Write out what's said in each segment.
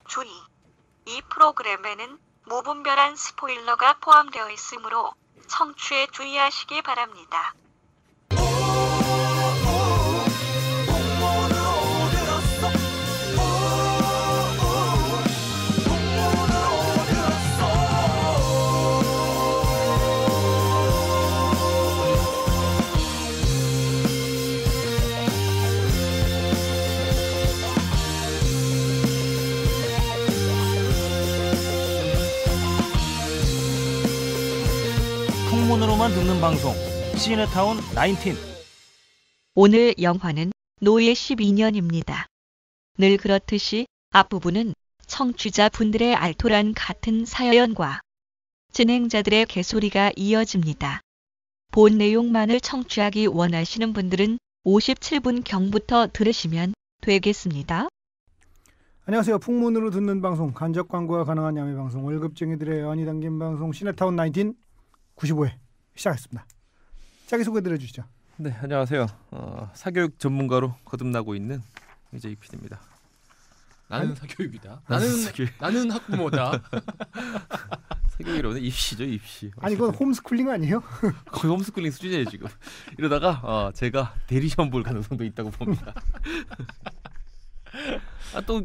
주의. 이 프로그램에는 무분별한 스포일러가 포함되어 있으므로 청취에 주의하시기 바랍니다. 풍문으로만 듣는 방송 시네타운 19. 오늘 영화는 노예 12년입니다. 늘 그렇듯이 앞부분은 청취자분들의 알토란 같은 사연과 진행자들의 개소리가 이어집니다. 본 내용만을 청취하기 원하시는 분들은 57분경부터 들으시면 되겠습니다. 안녕하세요. 풍문으로 듣는 방송, 간접 광고가 가능한 야매 방송, 월급쟁이들의 애환이 담긴 방송 시네타운 19 95회 시작했습니다. 자기소개드려 주시죠. 네, 안녕하세요. 사교육 전문가로 거듭나고 있는 이제 PD입니다. 나는 사교육이다. 사교육. 나는 학부모다. 사교육이라고는 입시죠, 입시. 아니 이건 홈스쿨링 아니에요? 거의 홈스쿨링 수준이에요 지금. 이러다가 제가 대리 시험 볼 가능성도 있다고 봅니다. 또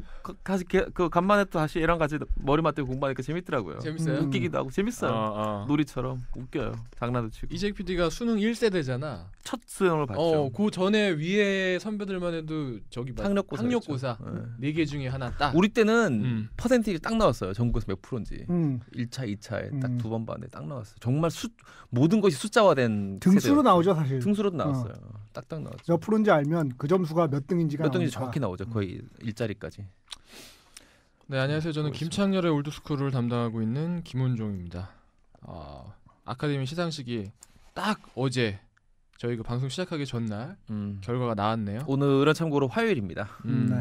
간만에 또 다시 애랑 같이 머리 맞대고 공부하니까 재밌더라고요. 재밌어요? 웃기기도 하고 재밌어요. 놀이처럼 웃겨요. 장난도 치고. 이재 PD가 수능 1세대잖아. 첫 수능을 봤죠. 그 전에 위에 선배들만 해도 저기 학력고사 네 개 중에 하나 딱. 우리 때는 퍼센티지 딱 나왔어요. 전국에서 몇 프로인지. 1차, 2차에 딱 두 번 반에 딱 나왔어요. 정말 모든 것이 숫자화된 등수로 세대였죠. 나오죠 사실. 등수로 나왔어요. 딱딱 나왔죠. 몇 프로인지 알면 그 점수가 몇 등인지가 몇 등인지 정확히 나오죠. 거의 일자리까지. 네, 안녕하세요. 저는 김창렬의 올드스쿨을 담당하고 있는 김원종입니다. 아카데미 시상식이 딱 어제 저희가 방송 시작하기 전날 결과가 나왔네요. 오늘은 참고로 화요일입니다. 네.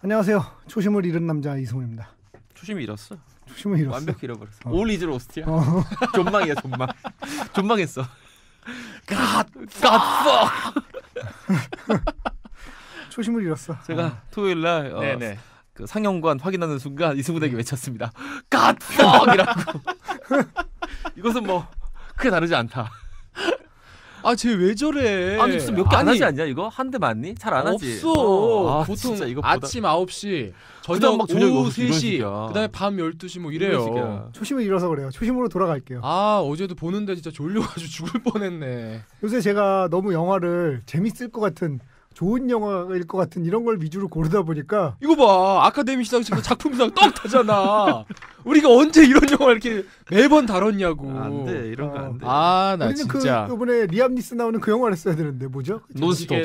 안녕하세요. 초심을 잃은 남자 이승훈입니다. 초심을 잃었어. 초심을 잃었어. 완벽히 잃어버렸어. 올 이즈 로스트야. 존망이야 존망. 존망했어. God fuck. 초심을 잃었어. 제가 토요일 날 그 상영관 확인하는 순간 이승훈에게 외쳤습니다. God fuck이라고. 이것은 뭐 크게 다르지 않다. 쟤 왜 저래? 아니 무슨 몇 개 안 하지 않냐 이거? 한 대 맞니? 잘 안 하지. 없어. 보통 진짜 아침 9시, 저녁 오후 3시, 그다음에 밤 12시 뭐 이래요. 초심을 잃어서 그래요. 초심으로 돌아갈게요. 어제도 보는데 진짜 졸려가지고 죽을 뻔했네. 요새 제가 너무 영화를 재밌을 것 같은 좋은 영화일 것 같은 이런 걸 위주로 고르다 보니까 이거 봐. 아카데미 시상식 작품상 떡 타잖아. 우리가 언제 이런 영화 이렇게 매번 다뤘냐고. 안 돼. 이런 거 안 돼. 나 우리는 진짜. 이번에 리암 니슨 나오는 그 영화를 써야 되는데 뭐죠? 논스톱.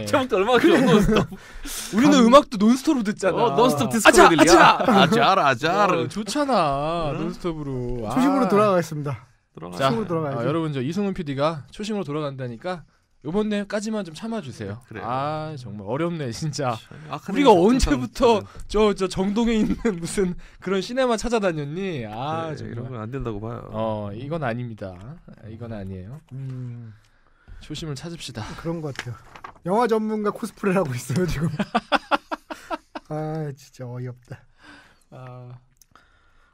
제목도 얼마나 귀여워. 논스톱. 우리는 음악도 논스톱으로 듣잖아. 논스톱 디스코메들이야. 아자라. 좋잖아. 논스톱으로. 초심으로 돌아가겠습니다. 자, 초심으로 돌아가야죠. 여러분 저 이승훈 PD가 초심으로 돌아간다니까 이번 내까지만 좀 참아주세요. 그래. 정말 어렵네 진짜. 우리가 언제부터 저 정동에 있는 무슨 그런 시네마 찾아다녔니? 그래, 정말. 이런 건 안 된다고 봐요. 이건 아닙니다. 이건 아니에요. 초심을 찾읍시다. 그런 것 같아요. 영화 전문가 코스프레를 하고 있어요 지금. 진짜 어이없다.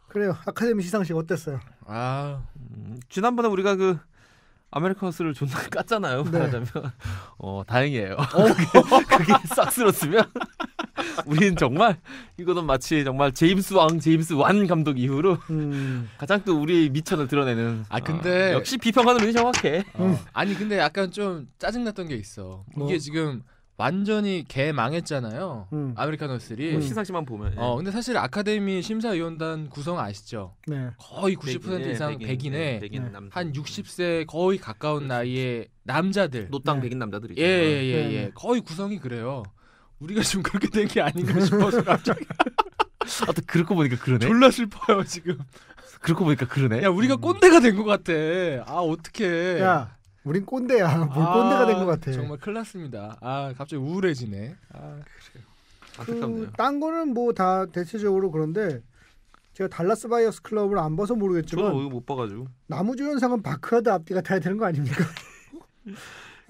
그래요. 아카데미 시상식 어땠어요? 지난번에 우리가 그 아메리카노스를 존나 깠잖아요. 말하자면 다행이에요. 그게 싹쓸었으면 우리는 정말 이거는 마치 정말 제임스 완 감독 이후로 가장 또 우리의 미천을 드러내는. 근데 역시 비평하는 눈이 정확해. 아니 근데 약간 좀 짜증났던 게 있어. 이게 지금 완전히 개망했잖아요. 아메리카노스리. 시상식만 보면. 근데 사실 아카데미 심사위원단 구성 아시죠? 네. 거의 90% 이상 백인에 한 60세 거의 가까운 나이의 남자들. 노땅 백인 남자들이죠. 예. 거의 구성이 그래요. 우리가 지금 그렇게 된 게 아닌가 싶어서 갑자기. 또 그렇고 보니까 그러네. 졸라 슬퍼요 지금. 그렇고 보니까 그러네. 야 우리가 꼰대가 된 것 같아. 어떡해. 야 우린 꼰대야. 뭘 꼰대가 된 것 같아. 정말 큰일 났습니다. 갑자기 우울해지네. 안타깝네요. 딴 거는 뭐 다 대체적으로 그런데 제가 달라스 바이어스 클럽을 안 봐서 모르겠지만 저는 못 봐가지고 나무주연상은 바크하드 앞뒤가 타야 되는 거 아닙니까?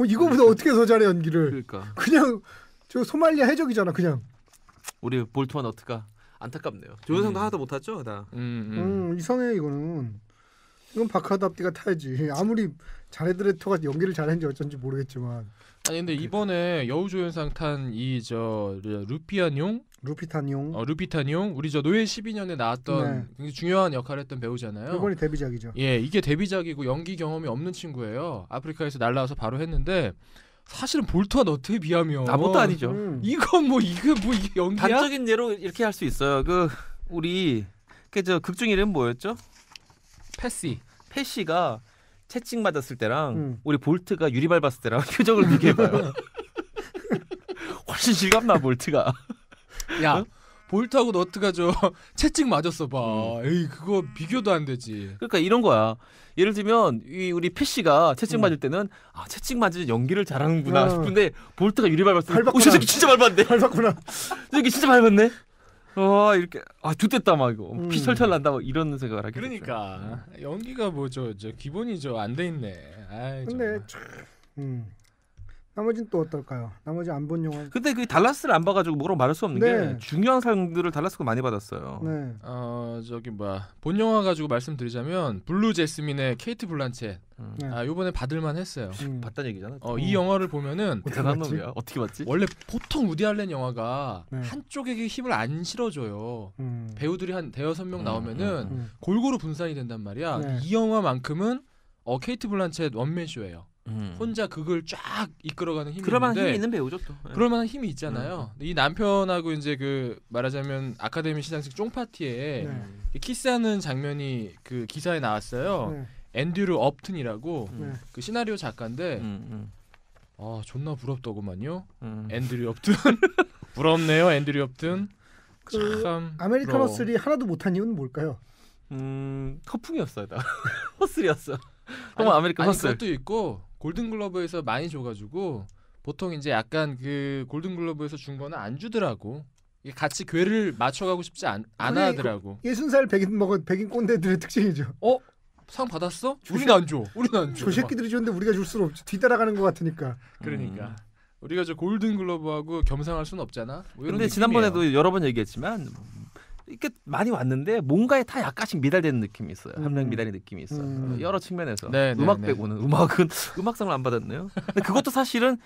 이거보다 어떻게 더 잘해 연기를. 그러니까. 그냥 저 소말리아 해적이잖아 그냥. 우리 볼트만 어트가 안타깝네요. 조현상도 하나도 못 탔죠, 다. 이상해 이거는. 이건 바카드 앞뒤가 타야지. 아무리 자네드레터가 연기를 잘했는지 어쩐지 모르겠지만. 아니 근데 이번에 여우조연상 탄 이 루피탄용 우리 저 노예 12년에 나왔던 굉장히 중요한 역할을 했던 배우잖아요. 이번이 데뷔작이죠. 예, 이게 데뷔작이고 연기 경험이 없는 친구예요. 아프리카에서 날라와서 바로 했는데 사실은 볼트와 너트에 비하면 아무것도 아니죠. 이건 뭐 이게 연기야? 단적인 예로 이렇게 할 수 있어요. 우리 극중 이름 뭐였죠? 패시가 채찍 맞았을 때랑 우리 볼트가 유리 밟았을 때랑 표정을 비교해봐요. 훨씬 실감나 볼트가. 야 볼트하고 너트가 채찍 맞았어 봐. 에이 그거 비교도 안 되지. 그러니까 이런 거야. 예를 들면 우리 패시가 채찍 맞을 때는 채찍 맞을 연기를 잘하는구나 싶은데 볼트가 유리 밟았을 때 저 새끼 진짜 밟았네. 밟았구나. 저 새끼 진짜 밟았네. 이렇게 좋댔다 막 이거 피 철철 난다 막 이런 생각을 하게. 그러니까 연기가 기본이 안 돼 있네. 아이, 근데 나머지는 또 어떨까요? 나머지 안 본 영화. 근데 그 달라스를 안 봐가지고 뭐라고 말할 수 없는 게 중요한 상들을 달라스가 많이 받았어요. 네. 본 영화 가지고 말씀드리자면 블루 제스민의 케이트 블란쳇. 요번에 받을만 했어요. 봤단 얘기잖아. 이 영화를 보면은 대단한 놈이야. 어떻게 봤지? 원래 보통 우디 알렌 영화가 한쪽에게 힘을 안 실어줘요. 배우들이 한 대여섯 명 나오면은 골고루 분산이 된단 말이야. 이 영화만큼은 케이트 블란쳇 원맨 쇼예요. 혼자 그걸 쫙 이끌어가는 힘이 그럴만한 있는데 힘이 있는 배우죠 또. 그럴만한 힘이 있잖아요. 이 남편하고 이제 말하자면 아카데미 시상식 쫑파티에 키스하는 장면이 그 기사에 나왔어요. 앤드류 업튼이라고 그 시나리오 작가인데 존나 부럽더구만요. 앤드류 업튼 부럽네요. 앤드류 업튼. 참 아메리칸 허슬이 하나도 못한 이유는 뭘까요? 허풍이었어요. 허슬이었어. 아메리칸 허슬. 그것도 있고 골든글러브에서 많이 줘가지고 보통 이제 약간 그 골든글러브에서 준 거는 안 주더라고. 이게 같이 궤를 맞춰가고 싶지 않아 하더라고. 60살 백인 꼰대들의 특징이죠. 상 받았어? 우리는 안 줘. 저 새끼들이 줬는데 우리가 줄 수는 없지. 뒤따라가는 것 같으니까. 그러니까 우리가 골든글러브하고 겸상할 수는 없잖아. 근데 지난번에도 여러 번 얘기했지만 이렇게 많이 왔는데 뭔가에 다 약간씩 미달되는 느낌이 있어요. 함량 미달의 느낌이 있어요. 여러 측면에서. 음악 빼고는 음악상을 안 받았네요. 근데 그것도 사실은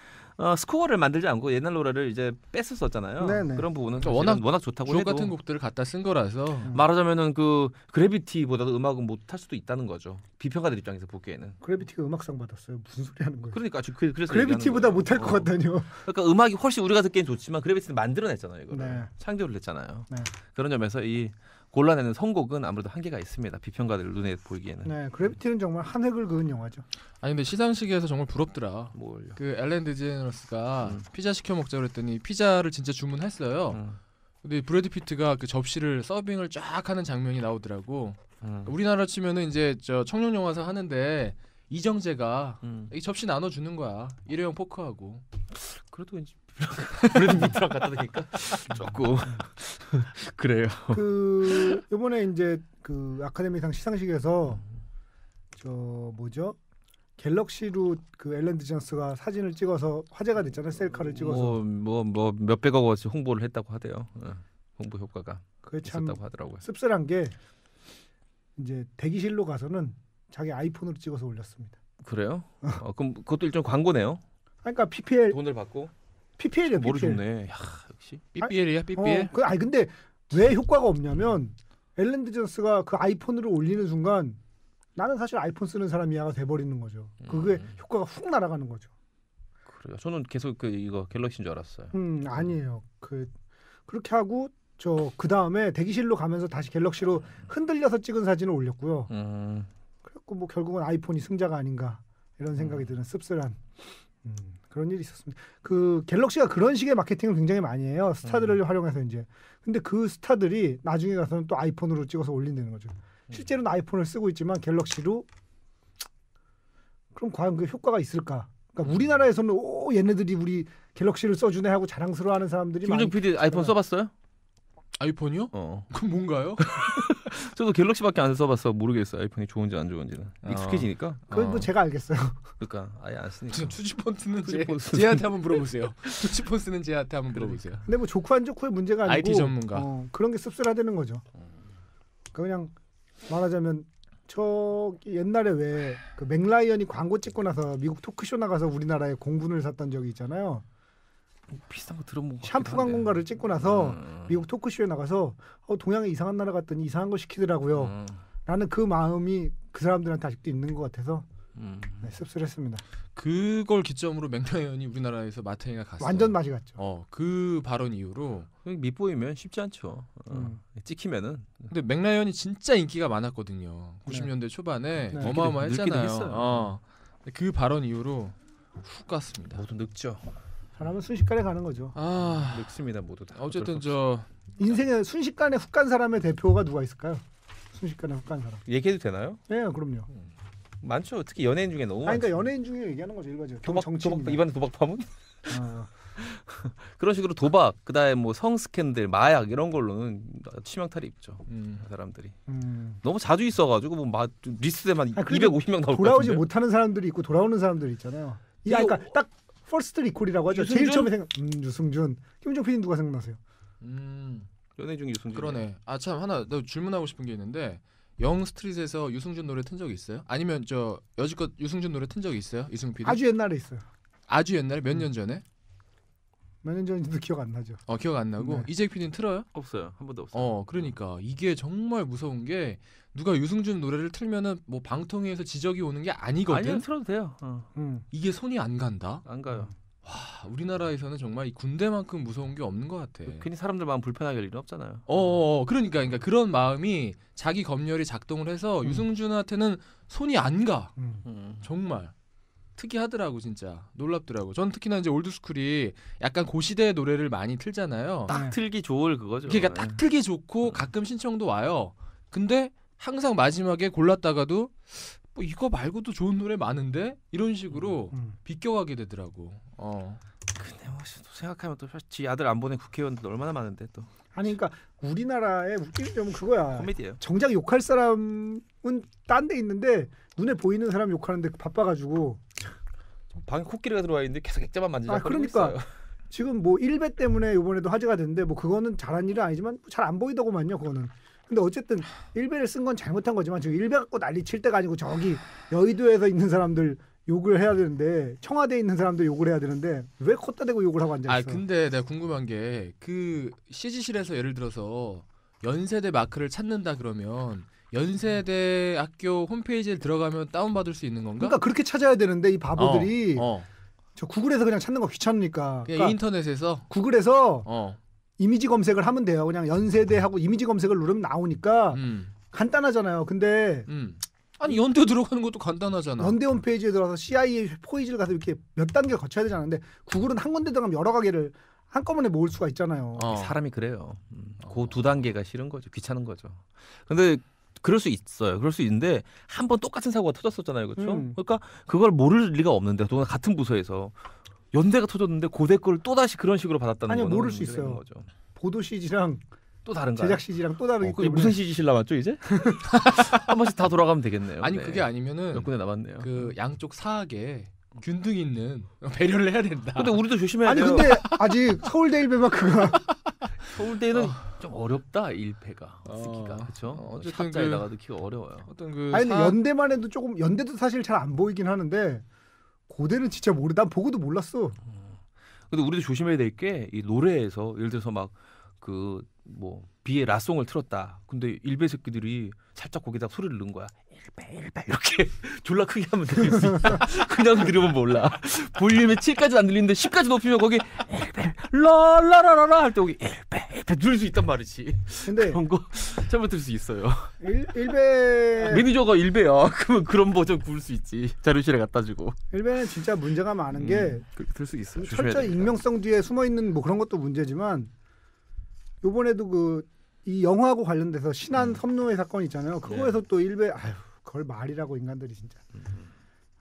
스코어를 만들지 않고 옛날 노래를 이제 뺐었잖아요. 그런 부분은 워낙 좋다고 주옥 해도 같은 곡들을 갖다 쓴 거라서 말하자면은 그 그래비티보다도 음악은 못 할 수도 있다는 거죠. 비평가들 입장에서 보기에는. 그래비티가 음악상 받았어요. 무슨 소리 하는 거예요? 그러니까 그래서 그래비티보다 못할 것 같다뇨. 그러니까 음악이 훨씬 우리가 듣기엔 좋지만 그래비티는 만들어냈잖아요. 이거를 창조를 했잖아요. 그런 점에서 이 골라내는 선곡은 아무래도 한계가 있습니다. 비평가들 눈에 보이기에는. 그래비티는 정말 한 획을 그은 영화죠. 아니 근데 시상식에서 정말 부럽더라. 뭘요? 그 엘렌 드제너스가 피자 시켜 먹자 그랬더니 피자를 진짜 주문했어요. 근데 브래드 피트가 그 접시를 서빙을 쫙 하는 장면이 나오더라고. 우리나라 치면은 이제 청룡 영화상 하는데 이정재가 이 접시 나눠 주는 거야. 일회용 포크하고. 그래도 왠지 브래드 피트랑 갖다 대니까 조금 그래요. 이번에 이제 그 아카데미상 시상식에서 갤럭시로 그 앨런 드제너스가 사진을 찍어서 화제가 됐잖아요. 셀카를 찍어서 뭐 몇백억 원씩 홍보를 했다고 하대요. 홍보 효과가 그게 참 있었다고 하더라고요. 씁쓸한 게 이제 대기실로 가서는 자기 아이폰으로 찍어서 올렸습니다. 그래요? 그럼 그것도 일종 광고네요. 그러니까 PPL 돈을 받고 PPL이야. 모르겠네. 역시 PPL이야 PPL. 근데 왜 효과가 없냐면 앨런 드제너스가 그 아이폰으로 올리는 순간 나는 사실 아이폰 쓰는 사람이야가 돼버리는 거죠. 그게 효과가 훅 날아가는 거죠. 그래요. 저는 계속 이거 갤럭시인 줄 알았어요. 아니에요. 그렇게 하고 그 다음에 대기실로 가면서 다시 갤럭시로 흔들려서 찍은 사진을 올렸고요. 그래갖고 뭐 결국은 아이폰이 승자가 아닌가 이런 생각이 드는 씁쓸한 그런 일이 있었습니다. 그 갤럭시가 그런 식의 마케팅을 굉장히 많이 해요. 스타들을 활용해서 이제. 근데 그 스타들이 나중에 가서는 또 아이폰으로 찍어서 올린다는 거죠. 실제로는 아이폰을 쓰고 있지만 갤럭시로 그럼 과연 그 효과가 있을까? 그러니까 우리나라에서는 얘네들이 우리 갤럭시를 써주네 하고 자랑스러워하는 사람들이 김정 PD 아이폰 써봤어요? 아이폰이요? 그럼 뭔가요? 저도 갤럭시밖에 안 써봐서 모르겠어요. 아이폰이 좋은지 안 좋은지는. 익숙해지니까. 그건 뭐 제가 알겠어요. 그러니까 아예 안 쓰니까. 투지폰 쓰는 제한테 한번 물어보세요. 투지폰 쓰는 제한테 한번 물어보세요. 근데 뭐 좋고 안 좋고의 문제가 아니고 IT 전문가. 그런 게 씁쓸하다는 거죠. 그냥 말하자면 저 옛날에 왜 그 맥라이언이 광고 찍고 나서 미국 토크쇼 나가서 우리나라에 공분을 샀던 적이 있잖아요. 비슷한 거 들어본 거. 샴푸 광고를 찍고 나서 미국 토크쇼에 나가서 동양의 이상한 나라 갔더니 이상한 거 시키더라고요. 라는 그 마음이 그 사람들한테 아직도 있는 것 같아서 네, 씁쓸했습니다. 그걸 기점으로 맥라이언이 우리나라에서 마탱이가 갔어요. 완전 맛이 갔죠. 그 발언 이후로 밑보이면 쉽지 않죠. 찍히면은. 근데 맥라이언이 진짜 인기가 많았거든요. 90년대 초반에 네. 어마어마했잖아요. 그 발언 이후로 훅 갔습니다. 모두 늙죠. 사람은 순식간에 가는 거죠. 늙습니다 모두 다. 어쨌든 인생에 순식간에 훅 간 사람의 대표가 누가 있을까요? 순식간에 훅 간 사람. 얘기해도 되나요? 네, 그럼요. 많죠. 특히 연예인 중에 너무 많죠. 그러니까 연예인 중에 얘기하는 거죠. 이거죠. 도박 이번에 도박 파문? 그런 식으로 도박, 그다음에 뭐 성 스캔들, 마약 이런 걸로는 치명타를 입죠. 사람들이 너무 자주 있어가지고 뭐 리스트에만 250명 나올 것 돌아오지 같은데? 못하는 사람들이 있고 돌아오는 사람들이 있잖아요. 그러니까 딱 퍼스트 리콜이라고 하죠. 유승준? 제일 처음에 유승준, 김은정 PD 누가 생각나세요? 연예인 중 유승준. 그러네. 참 하나 너 질문하고 싶은 게 있는데 영스트릿에서 유승준 노래 튼 적 있어요? 아니면 여지껏 유승준 노래 튼 적 있어요? 이승 PD? 아주 옛날에 있어요. 아주 옛날에 몇 년 전에? 몇 년 전인지도 기억 안 나죠. 기억 안 나고. 네. 이재익 PD는 틀어요? 없어요. 한 번도 없어요. 그러니까 이게 정말 무서운 게 누가 유승준 노래를 틀면은 뭐 방통위에서 지적이 오는 게 아니거든. 아니요, 틀어도 돼요. 이게 손이 안 간다. 안 가요. 와, 우리나라에서는 정말 이 군대만큼 무서운 게 없는 것 같아. 괜히 사람들 마음 불편하게 할 일은 없잖아요. 그러니까 그런 마음이 자기 검열이 작동을 해서 유승준한테는 손이 안 가. 정말 특이하더라고 진짜. 놀랍더라고. 전 특히나 이제 올드스쿨이 약간 고시대 노래를 많이 틀잖아요. 딱 틀기 좋을 그거죠. 그러니까 딱 틀기 좋고 가끔 신청도 와요. 근데 항상 마지막에 골랐다가도 뭐 이거 말고도 좋은 노래 많은데 이런 식으로 비껴가게 되더라고. 근데 뭐 생각하면 또 지 아들 안 보낸 국회의원들 얼마나 많은데 또. 아니 그러니까 우리나라의 웃긴 점은 그거야. 코미디예요. 정작 욕할 사람은 딴 데 있는데 눈에 보이는 사람 욕하는데 바빠가지고 방에 코끼리가 들어와 있는데 계속 액자만 만지자. 그러니까 있어요. 지금 뭐 1배 때문에 이번에도 화제가 됐는데 뭐 그거는 잘한 일은 아니지만 잘 안 보이더구만요 그거는. 근데 어쨌든 1배를 쓴 건 잘못한 거지만 지금 1배 갖고 난리 칠 때가 아니고 저기 여의도에서 있는 사람들 욕을 해야 되는데 청와대에 있는 사람들 욕을 해야 되는데 왜 콧다 대고 욕을 하고 앉아있어. 근데 내가 궁금한 게 그 CG실에서 예를 들어서 연세대 마크를 찾는다 그러면 연세대 학교 홈페이지에 들어가면 다운받을 수 있는 건가? 그러니까 그렇게 찾아야 되는데 이 바보들이 저 구글에서 그냥 찾는 거 귀찮으니까. 그러니까 인터넷에서 구글에서 이미지 검색을 하면 돼요. 그냥 연세대하고 이미지 검색을 누르면 나오니까 간단하잖아요. 근데 아니 연대 들어가는 것도 간단하잖아. 연대 홈페이지에 들어가서 CIA 페이지를 가서 이렇게 몇 단계 거쳐야 되지 않는데 구글은 한 군데 들어가면 여러 가게를 한꺼번에 모을 수가 있잖아요. 사람이 그래요. 그 두 단계가 싫은 거죠. 귀찮은 거죠. 근데 그럴 수 있어요. 그럴 수 있는데 한 번 똑같은 사고가 터졌었잖아요. 그렇죠? 그러니까 그걸 모를 리가 없는데 또 같은 부서에서 연대가 터졌는데 고대 거를 또 다시 그런 식으로 받았다는 아니요, 거는 모를 수 있어요. 거죠. 보도 CG랑 또 다른가요? 제작 CG랑 또 다르기 때문에. 무슨 CG실 남았죠 이제? 한 번씩 다 돌아가면 되겠네요. 아니 네. 그게 아니면은 몇 군데 남았네요. 그 양쪽 사학에 균등 있는 배려를 해야 된다. 근데 우리도 조심해야 아니 돼요. 근데 아직 서울대 1배마크가 서울대는 좀 어렵다 1패가 쓰기가 그렇죠. 어쨌든 샵자에다가 넣기가 어려워요. 어떤 그 아니 근데 연대만 해도 조금 연대도 사실 잘 안 보이긴 하는데 고대는 진짜 난 보고도 몰랐어. 근데 우리도 조심해야 될 게 이 노래에서 예를 들어서 막 그 뭐 비의 라송을 틀었다. 근데 일베 새끼들이 살짝 거기다 소리를 넣은 거야. 1배 이렇게 졸라 크게 하면 들릴 수 있어. 그냥 들으면 몰라. 볼륨이 7까지 안 들리는데 10까지 높이면 거기 1배 라라라라라 할 때 거기 1배 들을 수 있단 말이지. 근데 그런 거 잘못 들을 수 있어요. 1배 매니저가 1배야. 그러면 그런 버전 구울 수 있지. 자료실에 갖다 주고. 1배는 진짜 문제가 많은 게 들 수 있어요. 철저히 익명성 뒤에 숨어 있는 뭐 그런 것도 문제지만 요번에도 그 이 영화하고 관련돼서 신한 섬노예 사건 있잖아요. 그거에서 또 1배 그걸 말이라고 인간들이 진짜.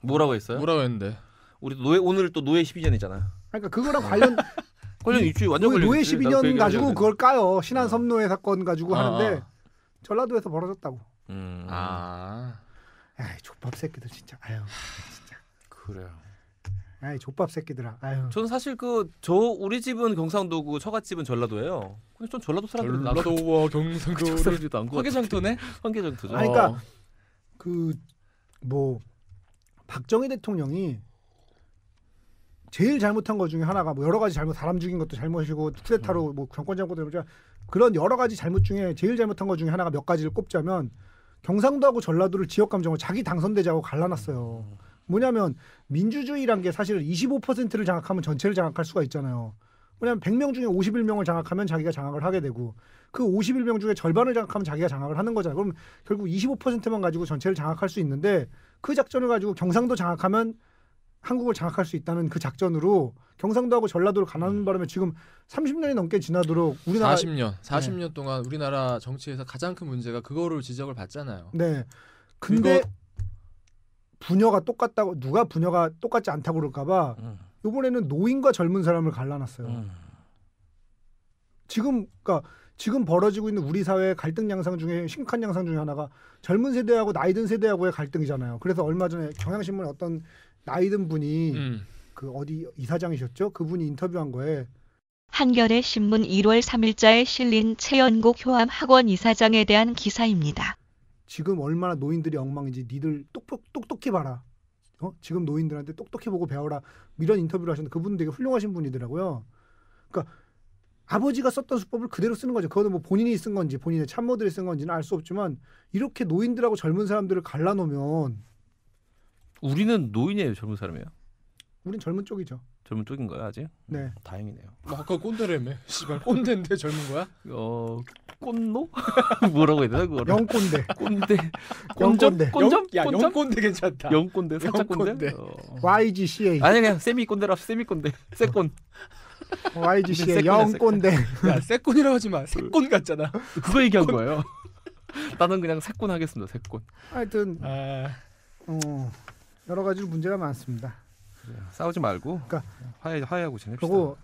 뭐라고 했어요? 뭐라고 했는데? 우리 오늘 또 노예 12년이잖아. 그러니까 그거랑 관련 있지. 완전 노예 걸렸지. 12년 가지고 그걸 까요. 신한 섬노예 사건 가지고 하는데 전라도에서 벌어졌다고. 아, 족밥 새끼들 진짜. 아유, 진짜. 그래요. 아이, 족밥 새끼들아. 아유. 저는 사실 우리 집은 경상도고 처갓집은 전라도예요. 근데 전 전라도 사람들 전라도와 경상도 사람들도 안 화개장터네? 화개장터죠. 아니, 그러니까 박정희 대통령이 제일 잘못한 것 중에 하나가 뭐 여러 가지 잘못, 사람 죽인 것도 잘못이고 쿠데타로 뭐 정권 잡고도 그런 여러 가지 잘못 중에 제일 잘못한 것 중에 하나가 몇 가지를 꼽자면 경상도하고 전라도를 지역 감정을 자기 당선되자고 갈라놨어요. 뭐냐면 민주주의란 게 사실 25%를 장악하면 전체를 장악할 수가 있잖아요. 뭐냐면 100명 중에 51명을 장악하면 자기가 장악을 하게 되고 그 51명 중에 절반을 장악하면 자기가 장악을 하는 거잖아요. 그럼 결국 25%만 가지고 전체를 장악할 수 있는데 그 작전을 가지고 경상도 장악하면 한국을 장악할 수 있다는 그 작전으로 경상도하고 전라도를 가나는 바람에 지금 30년이 넘게 지나도록 우리나라 40년 동안 우리나라 정치에서 가장 큰 문제가 그거를 지적을 받잖아요. 네. 근데 부녀가 똑같다고 누가 부녀가 똑같지 않다고 그럴까봐 이번에는 노인과 젊은 사람을 갈라놨어요. 지금 벌어지고 있는 우리 사회의 갈등 양상 중에 심각한 양상 중에 하나가 젊은 세대하고 나이 든 세대하고의 갈등이잖아요. 그래서 얼마 전에 경향신문에 어떤 나이 든 분이 그 어디 이사장이셨죠? 그분이 인터뷰한 거에 한겨레 신문 1월 3일자에 실린 최연국 효암 학원 이사장에 대한 기사입니다. 지금 얼마나 노인들이 엉망인지 니들 똑똑히 봐라. 지금 노인들한테 똑똑히 보고 배워라. 이런 인터뷰를 하셨는데 그분 되게 훌륭하신 분이더라고요. 그러니까 아버지가 썼던 수법을 그대로 쓰는 거죠. 그거는 뭐 본인이 쓴 건지 본인의 참모들이 쓴 건지는 알 수 없지만 이렇게 노인들하고 젊은 사람들을 갈라놓으면 우리는 노인이에요, 젊은 사람이에요? 우린 젊은 쪽이죠. 젊은 쪽인가요, 아직? 네. 다행이네요. 아까 꼰대라며. 씨발 꼰대인데 젊은 거야? 꼰노? 뭐라고 해야 되나 그거? 영꼰대. 꼰대. 영꼰대 괜찮다. 영꼰대, 살짝 꼰대. YGCA. 아니 그냥 세미 꼰대라, 세미 꼰대. 세꼰. YGCA 영꼰대. 야, 세꼰이라고 하지 마. 세꼰 같잖아. 그거 얘기한 거예요. 나는 그냥 세꼰 하겠습니다. 세꼰. 하여튼 여러 가지 문제가 많습니다. 싸우지 말고 그러니까 화해하고 지냅시다. 그리고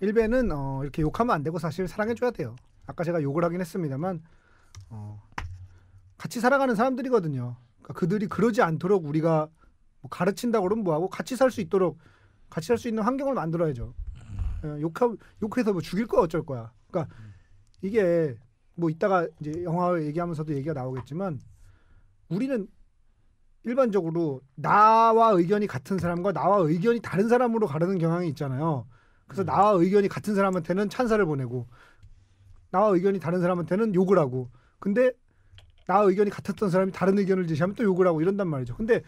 일베는 이렇게 욕하면 안 되고 사실 사랑해줘야 돼요. 아까 제가 욕을 하긴 했습니다만 같이 살아가는 사람들이거든요. 그러니까 그들이 그러지 않도록 우리가 뭐 가르친다고 그러면 뭐하고 같이 살 수 있도록 같이 살 수 있는 환경을 만들어야죠. 욕해서 뭐 죽일 거야 어쩔 거야. 그러니까 이게 뭐 이따가 이제 영화 얘기하면서도 얘기가 나오겠지만 우리는 일반적으로 나와 의견이 같은 사람과 나와 의견이 다른 사람으로 가르는 경향이 있잖아요. 그래서 나와 의견이 같은 사람한테는 찬사를 보내고 나와 의견이 다른 사람한테는 욕을 하고 근데 나와 의견이 같았던 사람이 다른 의견을 제시하면 또 욕을 하고 이런단 말이죠. 근데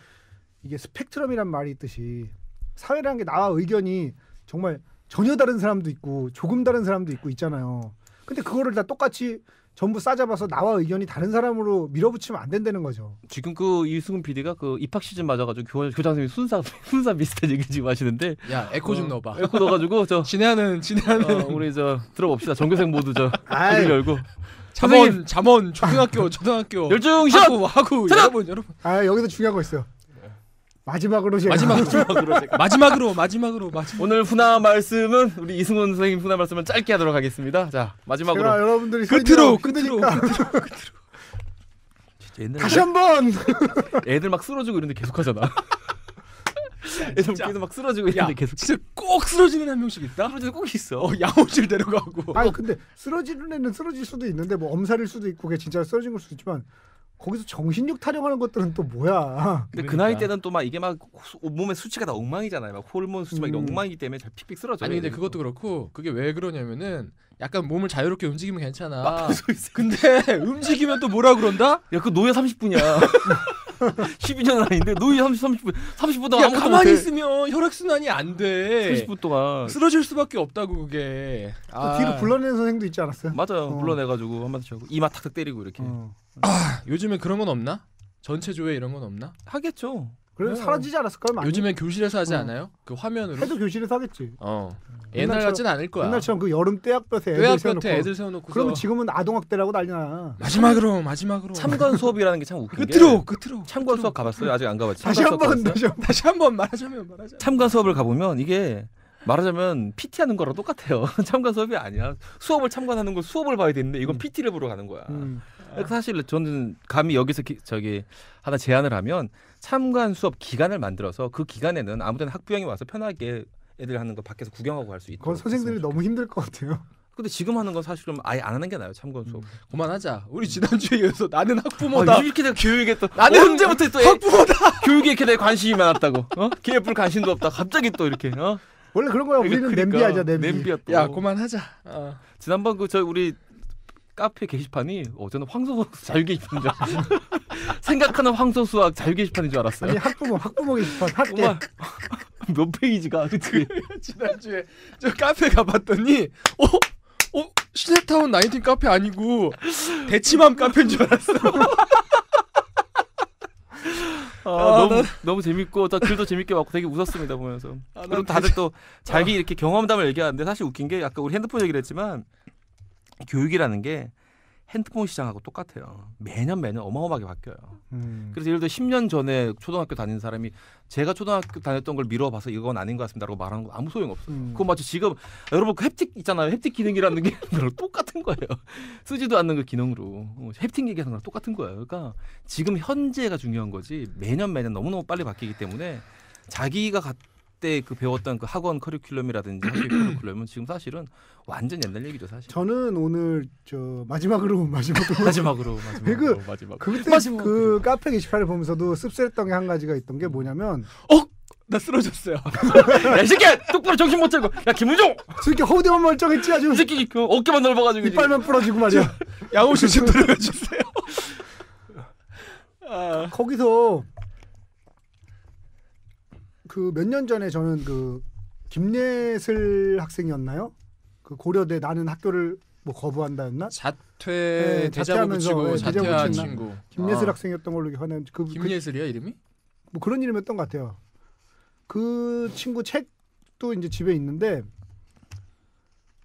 이게 스펙트럼이란 말이 있듯이 사회라는 게 나와 의견이 정말 전혀 다른 사람도 있고 조금 다른 사람도 있고 있잖아요. 근데 그거를 다 똑같이 전부 싸잡아서 나와 의견이 다른 사람으로 밀어붙이면 안 된다는 거죠. 지금 이승훈 PD가 입학 시즌 맞아가지고 교장 선생님 순사 비슷한 얘기 지금 하시는데 야 에코 좀 넣어봐. 에코 넣어가지고 진행하는 우리 들어봅시다. 전교생 모두 문을 열고 잠원 초등학교 열중샷 하고 여러분 여기서 중요한 거 있어요. 마지막으로 오늘 훈화 말씀은 우리 이승훈 선생님 훈화 말씀은 짧게 하도록 하겠습니다. 자 마지막으로 제가 여러분들이 끝으로 다시 한번 애들 막 쓰러지고 이런데 계속 하잖아. 애들 계속 막 쓰러지고 이런데 계속 진짜 꼭 쓰러지는 한 명씩 있다? 쓰러지는 꼭 있어. 양호실 데려가고. 아니 근데 쓰러지는 애는 쓰러질 수도 있는데 뭐 엄살일 수도 있고 그게 진짜 쓰러진 걸 수도 있지만 거기서 정신력 타령하는 것들은 또 뭐야? 근데 그 나이 때는 또 막 이게 막 몸의 수치가 다 엉망이잖아요. 막 호르몬 수치 막 엉망이기 때문에 잘 픽픽 쓰러져요. 아니 근데 그것도 그렇고 그게 왜 그러냐면은 약간 몸을 자유롭게 움직이면 괜찮아. 근데 움직이면 또 뭐라 그런다? 야, 그 노예 30분이야. 12년은 아닌데 노예 30분 동안 아무것도 가만히 못해. 있으면 혈액순환이 안 돼. 30분 동안 쓰러질 수밖에 없다고 그게. 뒤로 불러내는 선생도 있지 않았어요? 맞아요. 불러내가지고 한마디 하고 이마 탁탁 때리고 이렇게. 요즘엔 그런 건 없나? 전체 조회 이런 건 없나? 하겠죠. 그래도 사라지지 않았을까요? 요즘엔 교실에서 하지 않아요? 그 화면으로? 해도 교실에서 하겠지. 옛날 같진 않을 거야. 옛날처럼 그 여름 떼학볕에 애들 세워놓고. 그러면 지금은 아동학대라고 난리나. 마지막으로 참관 수업이라는 게 참 웃긴 끝으로 참관 수업 가봤어요? 아직 안 가봤지. 다시 한번 말하자면 참관 수업을 가보면 이게 말하자면 PT 하는 거랑 똑같아요. 참관 수업이 아니야. 수업을 참관하는 건 수업을 봐야 되는데 이건 PT를 보러 가는 거야. 사실 저는 감히 여기서 하나 제안을 하면 참관 수업 기간을 만들어서 그 기간에는 아무데나 학부형이 와서 편하게 애들 하는 거 밖에서 구경하고 할 수 있도록. 그건 선생님들이 너무 힘들 것 같아요. 근데 지금 하는 건 사실은 아예 안 하는 게 나아요. 참관 수업. 그만하자. 우리 지난주에 이어서 나는 학부모다. 이렇게 내가 교육에 또 나는 언제부터 또 학부모다. 교육에 이렇게 내 관심이 많았다고. 걔 뿔 관심도 없다. 갑자기 또 이렇게. 원래 그런 거야. 우리는 냄비하자 냄비. 냄비야 또. 야 그만하자. 지난번 우리 카페 게시판이 저는 황소수학 자유 게시판인 줄 알았어요. 생각하는 황소수학 자유 게시판인 줄 알았어요. 아니 학부모 게시판 학계. 몇 페이지가 그치? 지난주에 저 카페 가봤더니 시네타운 19 카페 아니고 대치맘 카페인 줄 알았어. 너무 재밌고 또 글도 재밌게 봤고 되게 웃었습니다 보면서. 그리고 다들 또 자기 이렇게 경험담을 얘기하는데 사실 웃긴 게 아까 우리 핸드폰 얘기를 했지만 교육이라는 게 핸드폰 시장하고 똑같아요. 매년 어마어마하게 바뀌어요. 그래서 예를 들어 10년 전에 초등학교 다니는 사람이 제가 초등학교 다녔던 걸 미뤄봐서 이건 아닌 것 같습니다라고 말하는 거 아무 소용 없어요. 그거 마치 지금 여러분 그 햅틱 있잖아요. 햅틱 기능이라는 게 똑같은 거예요. 쓰지도 않는 그 기능으로 햅틱 얘기하는 거랑 똑같은 거예요. 그러니까 지금 현재가 중요한 거지 매년 너무너무 빨리 바뀌기 때문에 자기가 그때 배웠던 그 학원 커리큘럼이라든지 학교 커리큘럼은 지금 사실은 완전 옛날 얘기죠 사실. 저는 오늘 마지막으로 그때 그 카페 게시판을 보면서도 씁쓸했던 게 한 가지가 있던 게 뭐냐면 나 쓰러졌어요. 야, 이 새끼야 똑바로 정신 못 차리고 야 김은종 이렇게 허우대만 멀쩡했지 아주. 이 새끼 어깨만 넓어가지고 이빨만 부러지고 말이야. 양호실 좀 들어가 주세요. 거기서 그 몇 년 전에 저는 그 김예슬 학생이었나요? 그 고려대 나는 학교를 거부한다였나? 대자보 붙이고 자퇴한 친구. 김예슬 학생이었던 걸로 기억하는. 김예슬이야 이름이? 뭐 그런 이름이었던 것 같아요. 그 친구 책도 이제 집에 있는데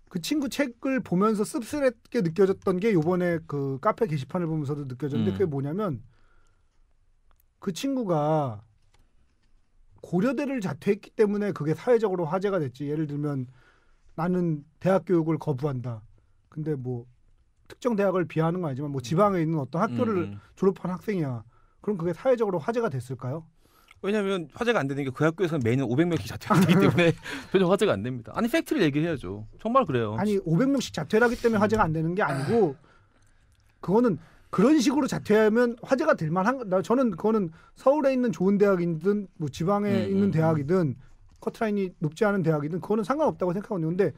그 친구 책을 보면서 씁쓸하게 느껴졌던 게 요번에 그 카페 게시판을 보면서도 느껴졌는데 그게 뭐냐면 그 친구가 고려대를 자퇴했기 때문에 그게 사회적으로 화제가 됐지. 예를 들면 나는 대학 교육을 거부한다. 근데 뭐 특정 대학을 비하하는 건 아니지만 뭐 지방에 있는 어떤 학교를 졸업한 학생이야. 그럼 그게 사회적으로 화제가 됐을까요? 왜냐하면 화제가 안 되는 게 그 학교에서는 매년 500명씩 자퇴하기 때문에 전혀 화제가 안 됩니다. 아니 팩트를 얘기해야죠. 정말 그래요. 아니 500명씩 자퇴를 하기 때문에 화제가 안 되는 게 아니고 그거는 그런 식으로 자퇴하면 화제가 될 만한 저는 그거는 서울에 있는 좋은 대학이든 뭐 지방에 있는 대학이든 커트라인이 높지 않은 대학이든 그거는 상관없다고 생각하거든요. 근데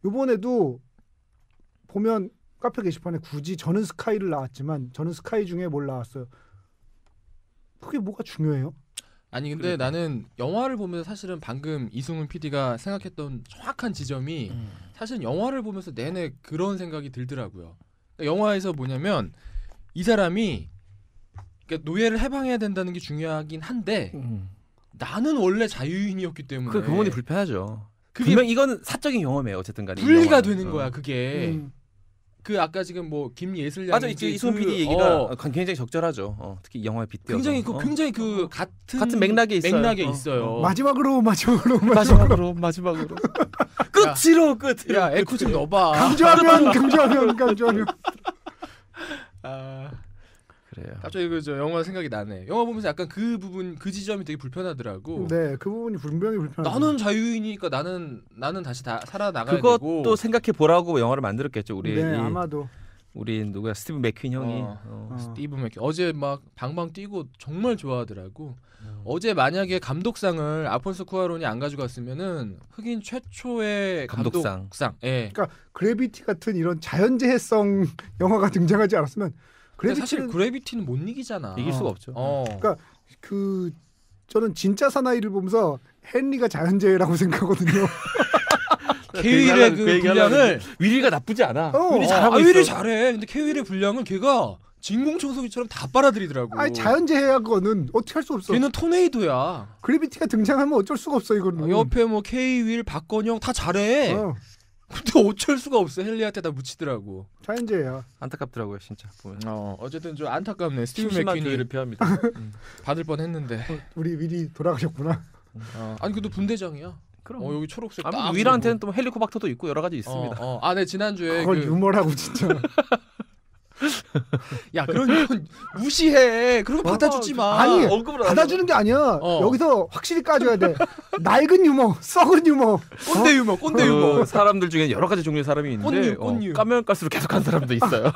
이번에도 보면 카페 게시판에 굳이 저는 스카이를 나왔지만 저는 스카이 중에 뭘 나왔어요. 그게 뭐가 중요해요? 아니 근데 나는 영화를 보면서 사실은 방금 이승훈 PD가 생각했던 정확한 지점이 사실은 영화를 보면서 내내 그런 생각이 들더라고요. 그러니까 영화에서 뭐냐면 이 사람이 그러니까 노예를 해방해야 된다는 게 중요하긴 한데 나는 원래 자유인이었기 때문에 그 부분이 불편하죠. 분명 이건 사적인 경험이에요. 어쨌든 간에 분리가 되는 거야 그게. 그 아까 지금 뭐 김예슬 양이 맞아 이승훈 PD 얘기가 굉장히 적절하죠. 특히 영화에 빗대어서 굉장히 그 같은 맥락에 있어요. 마지막으로 끝으로. 야 에코 좀 넣어봐. 강조하면. 그래요. 갑자기 저 영화 생각이 나네. 영화 보면서 약간 그 부분 그 지점이 되게 불편하더라고. 네, 그 부분이 분명히 불편하죠. 나는 자유인이니까 나는 다시 다 살아나가야 그것도 되고. 그것도 생각해 보라고 영화를 만들었겠죠. 우리 네, 아마도. 우리 누구야 스티브 맥퀸 형이. 스티브 맥퀸 어제 막 방방 뛰고 정말 좋아하더라고. 어제 만약에 감독상을 아폰소 쿠아론이 안 가져갔으면은 흑인 최초의 감독상. 예. 그러니까 그래비티 같은 이런 자연재해성 영화가 등장하지 않았으면 사실 그래비티는 못 이기잖아. 이길 수가 없죠. 그러니까 저는 진짜 사나이를 보면서 헨리가 자연재해라고 생각하거든요. 케윌의 그 분량을 위리가 나쁘지 않아. 위리 잘하고 있어. 위리 잘해. 근데 케윌의 분량을 걔가 진공 청소기처럼 다 빨아들이더라고. 아니 자연재해야 그거는 어떻게 할 수 없어. 걔는 토네이도야. 그래비티가 등장하면 어쩔 수가 없어 이거는. 옆에 뭐 케윌, 박건영 다 잘해. 근데 어쩔 수가 없어. 헨리한테 다 묻히더라고. 자연재해야. 안타깝더라고요 진짜 보면. 어쨌든 좀 안타깝네. 스티브 맥퀸이 표합니다. 받을 뻔했는데. 우리 위리 돌아가셨구나. 아니 그래도 분대장이야. 그럼. 여기 초록색. 위랑한테는 또 헬리코박터도 있고 여러 가지 있습니다. 네 지난주에 그걸 유머라고 진짜. 야 그런 건 무시해. 그런 거 받아주지 마. 아니 받아주는 게 아니야. 여기서 확실히 까줘야 돼. 낡은 유머, 썩은 유머, 꼰대 유머, 꼰대 유머. 사람들 중에 여러 가지 종류의 사람이 있는데 꼰유. 까면 깔수록 계속한 사람도 있어요.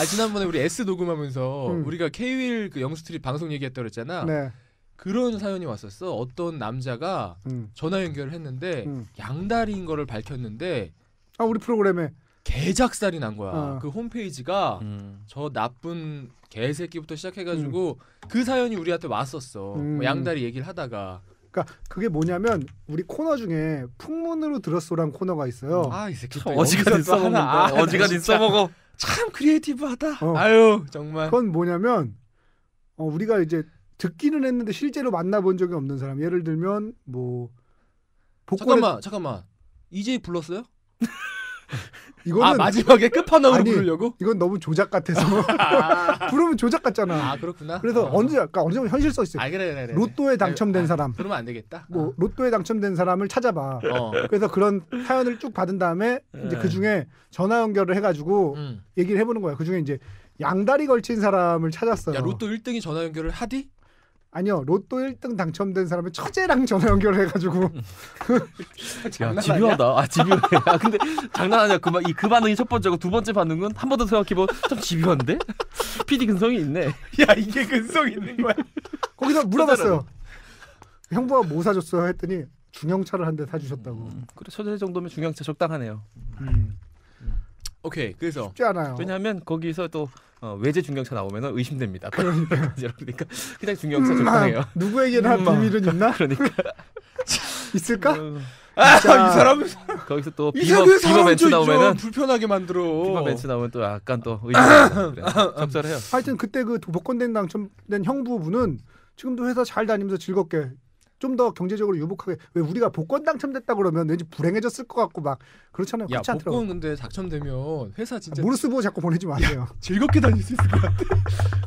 지난번에 우리 S 녹음하면서 우리가 K-윌 그 영스트릿 방송 얘기했다 그랬잖아. 네. 그런 사연이 왔었어. 어떤 남자가 전화 연결을 했는데 양다리인 거를 밝혔는데 우리 프로그램에 개작살이 난 거야. 그 홈페이지가 저 나쁜 개새끼부터 시작해가지고 그 사연이 우리한테 왔었어. 뭐 양다리 얘기를 하다가. 그러니까 그게 뭐냐면 우리 코너 중에 풍문으로 들었소란 코너가 있어요. 이 새끼 어지간히 써먹는다. 어지간히 써먹어. 참 크리에이티브하다. 아유 정말. 그건 뭐냐면 우리가 이제 듣기는 했는데 실제로 만나본 적이 없는 사람. 예를 들면 뭐 잠깐만. 이제 불렀어요? 이거는 마지막에 끝판왕으로 부르려고? 이건 너무 조작 같아서. 부르면 조작 같잖아. 그렇구나. 그래서 어느 정도 현실성 있어요. 그래. 로또에 당첨된 사람. 그러면 안 되겠다. 뭐 로또에 당첨된 사람을 찾아봐. 그래서 그런 사연을 쭉 받은 다음에 이제 그 중에 전화 연결을 해가지고 얘기를 해보는 거야. 그 중에 이제 양다리 걸친 사람을 찾았어요. 야 로또 1등이 전화 연결을 하디? 아니요, 로또 1등 당첨된 사람의 처제랑 전화 연결을 해가지고. 야, 집요하다. 집요해. 근데 장난 아니야. 그 반응이 첫 번째고 두 번째 반응은 한 번 더 생각해보면 좀 집요한데? PD 근성이 있네. 야, 이게 근성 있는 거야. 거기서 물어봤어요. 형부가 뭐 사줬어요? 했더니 중형차를 한 대 사주셨다고. 그래, 처제 정도면 중형차 적당하네요. 오케이, 그래서 쉽지 않아요. 왜냐하면 거기서 또 외제 중형차 나오면 의심됩니다. 그러니까 그냥 중형차 적당해요. 누구에게나 비밀은 있나? 그러니까 있을까? 이 사람은 거기서 또 비버 멘트 나오면은 불편하게 만들어. 비버 멘트 나오면 또 약간 또 의심됩니다. 적절해요. 하여튼 그때 그 복권된 당첨된 형부분은 지금도 회사 잘 다니면서 즐겁게 좀 더 경제적으로 유복하게. 왜 우리가 복권 당첨됐다 그러면 왠지 불행해졌을 것 같고 막 그렇잖아요. 야, 그렇지 않더라고. 복권 근데 당첨되면 회사 진짜 무르스 보고 자꾸 보내지 마세요. 즐겁게 다닐 수 있을 것 같아.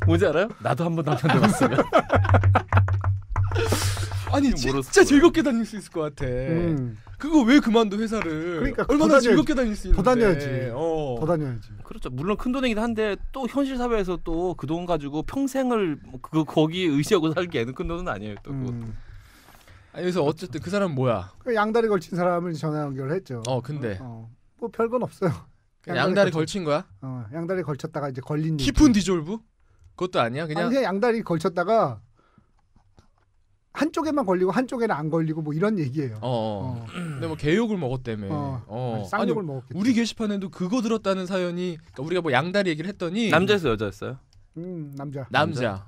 뭔지 알아요? 나도 한번 당첨돼봤으면. 아니 진짜 즐겁게 다닐 수 있을 것 같아. 그거 왜 그만둬 회사를? 그러니까 얼마나 즐겁게 다닐 수 있는데. 더 다녀야지. 더 다녀야지. 그렇죠. 물론 큰 돈이긴 한데 또 현실 사회에서 또 그 돈 가지고 평생을 거기에 의지하고 살기에는 큰 돈은 아니에요. 또 그래서 어쨌든 그 사람은 뭐야? 양다리 걸친 사람을 전화 연결했죠. 근데 뭐 별건 없어요. 양다리 걸친 거야? 양다리 걸쳤다가 이제 걸린. 키푼 디졸브? 그것도 아니야? 그냥 양다리 걸쳤다가 한쪽에만 걸리고 한쪽에는 안 걸리고 뭐 이런 얘기예요. 근데 뭐 개욕을 먹었다며. 쌍욕을 먹었겠지. 우리 게시판에도 그거 들었다는 사연이, 그러니까 우리가 뭐 양다리 얘기를 했더니 남자였어요, 여자였어요? 남자.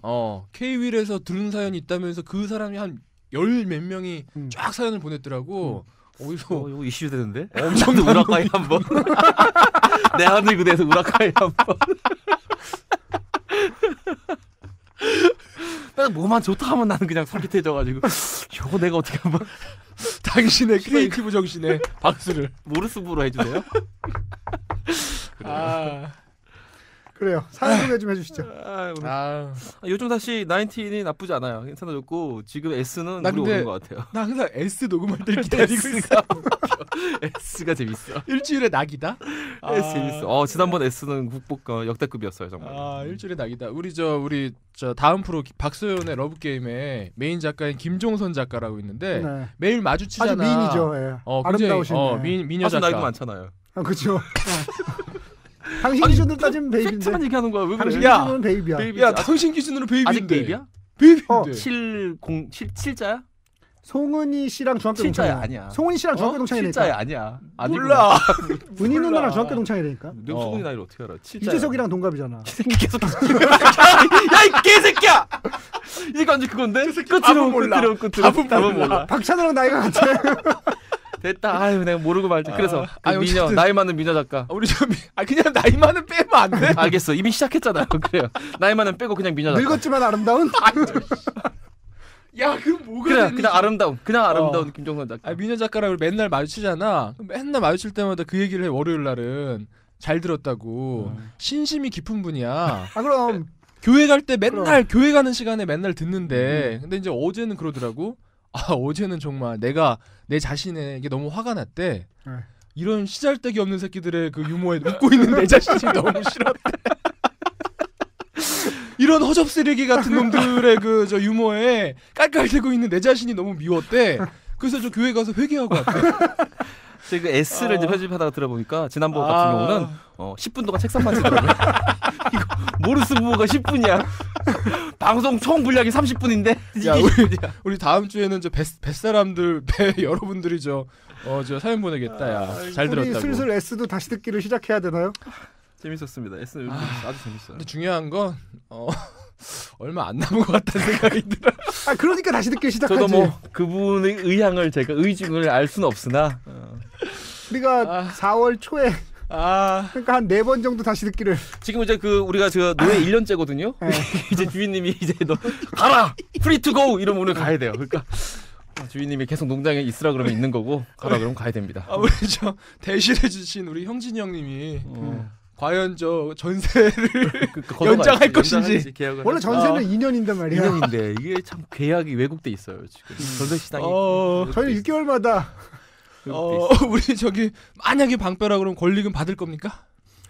K-윌에서 들은 사연이 있다면서 그 사람이 한 열 몇 명이 쫙 사연을 보냈더라고. 어디서 이거 이슈 되는데? 엄청 우라카이 한번. 내 하늘 그대에서 우라카이 한번. 난 뭐만 좋다 하면 나는 그냥 솔깃해져가지고 이거 내가 어떻게 한번 당신의 크리에이티브 정신에 박수를 모르스부로 해주세요. 그래요. 사연 소개 좀 해주시죠. 요즘 다시 19이 나쁘지 않아요. 괜찮아졌고 지금 S는 우리 오는 것 같아요. 나 항상 S 녹음할 때 기다리고 있어. S가 재밌어. 일주일에 낙이다. S 재밌어. 지난번 S는 국복 역대급이었어요 정말. 일주일에 낙이다. 우리 저 다음 프로 박소연의 러브 게임에 메인 작가인 김종선 작가라고 있는데 매일 마주치잖아. 아주 미인이죠. 아름다우신 미녀 작가. 나이도 많잖아요. 그렇죠. 당신 기준으로 따지면 베이비인데. 팩트만 얘기하는 거야. 왜 그래? 당신 기준으로는 베이비야. 야, 당신 기준으로 베이비인데. 아직 베이비야? 베이비인데. 7자야? 송은이 씨랑 중학교 7자야 동창이야. 아니야. 송은이 씨랑 중학교 동창이니까. 7자야 아니야. 몰라. 은희 누나랑 중학교 동창이라니까. 내가 송은이 나이를 어떻게 알아? 7자야. 이재석이랑 동갑이잖아. 계속. 야, 이 개새끼야. 이거 완전 그건데? 끝으로 몰라. 박찬호랑 나이가 같아. 됐다. 아유, 내가 모르고 말지. 그래서 미녀, 나이 많은 미녀 작가. 우리 그냥 나이 많은 빼면 안 돼? 알겠어. 이미 시작했잖아요. 그래요. 나이 많은 빼고 그냥 미녀 작가. 늙었지만 아름다운? 야, 그럼 뭐가 되는지. 그냥 아름다운 김종선 작가. 미녀 작가랑 맨날 마주치잖아. 맨날 마주칠 때마다 그 얘기를 해. 월요일 날은 잘 들었다고. 신심이 깊은 분이야. 그럼 교회 갈 때 맨날 교회 가는 시간에 맨날 듣는데 근데 이제 어제는 그러더라고. 어제는 정말 내가 내 자신에게 너무 화가 났대. 이런 시잘데기 없는 새끼들의 그 유머에 웃고 있는 내 자신이 너무 싫었대. 이런 허접 쓰레기 같은 놈들의 그 저 유머에 깔깔대고 있는 내 자신이 너무 미웠대. 그래서 저 교회 가서 회개하고 왔대. 제가 그 S를 이제 편집하다가 들어보니까 지난번 같은 경우는 10분 동안 책상만 치더라고요. 이거 모르스 부모가 10분이야. 방송 총 분량이 30분인데. 야, 우리 다음 주에는 저 뱃사람들 여러분들이 저 사연 보내겠다. 야, 잘 들었다고. 우리 슬슬 S도 다시 듣기를 시작해야 되나요? 재밌었습니다. S는 요즘 아주 재밌어요. 근데 중요한 건 얼마 안 남은 것 같다는 생각이 들어. 그러니까 다시 듣기 시작하지. 저도 뭐 그분의 의향을 제가 의중을 알 수는 없으나 우리가 4월 초에 그러니까 한 4번 정도 다시 듣기를. 지금 이제 우리가 노예 1년째거든요. 이제 주인님이 이제 너 가라 프리 투 고 이러면 오늘 가야 돼요. 그러니까 주인님이 계속 농장에 있으라 그러면 있는 거고 가라 그러면 가야 됩니다. 우리 저 대신해 주신 우리 형진이 형님이 과연 저 전세를 연장할 것인지. 원래 전세는 2년인단 말이야. 2년인데 이게 참 계약이 왜곡돼 있어요 지금. 전세 시장이. 저희 6개월마다. 우리 저기 만약에 방빼라 그러면 권리금 받을 겁니까?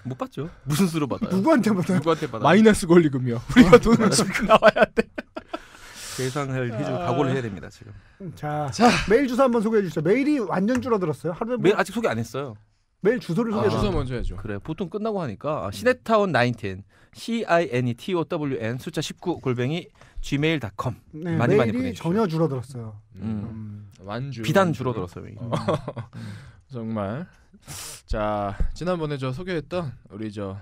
못 받죠. 무슨 수로 받아요? 누구한테 받아요? 마이너스 권리금이요. 우리가 돈을 주고 나와야 돼. 계산을 해줄 각오를 해야 됩니다 지금. 자 메일 주소 한번 소개해 주시죠. 메일이 완전 줄어들었어요. 하루에 메일 아직 소개 안 했어요. 메일 주소를 소개해 주세요. 주소 먼저 해줘. 그래 보통 끝나고 하니까 시네타운 19 CINETOWN 숫자 19 @gmail.com 네, 많이 메일이 보내주세요. 전혀 줄어들었어요. 완주 비단 줄어들었어요. 정말. 자 지난번에 저 소개했던 우리 저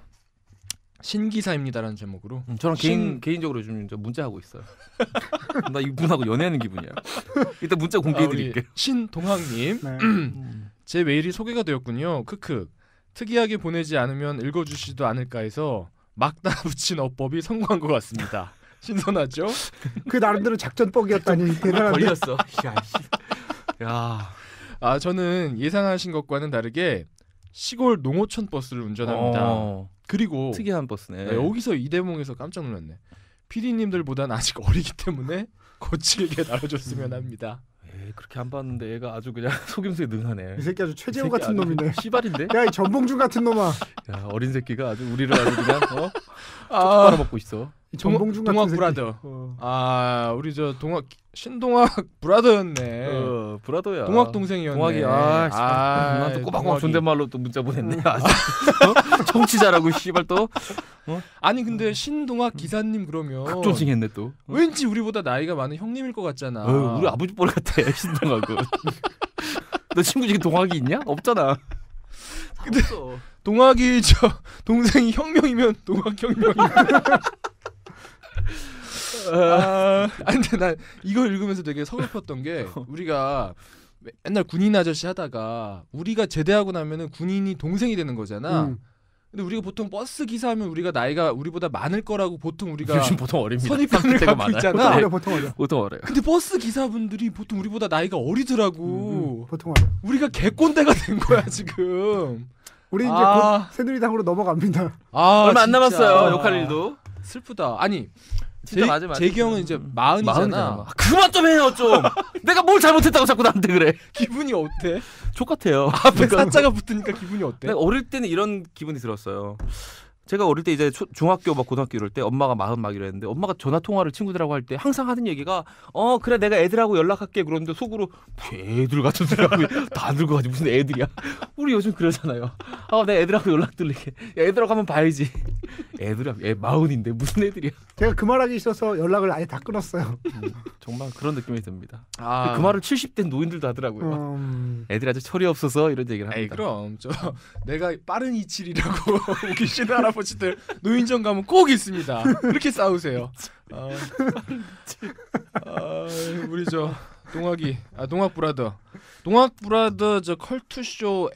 신기사입니다라는 제목으로 저랑 개인적으로 좀 문자하고 있어요. 나 이분하고 연애하는 기분이야. 일단 문자 공개해드릴게요. 신동학님 제 메일이 소개가 되었군요. 크크. 특이하게 보내지 않으면 읽어주시지도 않을까 해서 막 따붙인 어법이 성공한 것 같습니다. 신선하죠? 그 나름대로 작전법이었다니 대단한데. 걸렸어. 야. 저는 예상하신 것과는 다르게 시골 농어촌 버스를 운전합니다. 그리고 특이한 버스네. 여기서 이 대목에서 깜짝 놀랐네. PD님들보단 아직 어리기 때문에 거칠게 다뤄줬으면 합니다. 그렇게 안 봤는데 얘가 아주 그냥 속임수에 능하네. 이 새끼 아주 최재호 같은 놈이네. 씨발인데? 야, 이 전봉준 같은 놈아. 야, 어린 새끼가 아주 우리를 아주 그냥 쪽팔아 먹고 있어. 전봉준 같은 동학 새끼. 브라더. 우리 저 신동학 브라더였네. 브라더야. 동학 동생이었네. 동학이 나또 꼬박꼬박 존댓말로 또 문자 보냈네. 청취자라고 씨발 또. 아니 근데 신동학 기사님 그러면 극존칭했네 또. 왠지 우리보다 나이가 많은 형님일 것 같잖아. 우리 아버지 뻘 같아 신동학은. 너 친구 중에 동학이 있냐? 없잖아. 근데 동학이 저 동생이 혁명이면 동학 혁명이. 근데 난 이거 읽으면서 되게 서글펐던 게 우리가 맨날 군인 아저씨 하다가 우리가 제대하고 나면은 군인이 동생이 되는 거잖아. 근데 우리가 보통 버스 기사하면 우리가 나이가 우리보다 많을 거라고 보통 우리가 요즘 보통 어립니다. 선입견을 갖고 있잖아. 보통 어려. 근데 버스 기사분들이 보통 우리보다 나이가 어리더라고. 보통 어려. 우리가 개꼰대가 된 거야 지금. 우리 이제 곧 새누리당으로 넘어갑니다. 얼마 안 남았어요. 욕할 일도. 슬프다. 아니 진짜 재기 형은 이제 40이잖아. 그만 좀 해요 좀. 내가 뭘 잘못했다고 자꾸 나한테 그래. 기분이 어때? 족같아요. 앞에 사자가 붙으니까 기분이 어때? 내가 어릴 때는 이런 기분이 들었어요. 제가 어릴 때 이제 중학교 막 고등학교 이럴 때 엄마가 40 막 이랬는데 엄마가 전화 통화를 친구들하고 할 때 항상 하는 얘기가 그래 내가 애들하고 연락할게 그러는데 속으로 애들 같은 소리하고 다 늙어가지고 무슨 애들이야. 우리 요즘 그러잖아요. 내가 애들하고 연락 들릴게. 야, 애들하고 한번 봐야지. 애들이야 애 40인데 무슨 애들이야. 제가 그 말하기 있어서 연락을 아예 다 끊었어요. 정말 그런 느낌이 듭니다. 그 말을 70대 노인들도 하더라고요. 애들 아주 철이 없어서 이런 얘기를 합니다. 그럼 내가 빠른 이칠이라고 우기시는 할아버지들 노인정 가면 꼭 있습니다. 그렇게 싸우세요. 우리 동학 브라더 저 컬투쇼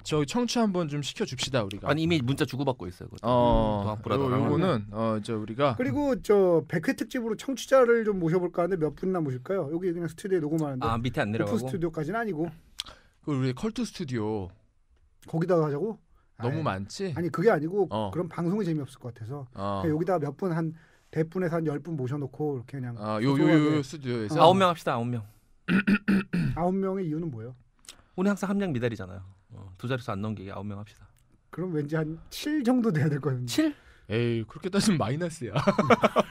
저 청취 한번 좀 시켜줍시다 우리가. 아니 이미 문자 주고받고 있어요. 동학 브라더. 요거는 저 우리가 그리고 저 100회 특집으로 청취자를 좀 모셔볼까 하는데 몇 분이나 모실까요? 여기 그냥 스튜디오에 녹음하는데. 밑에 안 내려가고. 오프 스튜디오까지는 아니고. 우리 컬투 스튜디오 거기다가 하자고? 너무 많지? 아니 그게 아니고 그럼 방송이 재미없을 것 같아서 여기다가 몇 분 한 100분에서 한 10분 모셔놓고 이렇게 그냥 요 스튜디오에서 9명 합시다. 9명. 9명의 이유는 뭐예요? 오늘 항상 함량 미달이잖아요. 두 자릿수 안 넘기게 9명 합시다. 그럼 왠지 한 7 정도 돼야 될 거예요. 7? 에이 그렇게 따지면 마이너스야.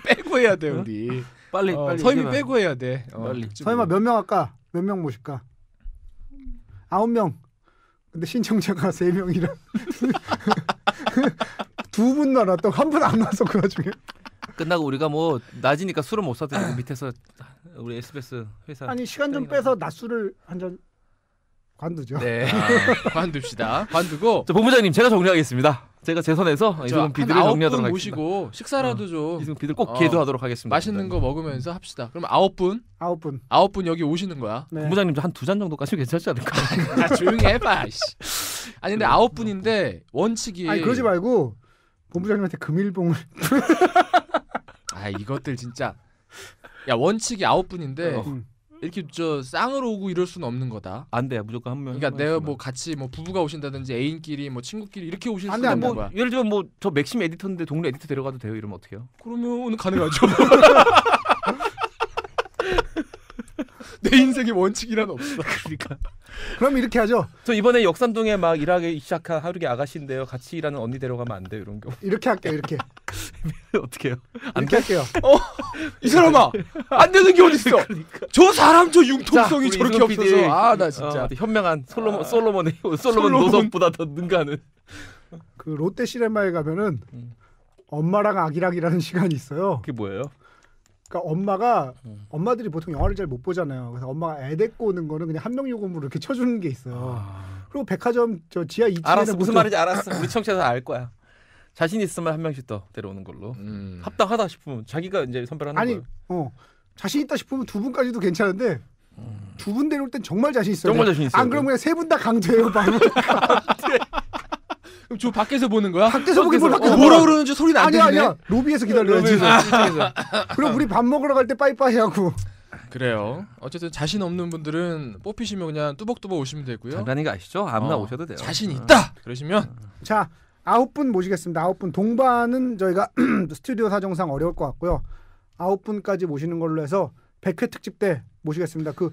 빼고 해야 돼 우리. 빨리 서임이 빼고 해야 돼. 빨리. 서임아 몇 명 할까? 몇 명 모실까? 9명. 근데 신청자가 3명이라 2분 나왔다. 한 분 안 나왔어 그 와중에. 끝나고 우리가 뭐 낮이니까 술은 못 사드리고 밑에서 우리 SBS 회사 아니 시간 좀 빼서 낮술을 한 잔 관두죠. 네. 관둡시다. 관두고. 자, 본부장님 제가 정리하겠습니다. 제가 제 손에서 이승훈 비드를 정리하도록 하겠습니다. 모시고 식사라도 좀 이승훈 비드 꼭 기도하도록 하겠습니다. 맛있는 거 먹으면서 합시다. 그럼 9분. 9분 여기 오시는 거야. 네. 본부장님 한 2잔 정도까지 괜찮지 않을까? 아, 조용히 해봐. 아니 근데 9분인데 원칙이. 아니 그러지 말고 본부장님한테 금일봉을. 아 이것들 진짜. 야 원칙이 9분인데. 이렇게 저 쌍으로 오고 이럴 수는 없는 거다. 안 돼, 무조건 한 명. 그러니까 내가 뭐 같이 뭐 부부가 오신다든지 애인끼리 뭐 친구끼리 이렇게 오실 수는 없는 거야. 예를 들면 뭐 저 맥심 에디터인데 동네 에디터 데려가도 돼요. 이러면 어떡해요? 그러면 가능하죠. 내 인생의 원칙이란 없어. 그러니까. 그럼 이렇게 하죠. 저 이번에 역삼동에 막 일하기 시작한 하루기 아가씨인데요. 같이 일하는 언니 데려가면 안 돼요. 이런 경우. 이렇게 할게요. 이렇게. 어떻게 해요? 이렇게 할게요. 이 사람아 안 되는 게 어딨어. 그러니까. 저 사람 저 융통성이 저렇게 없어서. 아 나 진짜. 현명한 솔로몬 노석보다 더 능가하는. 그 롯데 시네마에 가면은 엄마랑 아기랑이라는 시간이 있어요. 그게 뭐예요? 그러니까 엄마들이 보통 영화를 잘 못 보잖아요. 그래서 엄마가 애 데리고 오는 거는 그냥 한 명 요금으로 이렇게 쳐주는 게 있어요. 그리고 백화점 저 지하 2층에 알았어 무슨 말인지 알았어. 우리 청취자 알 거야. 자신 있으면 한 명씩 더 데려오는 걸로. 합당하다 싶으면 자기가 이제 선별하는 거예요. 아니 자신 있다 싶으면 2분까지도 괜찮은데 2분 데려올 땐 정말 자신 있어요. 정말 자신 있어요. 안 그러면 그냥 3분 다 강제예요. 바로. 그럼 저 밖에서 보는 거야? 밖에서 보긴 밖에서 뭐라 그러는지 소리는 안 들리네. 아니야. 로비에서 기다려야지. 그럼 우리 밥 먹으러 갈 때 빠이빠이 하고. 그래요. 어쨌든 자신 없는 분들은 뽑히시면 그냥 뚜벅뚜벅 오시면 되고요. 장난인 거 아시죠? 아무나 오셔도 돼요. 자신 있다. 그러시면 자 9분 모시겠습니다. 9분 동반은 저희가 스튜디오 사정상 어려울 것 같고요. 9분까지 모시는 걸로 해서 100회 특집 때 모시겠습니다. 그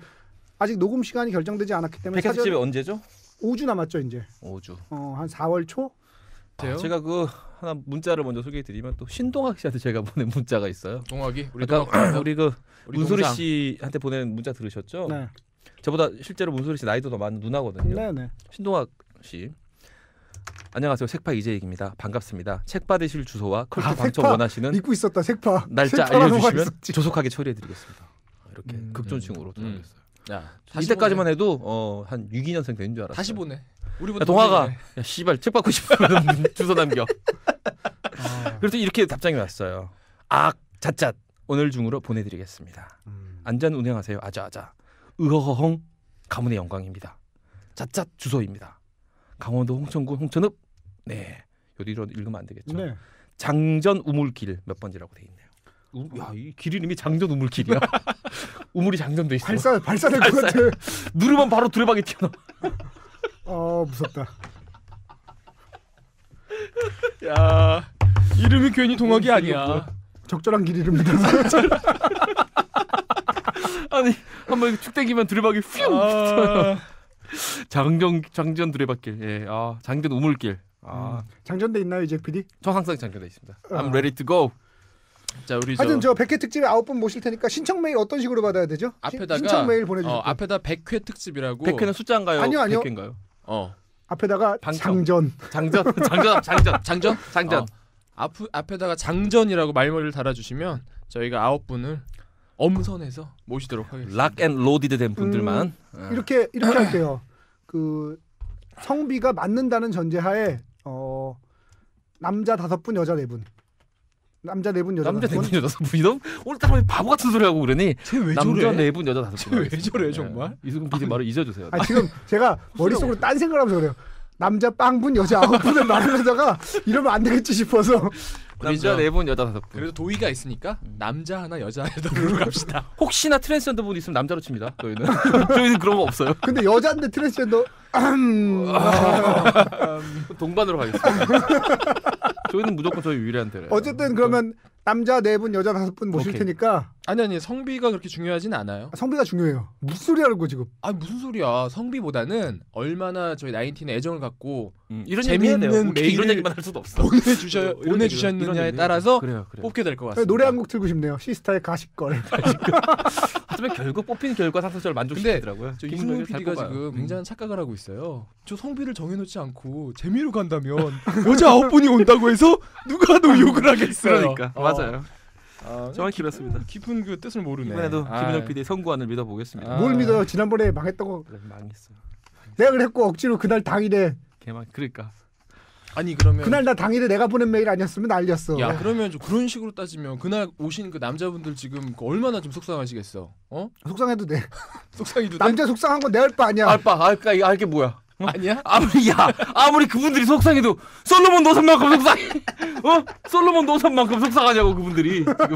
아직 녹음 시간이 결정되지 않았기 때문에 100회 특집이 언제죠? 5주 남았죠 이제. 5주. 한 4월 초. 제가 그 하나 문자를 먼저 소개해드리면 또 신동학 씨한테 제가 보낸 문자가 있어요. 동학이 우리 그 문소리 씨한테 보낸 문자 들으셨죠? 네. 저보다 실제로 문소리 씨 나이도 더 많은 누나거든요. 네네. 신동학 씨. 안녕하세요. 색파 이재익입니다. 반갑습니다. 책 받으실 주소와 컬트 방청 원하시는 믿고 있었다. 색파. 날짜 알려주시면 조속하게 처리해드리겠습니다. 이렇게 극존칭으로 전화했어요. 야, 이때까지만 해도 한 6~2년생 된 줄 알았어요. 다시 보내. 야, 동아가 야 씨발 책 받고 싶으면 주소 남겨. 그래서 이렇게 답장이 왔어요. 잣 오늘 중으로 보내드리겠습니다. 안전 운행하세요. 아자아자. 으허허헝 가문의 영광입니다. 잣 주소입니다. 강원도 홍천군 홍천읍. 네. 여기로 읽으면 안 되겠죠. 네. 장전 우물길 몇 번지라고 돼 있네요. 야, 이 길 이름이 장전 우물길이야. 우물이 장전돼 있어. 발사될 것 같아. 누르면 바로 두레방에 튀어나와. 무섭다. 야, 이름이 괜히 동학이 아니야. 적절한 길 이름입니다. 아니 한번 축 땡기면 두레방이 휘. 장전 두레방길. 예. 장전 우물길. 장전돼 있나요, 이제 PD? 저 항상 장전돼 있습니다. I'm ready to go. 자, 우리 하여튼 저 100회 특집에 9분 모실 테니까 신청 메일 어떤 식으로 받아야 되죠? 앞에다가 신청 메일 보내주세요. 앞에다 100회 특집이라고. 100회는 숫자인가요? 아니요. 100회인가요? 앞에다가 장전. 앞에다가 장전이라고 말머리를 달아주시면 저희가 9분을 엄선해서 모시도록 하겠습니다. 락 앤 로디드 된 분들만. 이렇게 할게요. 그 성비가 맞는다는 전제하에 남자 5분, 여자 4분. 남자 4분, 여자 5분. 여자 5분. 오늘따라 바보 같은 소리 하고 그러니. 쟤왜 남자 저래? 4분, 여자 5분. 왜 저래 정말? 이승훈 PD 말을 잊어주세요. 지금 제가 머릿속으로 딴 생각하면서 그래요. 남자 0분, 여자 9분을 말을 하다가 이러면 안 되겠지 싶어서. 남자 4분, 여자 5분. 그래도 도의가 있으니까 남자 하나, 여자 하나로 갑시다. 혹시나 트랜스젠더 분 있으면 남자로 칩니다. 저희는 그런 거 없어요. 근데 여자인데 트랜스젠더 동반으로 가겠습니다. 저희는 무조건 저희 유일한 데래요. 어쨌든 그러면 남자 4분, 여자 5분 모실 오케이. 테니까. 아니 성비가 그렇게 중요하진 않아요. 성비가 중요해요. 무슨 소리 하는 지금? 아 무슨 소리야. 성비보다는 얼마나 저희 나인틴에 애정을 갖고 이런 재미있는 메일을 이런 얘기만 할 수도 없어. 보내주셨느냐에 따라서 그래요. 뽑게 될 것 같습니다. 노래 한 곡 틀고 싶네요. 시스타의 가식걸. 하지만 결국 뽑힌 결과 상대적으로 근데 만족시키더라고요. 저 이승훈 PD가 지금 굉장한 착각을 하고 있어요. 저 성비를 정해놓지 않고 재미로 간다면 여자 9분이 온다고 해서 누가 더 욕을 하겠어요. 그러니까 맞아요. 정확히 그렇습니다. 깊은 그 뜻을 모르네. 이번에도 김은혁 PD의 선구안을 믿어보겠습니다. 뭘 믿어요? 지난번에 망했다고. 망했어요. 내가 그랬고 억지로 그날 당일에. 개망. 그러니까. 아니 그러면 그날 나 당일에 내가 보낸 메일 아니었으면 난리였어. 야 그러면 좀 그런 식으로 따지면 그날 오신 그 남자분들 지금 얼마나 좀 속상하시겠어? 속상해도 돼. 속상해도 돼? 남자 속상한 건 내 할 바 아니야. 알게 뭐야? 아니야? 아무리 그분들이 속상해도 솔로몬 노선만큼 속상해. 솔로몬 노선만큼 속상하냐고 그분들이 지금.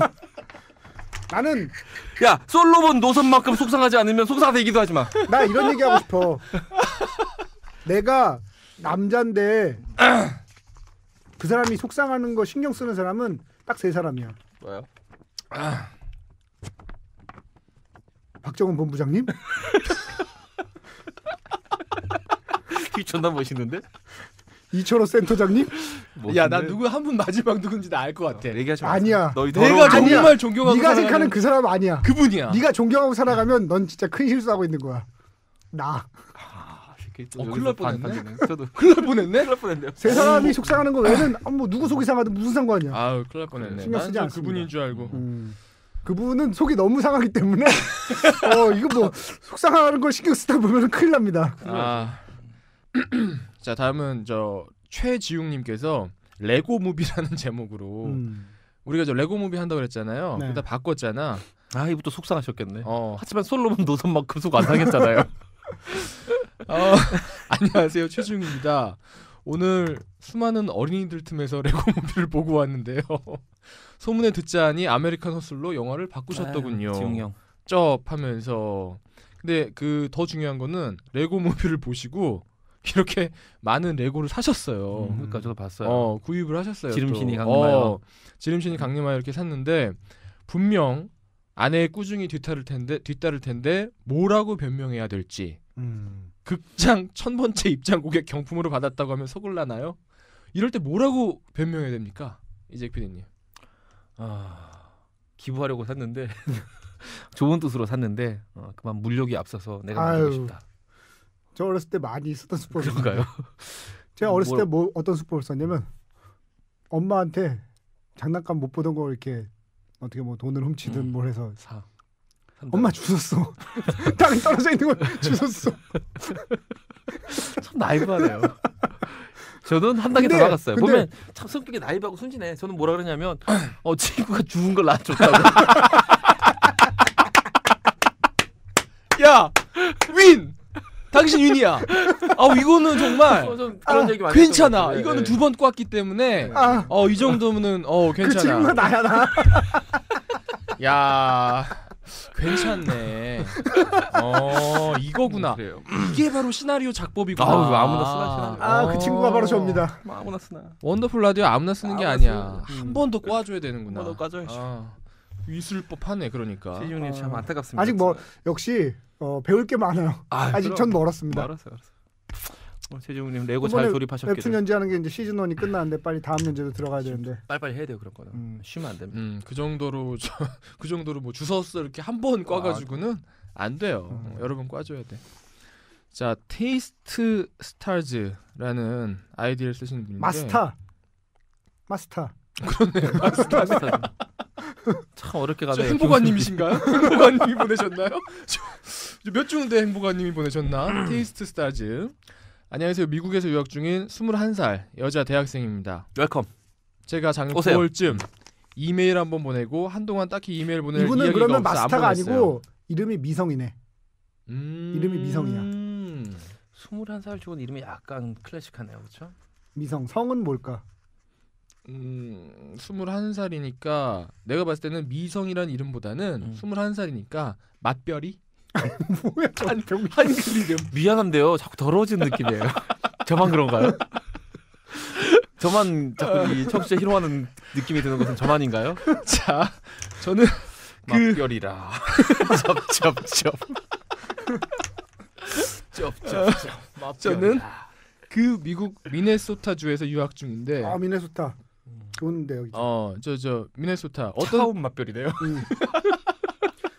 나는 야 솔로몬 노선만큼 속상하지 않으면 속상해서 얘기도 하지 마. 나 이런 얘기 하고 싶어. 내가 남잔데 그 사람이 속상하는 거 신경 쓰는 사람은 딱 3사람이야. 뭐요? 박정훈 본부장님, 존나 멋있는데? 이철호 센터장님. 야 나 누구 한 분 마지막 누군지 나 알 것 같아. 얘기하지 마. 아니야. 내가 정말 존경하고 네가 살아가는 생각하는 그 사람 아니야. 그분이야. 네가 존경하고 살아가면 넌 진짜 큰 실수하고 있는 거야. 나. 큰일 날 뻔했네. 저도 큰일 날 뻔했네. 큰일 날 뻔했네요. 3사람이 속상하는 거 외에는 뭐 누구 속이 상하든 무슨 상관이야. 아유 큰일 날 뻔했네. 신경 쓰지 난 않습니다. 그분인 줄 알고. 그분은 속이 너무 상하기 때문에 이거 뭐 속상하는 걸 신경 쓰다 보면 큰일 납니다. 자 다음은 저 최지웅님께서 레고 무비라는 제목으로 우리가 저 레고 무비 한다고 그랬잖아요. 네. 그다 바꿨잖아. 이부터 속상하셨겠네. 하지만 하지만 솔로몬 노선만큼 속 안 상했잖아요. 안녕하세요 최지웅입니다. 오늘 수많은 어린이들 틈에서 레고 무비를 보고 왔는데요. 소문에 듣자니 아메리칸 헛술로 영화를 바꾸셨더군요. 지웅 형. 쩝하면서. 근데 그 더 중요한 거는 레고 무비를 보시고 이렇게 많은 레고를 사셨어요. 그러니까 저도 봤어요. 구입을 하셨어요. 지름신이 또. 강림하여. 지름신이 강림하여 이렇게 샀는데 분명 아내의 꾸중이 뒤따를 텐데 뭐라고 변명해야 될지. 극장 1000번째 입장 고객 경품으로 받았다고 하면 속을라나요? 이럴 때 뭐라고 변명해야 됩니까? 이재 PD님. 기부하려고 샀는데 좋은 뜻으로 샀는데 그만 물욕이 앞서서 내가 만들고 싶다. 저 어렸을 때 많이 쓰던 수법이 그런가요? 제가 어렸을 때 어떤 수법을 썼냐면 엄마한테 장난감 못 보던 거 이렇게 어떻게 뭐 돈을 훔치든 뭘 해서 엄마 주웠어. 땅에 떨어져 있는 걸 주웠어. 참 나이브하네요. 저는 한 단계 더 나갔어요. 보면 참 성격이 나이브하고 순진해. 저는 뭐라 그러냐면 친구가 죽은 걸 나한테 줬다고. 야 윈! 당신 윈이야. 이거는 정말 그런 얘기 많이 괜찮아. 했던 이거는 2번 꽂기 때문에 이 정도면은 괜찮아. 그 친구가 나야 나. 야 괜찮네. 이거구나. 이게 바로 시나리오 작법이구나. 아무나 쓰나. 그 친구가 바로 접니다. 아무나 쓰나. 원더풀 라디오 아무나 쓰는 게 아니야. 한 번 더 꽂아줘야 되는구나. 한 번 더 꽂아야죠. 위술법하네 그러니까. 최지웅님 참 안타깝습니다. 아직 뭐 역시 배울 게 많아요. 아직 전 멀었습니다. 알았어요. 최지웅님 레고 잘 조립하셨기를. 웹툰 연재하는 게 이제 시즌 1이 끝나는데 빨리 다음 연재도 들어가야 되는데. 빨리빨리 해야 돼요 그런 거는. 쉬면 안 됩니다. 그 정도로 뭐 주웠어 이렇게 한 번 꽈가지고는 안 돼요. 여러 번 꽈줘야 돼. 자 테이스트 스타즈라는 아이디를 쓰시는 분인데. 마스터. 그러네. 마스터. 참 어렵게 가네요. 행복아님이신가요? 행복아님이 보내셨나요? 몇 주인데 행복아님이 보내셨나? 테이스트 스타즈. 안녕하세요. 미국에서 유학 중인 21살 여자 대학생입니다. 웰컴. 제가 작년 오세요. 9월쯤 이메일 한번 보내고 한동안 딱히 이메일 보낼 이분은 이야기가 그러면 없어 마스터가 안 보냈어요. 아니고 이름이 미성이네. 이름이 미성이야. 21살 좋은 이름이 약간 클래식하네요. 그렇죠? 미성. 성은 뭘까? 21살이니까 내가 봤을 때는 미성이라는 이름보다는 21살이니까 맛별이? 뭐야? 한글 이름. 미안한데요. 자꾸 더러워진 느낌이에요. 저만 그런가요? 저만 자꾸 이 청취자 희롱하는 느낌이 드는 것은 저만인가요? 자, 저는 막별이라. 쩝쩝쩝. 쩝쩝쩝. 저는 그 미국 미네소타주에서 유학 중인데. 아 미네소타. 좋은데 여기. 저 미네소타 차가운 맛별이래요.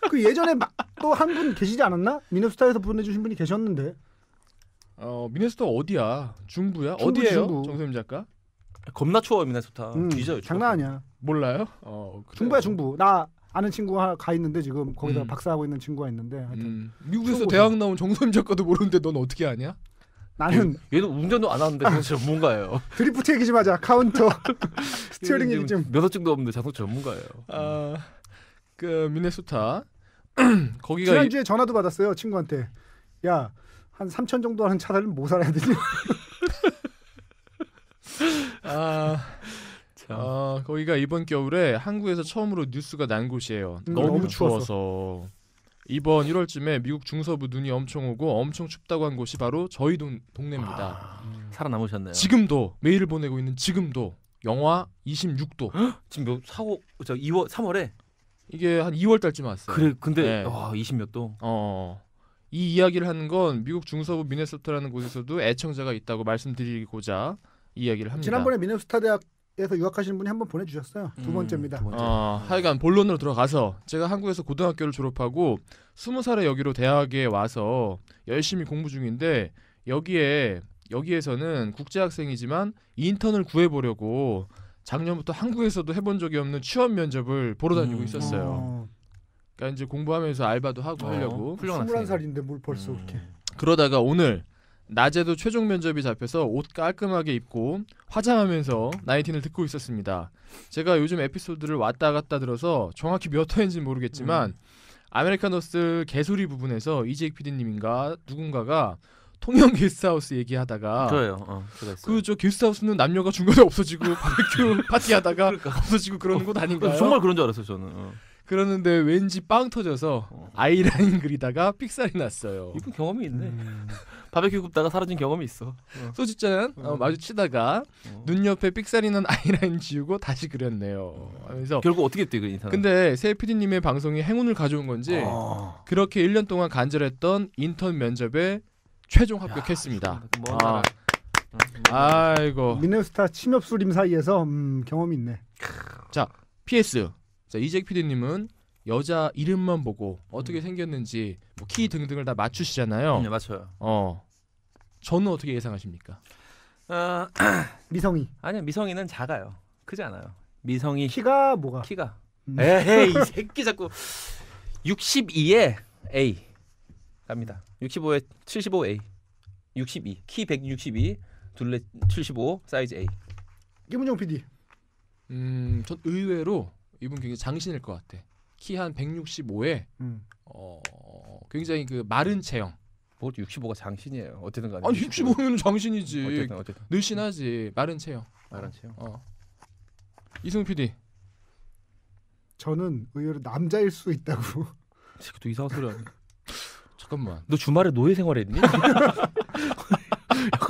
그 예전에 또 한 분 계시지 않았나? 미네소타에서 보내주신 분이 계셨는데. 미네소타 어디야? 중부야? 중부, 어디예요? 중부. 정세임 작가? 겁나 추워 미네소타. 뒤져요. 장난 아니야. 몰라요? 중부야 중부. 나 아는 친구가 가 있는데 지금 거기다 박사하고 있는 친구가 있는데. 하여튼 미국에서 대학 나온 정세임 작가도 모르는데 넌 어떻게 아냐? 나는 얘는 운전도 안 하는데 자동차 전문가예요. 드리프트 얘기 좀 하자. 카운터 스티어링 얘기 좀. 면허증도 없는데 자동차 전문가예요. 그 미네소타 거기가 지난주에 전화도 받았어요. 친구한테. 야, 한 3천 정도 하는 차 살면 뭐 살아야 되지? 거기가 이번 겨울에 한국에서 처음으로 뉴스가 난 곳이에요. 너무 추워서. 이번 1월쯤에 미국 중서부 눈이 엄청 오고 엄청 춥다고 한 곳이 바로 저희 동네입니다. 살아남으셨네요. 지금도 메일을 보내고 있는 지금도 영하 26도. 지금 몇 2월 3월에 이게 한 2월 달쯤 왔어요. 그래 근데 네. 와 20몇 도. 이 이야기를 하는 건 미국 중서부 미네소타라는 곳에서도 애청자가 있다고 말씀드리고자 이 이야기를 합니다. 지난번에 미네소타 대학에서 유학하시는 분이 한번 보내주셨어요. 두 번째입니다. 두 번째. 하여간 본론으로 들어가서 제가 한국에서 고등학교를 졸업하고 20살에 여기로 대학에 와서 열심히 공부 중인데 여기에서는 국제학생이지만 인턴을 구해보려고 작년부터 한국에서도 해본 적이 없는 취업 면접을 보러 다니고 있었어요. 그러니까 이제 공부하면서 알바도 하고 하려고. 훌륭한 21살인데 뭘 벌써 그렇게. 그러다가 오늘 낮에도 최종 면접이 잡혀서 옷 깔끔하게 입고 화장하면서 나인틴을 듣고 있었습니다. 제가 요즘 에피소드를 왔다 갔다 들어서 정확히 몇 회인지는 모르겠지만 아메리카노스 개소리 부분에서 이재익 PD님인가 누군가가 통영 게스트하우스 얘기하다가 저예요. 저 게스트하우스는 남녀가 중간에 없어지고 바베큐 파티하다가 없어지고 그러는 곳 아닌가요? 정말 그런 줄 알았어요 저는. 그러는데 왠지 빵 터져서 아이라인 그리다가 삑살이 났어요. 이분 경험이 있네. 바베큐 굽다가 사라진 경험이 있어. 소주잔 마주치다가 눈 옆에 삑살이 난 아이라인 지우고 다시 그렸네요. 하면서 결국 어떻게 됐대 그 인터넷. 근데 새 PD님의 방송이 행운을 가져온 건지 그렇게 1년 동안 간절했던 인턴 면접에 최종 합격했습니다. 아이고. 미네소타 침엽수림 사이에서 경험이 있네. 자, PS. 자, 이재익 PD님은 여자 이름만 보고 어떻게 생겼는지 뭐 키 등등을 다 맞추시잖아요. 네, 맞춰요. 저는 어떻게 예상하십니까? 미성이. 아니요, 미성이는 작아요. 크지 않아요. 미성이 키가 뭐가? 키가. 에이, 이 새끼 자꾸 62에 A 갑니다. 65에 75A. 62. 키 162, 둘레 75, 사이즈 A. 김은정 PD. 전 의외로 이분 굉장히 장신일 것 같아. 키 한 165에 굉장히 그 마른 체형. 뭐 65가 장신이에요. 어쨌든 간에. 아니 65면 장신이지. 어쨌든. 늘씬하지. 마른 체형. 마른 체형. 이승우 PD. 저는 의외로 남자일 수 있다고. 또 이상한 소리 하네. 잠깐만. 너 주말에 노예 생활했니?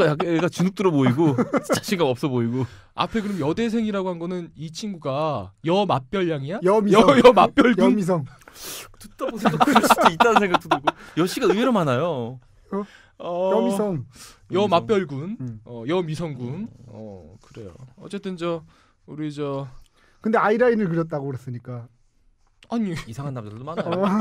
약간 애가 주눅 들어 보이고 자신감 없어 보이고. 앞에 그럼 여대생이라고 한 거는 이 친구가 여맞별량이야? 여미성. 여맞별군. 여미성. 듣다 보세요. 그럴 수도 있다는 생각도 들고. 여씨가 의외로 많아요. 여미성. 여맞별군. 여미성군. 그래요. 어쨌든 우리 근데 아이라인을 그렸다고 그랬으니까. 아니 이상한 남자들도 많아요.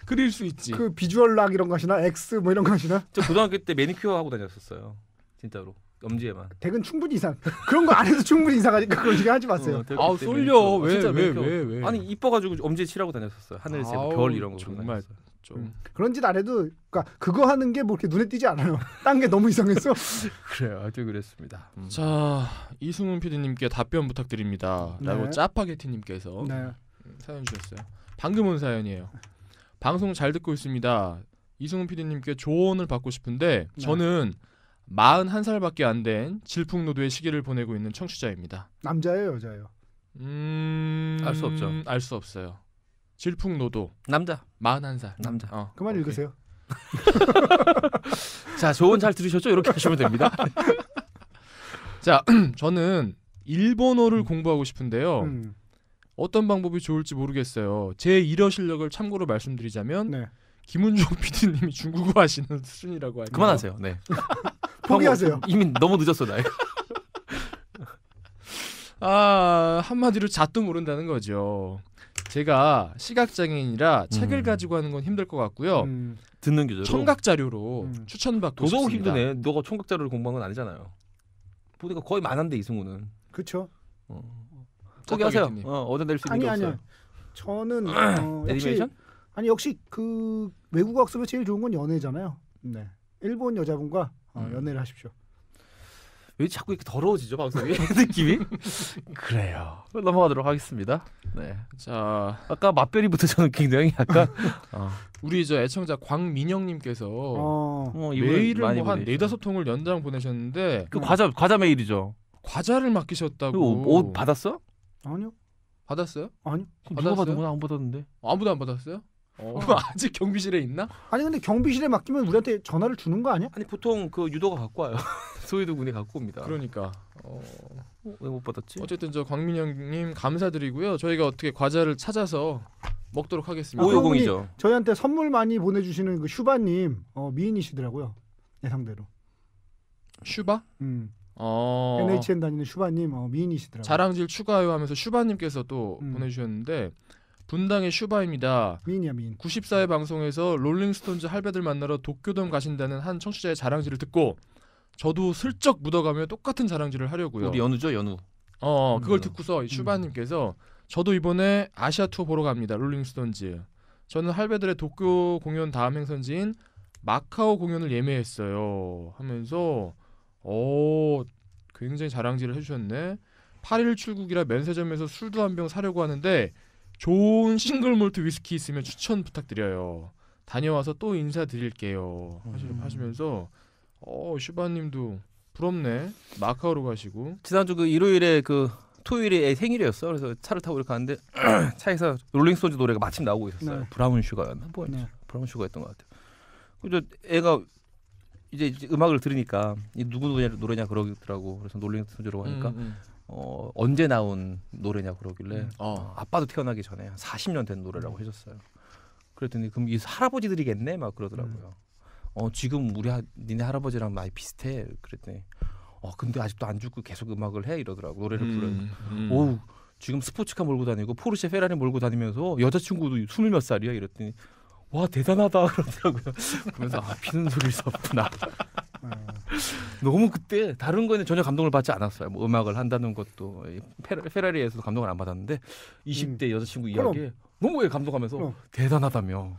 그릴 수 있지. 그 비주얼 락 이런 거 하시나? X 뭐 이런 거 하시나? 저 고등학교 때 매니큐어 하고 다녔었어요. 진짜로. 엄지에만. 댁은 충분히 이상. 그런 거 안 해도 충분히 이상하니까 그런 얘기 하지 마세요. 쏠려. 왜? 아니 이뻐가지고 엄지에 칠하고 다녔었어요. 하늘색, 별 이런 거. 정말 좀 그런 짓 안 해도 그러니까 그거 하는 게 뭐 이렇게 눈에 띄지 않아요. 딴 게 너무 이상했어. 그래요. 아주 그랬습니다. 자, 이승훈 PD님께 답변 부탁드립니다. 라고 네. 짜파게티님께서 네. 사연 주셨어요. 방금 온 사연이에요. 방송 잘 듣고 있습니다. 이승훈 PD님께 조언을 받고 싶은데 저는 41살밖에 안 된 질풍노도의 시기를 보내고 있는 청취자입니다. 남자예요, 여자예요? 알 수 없죠. 알 수 없어요. 질풍노도. 남자. 41살. 남자. 그만 오케이. 읽으세요. 자, 조언 잘 들으셨죠? 이렇게 하시면 됩니다. 자, 저는 일본어를 공부하고 싶은데요. 어떤 방법이 좋을지 모르겠어요. 제 일어 실력을 참고로 말씀드리자면 네. 김은종 PD님이 중국어 하시는 수준이라고 하니까 그만하세요. 네. 포기하세요. 이미 너무 늦었어 나. 한마디로 잣도 모른다는 거죠. 제가 시각장애인이라 책을 가지고 하는 건 힘들 것 같고요. 듣는 교재로 청각 자료로 추천받고 더더욱 싶습니다. 힘드네. 너가 청각 자료를 공부한 건 아니잖아요. 보니까 거의 만한데 이승우는. 그렇죠. 포기하세요. 얻어낼 수 있는 게 없어요. 아니요. 저는 애니메이션? 역시 그 외국어 학습에 제일 좋은 건 연애잖아요. 네. 일본 여자분과 연애를 하십시오. 왜 자꾸 이렇게 더러워지죠 방송이 느낌이? 그래요. 넘어가도록 하겠습니다. 네. 자, 아까 맛별이부터 저는 굉장히 약간 우리 저 애청자 광민영님께서 메일을 많이 뭐 한 보내주시죠. 4-5통을 연장 보내셨는데 그 과자 메일이죠. 과자를 맡기셨다고. 옷 받았어? 아니요. 받았어요? 아니요. 누가 받은 안 받았는데. 아무도 안 받았어요? 아직 경비실에 있나? 아니 근데 경비실에 맡기면 우리한테 전화를 주는 거 아니야? 아니 보통 그 유도가 갖고 와요. 소희도 군이 갖고 옵니다. 그러니까 왜 못 받았지? 어쨌든 저 광민영님 감사드리고요. 저희가 어떻게 과자를 찾아서 먹도록 하겠습니다. 520이죠. 저희한테 선물 많이 보내주시는 그 슈바님 미인이시더라고요. 예상대로. 슈바? NHN 다니는 슈바님 미인이시더라고요. 자랑질 추가요 하면서 슈바님께서 또 보내주셨는데 분당의 슈바입니다. 미인이야 미인. 94회 방송에서 롤링스톤즈 할배들 만나러 도쿄돔 가신다는 한 청취자의 자랑질을 듣고 저도 슬쩍 묻어가며 똑같은 자랑질을 하려고요. 우리 연우죠 연우. 그걸 듣고서 슈바님께서 저도 이번에 아시아 투어 보러 갑니다. 롤링스톤즈. 저는 할배들의 도쿄 공연 다음 행선지인 마카오 공연을 예매했어요. 하면서 굉장히 자랑질을 해주셨네. 8일 출국이라 면세점에서 술도 한 병 사려고 하는데 좋은 싱글 몰트 위스키 있으면 추천 부탁드려요. 다녀와서 또 인사드릴게요. 하시면서 슈바님도 부럽네. 마카오로 가시고. 지난주 그 일요일에 그 토요일에 생일이었어. 그래서 차를 타고 이렇게 가는데 차에서 롤링스톤즈 노래가 마침 나오고 있었어요. 네. 브라운 슈가였나? 뭐였지? 네. 브라운 슈가였던 것 같아요. 그래서 애가 이제 음악을 들으니까 이 누구 노래냐 그러더라고. 그래서 롤링스톤즈라고 하니까 언제 나온 노래냐 그러길래 아빠도 태어나기 전에 한 40년 된 노래라고 해줬어요. 그랬더니 그럼 이 할아버지들이겠네 막 그러더라고요. 지금 니네 할아버지랑 많이 비슷해. 그랬더니 근데 아직도 안 죽고 계속 음악을 해 이러더라고. 노래를 부르는. 지금 스포츠카 몰고 다니고 포르쉐 페라리 몰고 다니면서 여자친구도 20몇 살이야 이랬더니 와 대단하다 그러더라고요. 그러면서 피는 소리를 썼구나. 너무 그때 다른 거에는 전혀 감동을 받지 않았어요. 뭐 음악을 한다는 것도 페라리에서도 감동을 안 받았는데 20대 여자친구 이야기에 너무 감동하면서 대단하다며.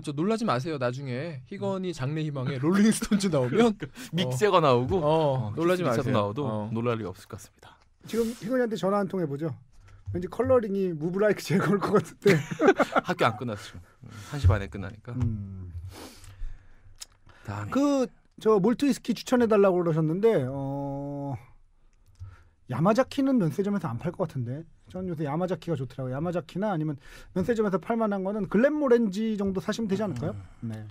저 놀라지 마세요. 나중에 희건이 장래희망에 롤링스톤즈 나오면 믹세가 나오고 놀라지 마세요. 나오도 놀랄 리가 없을 것 같습니다. 지금 희건이한테 전화 한 통 해보죠. 왠지 컬러링이 무브라이크 제거할 것 같은데. 학교 안 끝났죠. 1시 반에 끝나니까. 저 몰트 위스키 추천해달라고 그러셨는데 야마자키는 면세점에서 안 팔 것 같은데. 저는 요새 야마자키가 좋더라고요. 야마자키나 아니면 면세점에서 팔만한 거는 글렌모렌지 정도 사시면 되지 않을까요? 네.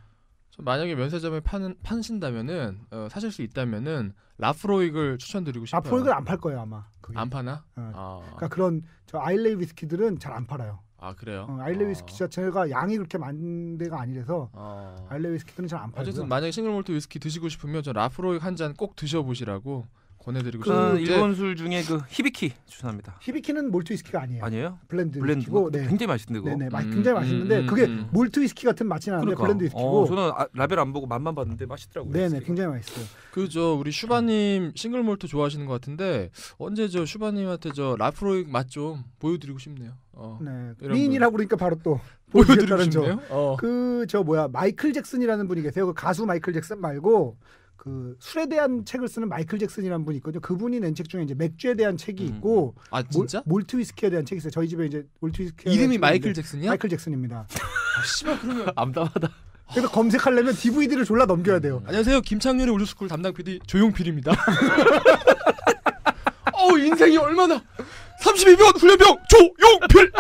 만약에 면세점에 파신다면은 사실 수 있다면은 라프로익을 추천드리고 싶어요. 라프로익을 안 팔 거예요 아마. 그게. 안 파나? 그러니까 그런 저 아일레이 위스키들은 잘 안 팔아요. 아 그래요? 아일레이 위스키 자체가 양이 그렇게 많은 데가 아니라서 아일레이 위스키들은 잘 안 팔고요. 어쨌든 만약에 싱글몰트 위스키 드시고 싶으면 저 라프로익 한 잔 꼭 드셔보시라고 권해드리고 싶어요. 일본 술 중에 그 히비키 추천합니다. 히비키는 몰트 위스키가 아니에요. 아니에요? 블렌드 위스키고 굉장히 맛있는데 그거. 네네, 굉장히 맛있는데 그게 몰트 위스키 같은 맛이 나는데 블렌드 위스키고. 저는 라벨 안 보고 맛만 봤는데 맛있더라고요. 네네, 위스키가. 굉장히 맛있어요. 우리 슈바님 싱글몰트 좋아하시는 것 같은데 언제 저 슈바님한테 저 라프로익 맛 좀 보여드리고 싶네요. 네, 미인이라고 그러니까 바로 또 보여드리고 싶네요. 마이클 잭슨이라는 분이 계세요. 그 가수 마이클 잭슨 말고. 그 술에 대한 책을 쓰는 마이클 잭슨이라는 분이 있거든요. 그분이 낸 책 중에 이제 맥주에 대한 책이 있고, 진짜? 몰트 위스키에 대한 책이 있어요. 저희 집에 이제 몰트 위스키 이름이 마이클 잭슨이야? 마이클 잭슨입니다. 씨발 그러면 암담하다. 그래서 검색하려면 DVD를 졸라 넘겨야 돼요. 안녕하세요, 김창렬의 올드스쿨 담당 PD 조용필입니다. 인생이 얼마나 32번 훈련병 조용필.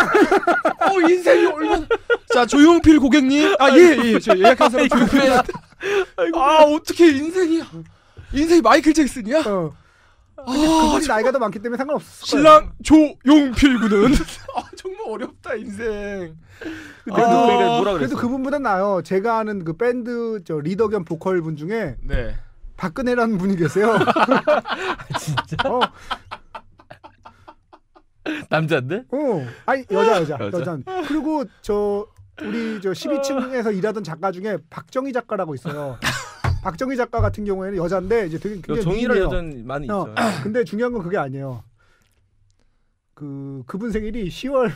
인생이 얼마나. 자, 조용필 고객님. 예. 저 예약한 사람 조용필. 어떻게 인생이 마이클 잭슨이야? 근데 그분이 나이가 더 많기 때문에 상관없었어요. 신랑 조용필 군은 정말 어렵다 인생. 그래도 그분보다 나아요. 제가 아는 그 밴드 저 리더 겸 보컬 분 중에 네. 박근혜라는 분이 계세요. 진짜? 남자인데? 아니 여자. 그리고 우리 12층에서 일하던 작가 중에 박정희 작가라고 있어요. 박정희 작가 같은 경우에는 여자인데 이제 되게 굉장히 정의란 여자는 많이 있죠. 근데 중요한 건 그게 아니에요. 그분 생일이 10월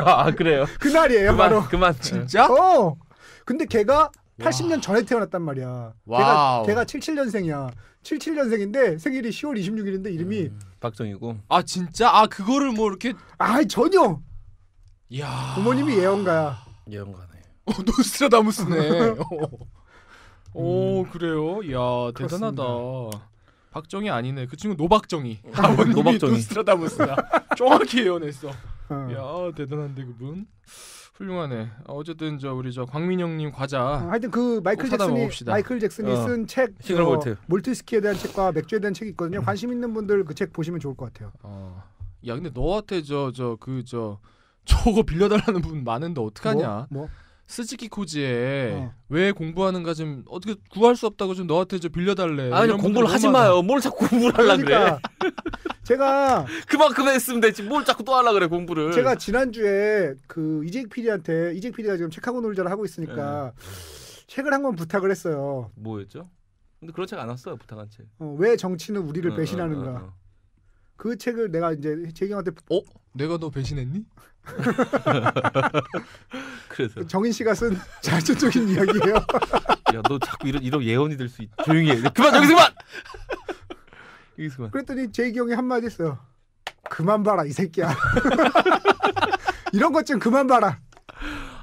아 그래요? 그날이에요. 바로. 그만. 진짜? 근데 걔가 80년 전에 태어났단 말이야. 걔가 77년생이야. 77년생인데 생일이 10월 26일인데 이름이 박정희고. 아 진짜? 아 그거를 뭐 이렇게? 아 전혀. 야. 부모님이 예언가야. 예언가네. 노스트라다무스네. 오 그래요? 야 대단하다. 박정희 아니네. 그 친구 노박정희. 노박정희. 노스트라다무스다. 정확히 예언했어. 야 대단한데 그분. 훌륭하네. 어쨌든 우리 광민영님 과자. 하여튼 그 마이클 잭슨이 쓴 책 몰트스키에 대한 책과 맥주에 대한 책이 있거든요. 관심 있는 분들 그 책 보시면 좋을 것 같아요. 야 근데 너한테 저거 빌려달라는 분 많은데 어떡하냐? 뭐? 스즈키 코지에 왜 공부하는가 좀 어떻게 구할 수 없다고 좀 너한테 빌려달래. 아니 공부를 하지 마요. 뭘 자꾸 공부를 하려고 그래. 제가 그만큼 했으면 되지. 뭘 자꾸 또 하려고 그래 공부를. 제가 지난주에 그 이재익 PD가 지금 책하고 놀자를 하고 있으니까 책을 한 권 부탁을 했어요. 뭐였죠? 근데 그런 책 안 왔어요. 부탁한 책. 왜 정치는 우리를 배신하는가. 그 책을 내가 이제 재경 형한테 내가 너 배신했니? 그래서 정인 씨가 쓴 자초적인 이야기예요. 야, 너 자꾸 이런 예언이 될 수 있. 조용히 해. 그만 여기서 그만. 여기서 그만. 그랬더니 재경 형이 한마디 했어요. 그만 봐라 이 새끼야. 이런 것 좀 그만 봐라.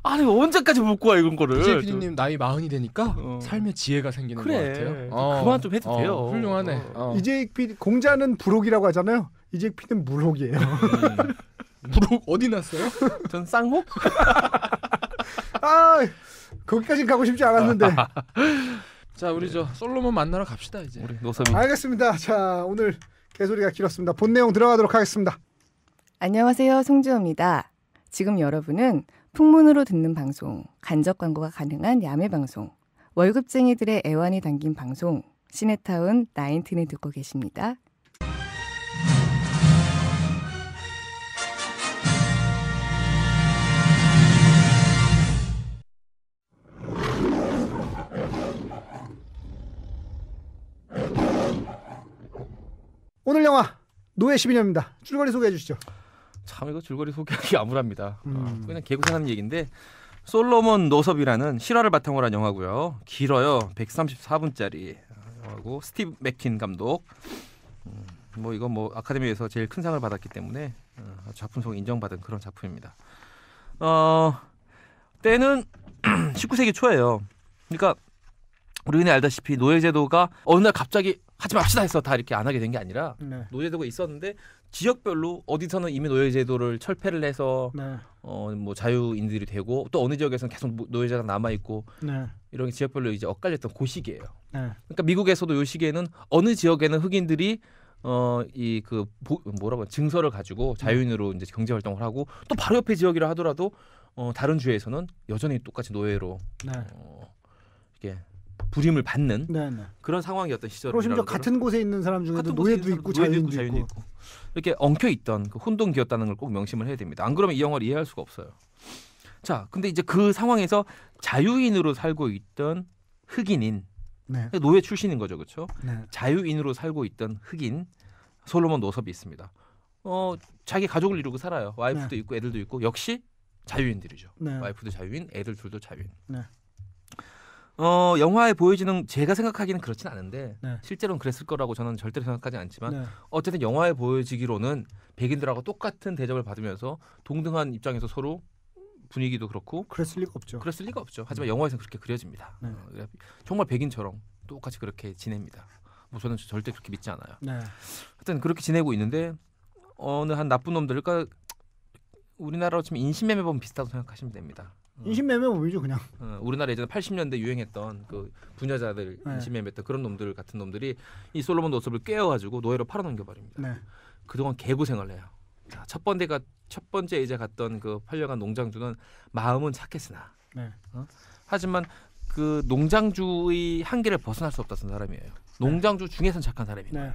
아니 언제까지 묻고 와 이런 거를. 이재 PD님 나이 40이 되니까 삶의 지혜가 생기는 것 같아요. 그만 좀 해도 돼요. 훌륭하네. 이재익 PD 공자는 불혹이라고 하잖아요. 이재익 PD는 물혹이에요. 물혹 어디 났어요? 전 쌍혹? 거기까지 가고 싶지 않았는데. 자 우리 솔로몬 만나러 갑시다 이제. 우리 노섭이. 알겠습니다. 자 오늘 개소리가 길었습니다. 본 내용 들어가도록 하겠습니다. 안녕하세요. 송주호입니다. 지금 여러분은 풍문으로 듣는 방송, 간접 광고가 가능한 야매 방송, 월급쟁이들의 애환이 담긴 방송, 시네타운 19을 듣고 계십니다. 오늘 영화 노예 12년입니다. 줄거리 소개해 주시죠. 참 이거 줄거리 소개하기 암울합니다. 그냥 개구생하는 얘기인데 솔로몬 노섭이라는 실화를 바탕으로 한 영화고요. 길어요. 134분짜리 영화고 스티브 맥킨 감독. 이건 아카데미에서 제일 큰 상을 받았기 때문에 작품성 인정받은 그런 작품입니다. 때는 19세기 초예요. 그러니까 우리 흔히 알다시피 노예제도가 어느 날 갑자기 하지 맙시다 해서 다 이렇게 안 하게 된 게 아니라 노예제도가 있었는데 지역별로 어디서는 이미 노예제도를 철폐를 해서 자유인들이 되고 또 어느 지역에서는 계속 노예제가 남아 있고 이런 게 지역별로 이제 엇갈렸던 그 시기예요. 그러니까 미국에서도 이 시기에는 어느 지역에는 흑인들이 증서를 가지고 자유인으로 이제 경제 활동을 하고 또 바로 옆에 지역이라 하더라도 다른 주에서는 여전히 똑같이 노예로 이게 부림을 받는 그런 상황이었던 시절이라고. 심지어 같은 곳에 있는 사람 중에도 노예도 있고 자유인도 있고 이렇게 엉켜 있던 그 혼동기였다는 걸 꼭 명심을 해야 됩니다. 안 그러면 이 영화를 이해할 수가 없어요. 자, 근데 이제 그 상황에서 자유인으로 살고 있던 흑인인 노예 출신인 거죠, 그렇죠? 자유인으로 살고 있던 흑인 솔로몬 노섭이 있습니다. 자기 가족을 이루고 살아요. 와이프도 있고 애들도 있고 역시 자유인들이죠. 와이프도 자유인, 애들 둘도 자유인. 영화에 보여지는 제가 생각하기는 그렇진 않은데 실제로는 그랬을 거라고 저는 절대로 생각하지 않지만 어쨌든 영화에 보여지기로는 백인들하고 똑같은 대접을 받으면서 동등한 입장에서 서로 분위기도 그렇고 그랬을 리가 없죠. 하지만 영화에서는 그렇게 그려집니다. 정말 백인처럼 똑같이 그렇게 지냅니다. 저는 절대 그렇게 믿지 않아요. 하여튼 그렇게 지내고 있는데 어느 한 나쁜 놈들, 그러니까 우리나라로 치면 인신매매범 비슷하다고 생각하시면 됩니다. 인신매매 몸이죠 그냥. 우리나라 예전에 80년대 유행했던 그 부녀자들 인신매매했던 그런 놈들 같은 놈들이 이 솔로몬 노섭을 깨워가지고 노예로 팔아넘겨버립니다. 네. 그동안 개고생을 해요. 자, 첫 번째 이제 갔던 그 팔려간 농장주는 마음은 착했으나 하지만 그 농장주의 한계를 벗어날 수 없다는 사람이에요. 농장주 중에선 착한 사람이에요.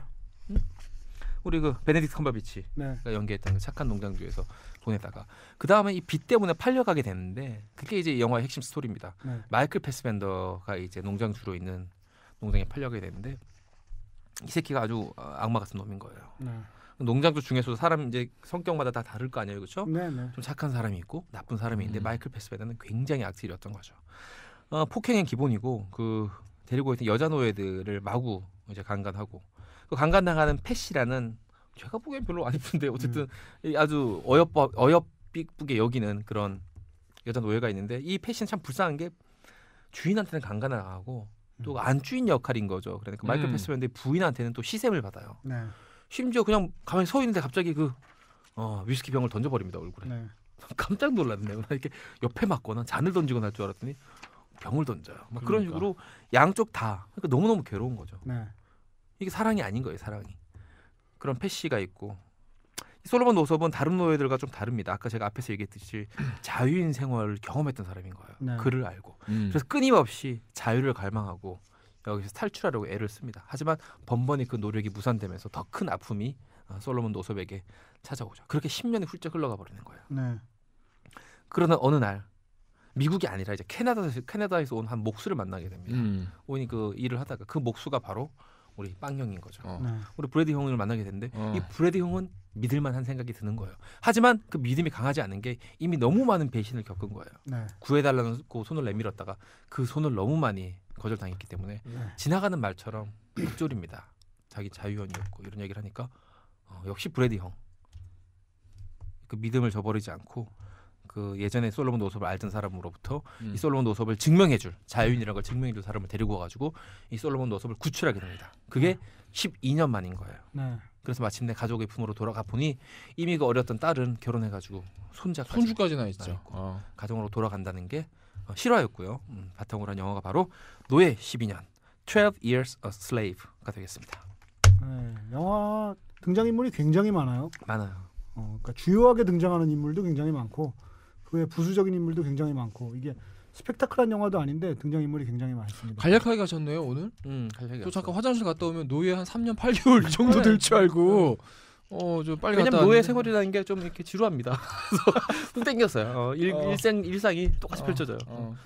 우리 그 베네딕트 컴버비치가 연기했던 그 착한 농장주에서 보내다가 그 다음에 이 빚 때문에 팔려가게 되는데 그게 이제 영화의 핵심 스토리입니다. 마이클 패스벤더가 이제 농장주로 있는 농장에 팔려가게 되는데 이 새끼가 아주 악마 같은 놈인 거예요. 농장주 중에서도 사람 이제 성격마다 다 다를 거 아니에요, 그렇죠? 좀 착한 사람이 있고 나쁜 사람이 있는데 마이클 패스벤더는 굉장히 악질이었던 거죠. 폭행은 기본이고 그 데리고 있던 여자 노예들을 마구 이제 강간하고 그 강간당하는 펫이라는 제가 보기엔 별로 안 이쁜데 어쨌든 아주 어여삐쁘게 여기는 그런 여자 노예가 있는데 이 펫은 참 불쌍한 게 주인한테는 강간을 당하고 또 안주인 역할인 거죠. 그러니까 마이클 패스벤더의 부인한테는 또 시샘을 받아요. 심지어 그냥 가만히 서 있는데 갑자기 그 위스키 병을 던져버립니다 얼굴에. 깜짝 놀랐네요. 이렇게 옆에 맞거나 잔을 던지거나 할 줄 알았더니 병을 던져요. 막 그런 식으로 양쪽 다 그러니까 너무너무 괴로운 거죠. 이게 사랑이 아닌 거예요. 사랑이. 그런 패시가 있고 이 솔로몬 노섭은 다른 노예들과 좀 다릅니다. 아까 제가 앞에서 얘기했듯이 자유인 생활을 경험했던 사람인 거예요. 그를 알고. 그래서 끊임없이 자유를 갈망하고 여기서 탈출하려고 애를 씁니다. 하지만 번번이 그 노력이 무산되면서 더 큰 아픔이 솔로몬 노섭에게 찾아오죠. 그렇게 10년이 훌쩍 흘러가 버리는 거예요. 그러나 어느 날 미국이 아니라 이제 캐나다에서 온 한 목수를 만나게 됩니다. 오니 그 일을 하다가 그 목수가 바로 우리 빵형인 거죠. 우리 브래디 형을 만나게 됐는데 이 브래디 형은 믿을만한 생각이 드는 거예요. 하지만 그 믿음이 강하지 않은 게 이미 너무 많은 배신을 겪은 거예요. 구해달라고 손을 내밀었다가 그 손을 너무 많이 거절당했기 때문에 지나가는 말처럼 흑졸입니다. 자기 자유연이었고 이런 얘기를 하니까 역시 브래디 형. 그 믿음을 저버리지 않고 그 예전에 솔로몬 노섭을 알던 사람으로부터 이 솔로몬 노섭을 증명해줄 자유인이라는 걸 증명해줄 사람을 데리고 와가지고 이 솔로몬 노섭을 구출하게 됩니다. 그게 12년 만인 거예요. 그래서 마침내 가족의 품으로 돌아가 보니 이미 그 어렸던 딸은 결혼해가지고 손주까지나 있죠. 가정으로 돌아간다는 게 실화였고요. 바탕으로 한 영화가 바로 노예 12년 12 Years a Slave가 되겠습니다. 영화 등장인물이 굉장히 많아요. 그러니까 주요하게 등장하는 인물도 굉장히 많고 그 외 부수적인 인물도 굉장히 많고 이게 스펙타클한 영화도 아닌데 등장인물이 굉장히 많습니다. 간략하게 가셨네요 오늘? 간략하게. 저 잠깐 화장실 갔다 오면 노예 한 3년 8개월 이 정도 될 줄 알고 좀 빨리 갔다. 왜냐면 노예 생활이라는 게 좀 이렇게 지루합니다. 좀 땡겼어요. 일상이 똑같이 펼쳐져요.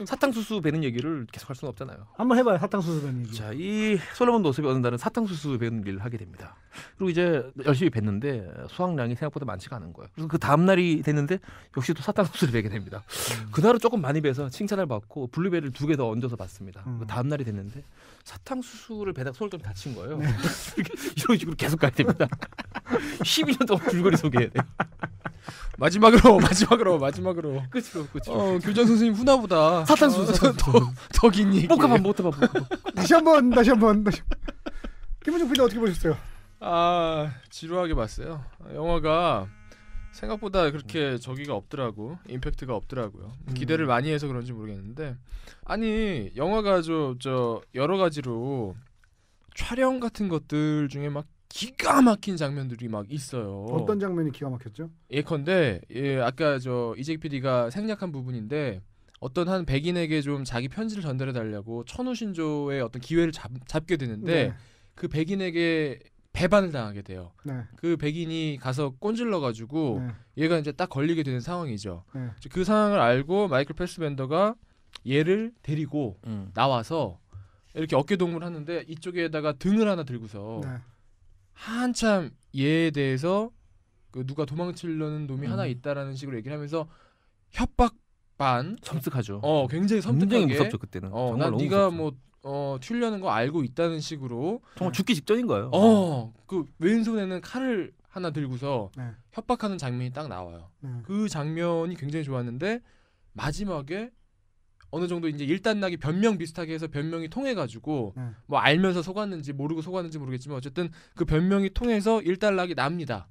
사탕수수 베는 얘기를 계속 할 수는 없잖아요. 한번 해봐요. 사탕수수 베는 얘기. 자, 이 솔로몬 노섭이 어느 날은 사탕수수 베는 일을 하게 됩니다. 그리고 이제 열심히 뱄는데 수확량이 생각보다 많지가 않은 거예요. 그래서 그 다음 날이 됐는데 역시 또 사탕수수를 베게 됩니다. 그날은 조금 많이 베서 칭찬을 받고 블루베리를 2개 더 얹어서 받습니다. 그 다음 날이 됐는데 사탕수수를 베다가 손을 좀 다친 거예요. 이런 식으로 계속 가야 됩니다. 12년 동안 줄거리 소개해야 돼요. 마지막으로 끝으로 교장 선생님 후나보다 사탕수수 더 긴 얘기. 못 가봐. 다시 한번 김은중 PD 어떻게 보셨어요? 지루하게 봤어요. 영화가 생각보다 그렇게 저기가 없더라고. 임팩트가 없더라고요. 기대를 많이 해서 그런지 모르겠는데 아니 영화가 저 여러 가지로 촬영 같은 것들 중에 막 기가 막힌 장면들이 막 있어요. 어떤 장면이 기가 막혔죠? 예컨대 아까 저 이재기 PD가 생략한 부분인데 어떤 한 백인에게 좀 자기 편지를 전달해 달라고 천우신조의 어떤 기회를 잡게 되는데 그 백인에게 배반을 당하게 돼요. 그 백인이 가서 꼰질러 가지고 얘가 이제 딱 걸리게 되는 상황이죠. 그 상황을 알고 마이클 패스벤더가 얘를 데리고 나와서 이렇게 어깨동무를 하는데 이쪽에다가 등을 하나 들고서 한참 얘에 대해서 그 누가 도망치려는 놈이 하나 있다라는 식으로 얘기를 하면서 협박 반 섬뜩하죠. 굉장히 섬뜩하게. 굉장히 무섭죠 그때는. 정말 너무 네가 무섭죠. 뭐 튀려는 거 알고 있다는 식으로 정말 죽기 직전인 거예요. 그 왼손에는 칼을 하나 들고서 협박하는 장면이 딱 나와요. 그 장면이 굉장히 좋았는데 마지막에 어느 정도 이제 일단락이 변명 비슷하게 해서 변명이 통해가지고 뭐 알면서 속았는지 모르고 속았는지 모르겠지만 어쨌든 그 변명이 통해서 일단락이 납니다.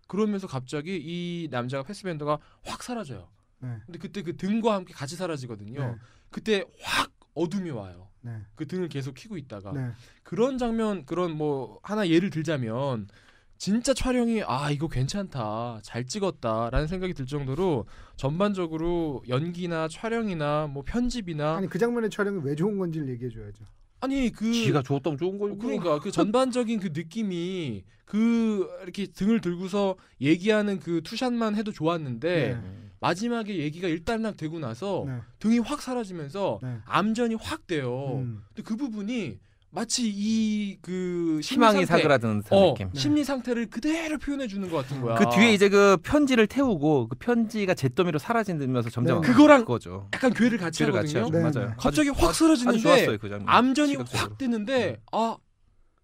그러면서 갑자기 이 남자가 패스벤더가 확 사라져요. 네. 근데 그때 그 등과 함께 같이 사라지거든요. 네. 그때 확 어둠이 와요. 네. 그 등을 계속 켜고 있다가 네. 그런 장면, 그런 뭐 하나 예를 들자면 진짜 촬영이 이거 괜찮다, 잘 찍었다라는 생각이 들 정도로 전반적으로 연기나 촬영이나 뭐 편집이나 아니 그 장면의 촬영이 왜 좋은 건지를 얘기해줘야죠. 아니 그 지가 좋았다면 좋은 거고. 그러니까 그 전반적인 그 느낌이 그 이렇게 등을 들고서 얘기하는 그 투샷만 해도 좋았는데 마지막에 얘기가 일단락 되고 나서 네. 등이 확 사라지면서 네. 암전이 확 돼요. 근데 그 부분이 마치 이 그 희망이 사그라드는 느낌. 심리 상태를 그대로 표현해 주는 것 같은 거야. 그 뒤에 이제 그 편지를 태우고 그 편지가 잿더미로 사라지면서 점점 그거랑 거죠. 약간 괴를 같이 하거든요. 네. 맞아요. 갑자기 아주, 확 사라지는데 아주 좋았어요, 그 장면. 암전이 시각적으로. 확 뜨는데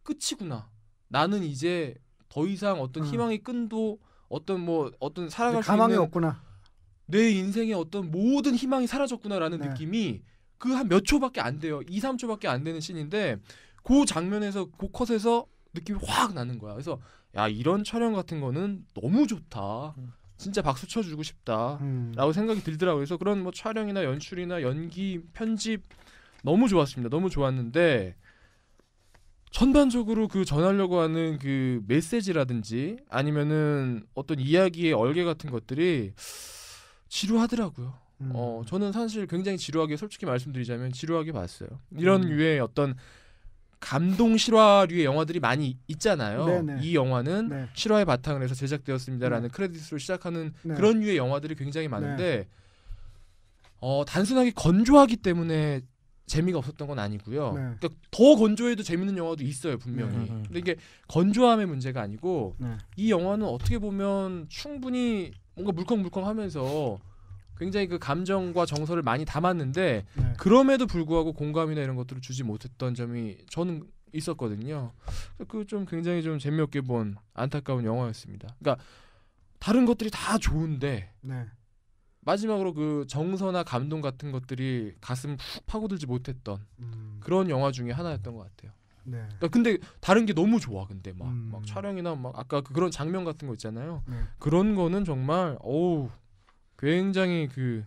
끝이구나. 나는 이제 더 이상 어떤 희망의 끈도 어떤 살아갈 수 가망이 있는 없구나. 내 인생의 어떤 모든 희망이 사라졌구나라는 네. 느낌이 그 한 몇 초밖에 안 돼요. 2, 3초밖에 안 되는 씬인데 그 장면에서 그 컷에서 느낌이 확 나는 거야. 그래서 야, 이런 촬영 같은 거는 너무 좋다. 진짜 박수 쳐주고 싶다라고 생각이 들더라고요. 그래서 그런 뭐 촬영이나 연출이나 연기, 편집 너무 좋았습니다. 너무 좋았는데 전반적으로 그 전하려고 하는 그 메시지라든지 아니면은 어떤 이야기의 얼개 같은 것들이 지루하더라고요. 저는 사실 굉장히 지루하게, 솔직히 말씀드리자면 지루하게 봤어요. 이런 류의 어떤 감동 실화류의 영화들이 많이 있잖아요. 네네. 이 영화는 네. 실화에 바탕을 해서 제작되었습니다라는 네. 크레딧으로 시작하는 네. 그런 류의 영화들이 굉장히 많은데 단순하게 건조하기 때문에 재미가 없었던 건 아니고요. 네. 그러니까 더 건조해도 재밌는 영화도 있어요, 분명히. 네. 근데 이게 건조함의 문제가 아니고 네. 이 영화는 어떻게 보면 충분히 뭔가 물컹물컹하면서 굉장히 그 감정과 정서를 많이 담았는데 네. 그럼에도 불구하고 공감이나 이런 것들을 주지 못했던 점이 저는 있었거든요. 그 좀 굉장히 좀 재미없게 본 안타까운 영화였습니다. 그러니까 다른 것들이 다 좋은데 네. 마지막으로 그 정서나 감동 같은 것들이 가슴 푹 파고들지 못했던 그런 영화 중에 하나였던 것 같아요. 네. 그러니까 근데 다른 게 너무 좋아. 근데 막 음. 촬영이나 막 아까 그런 장면 같은 거 있잖아요. 네. 그런 거는 정말 굉장히 그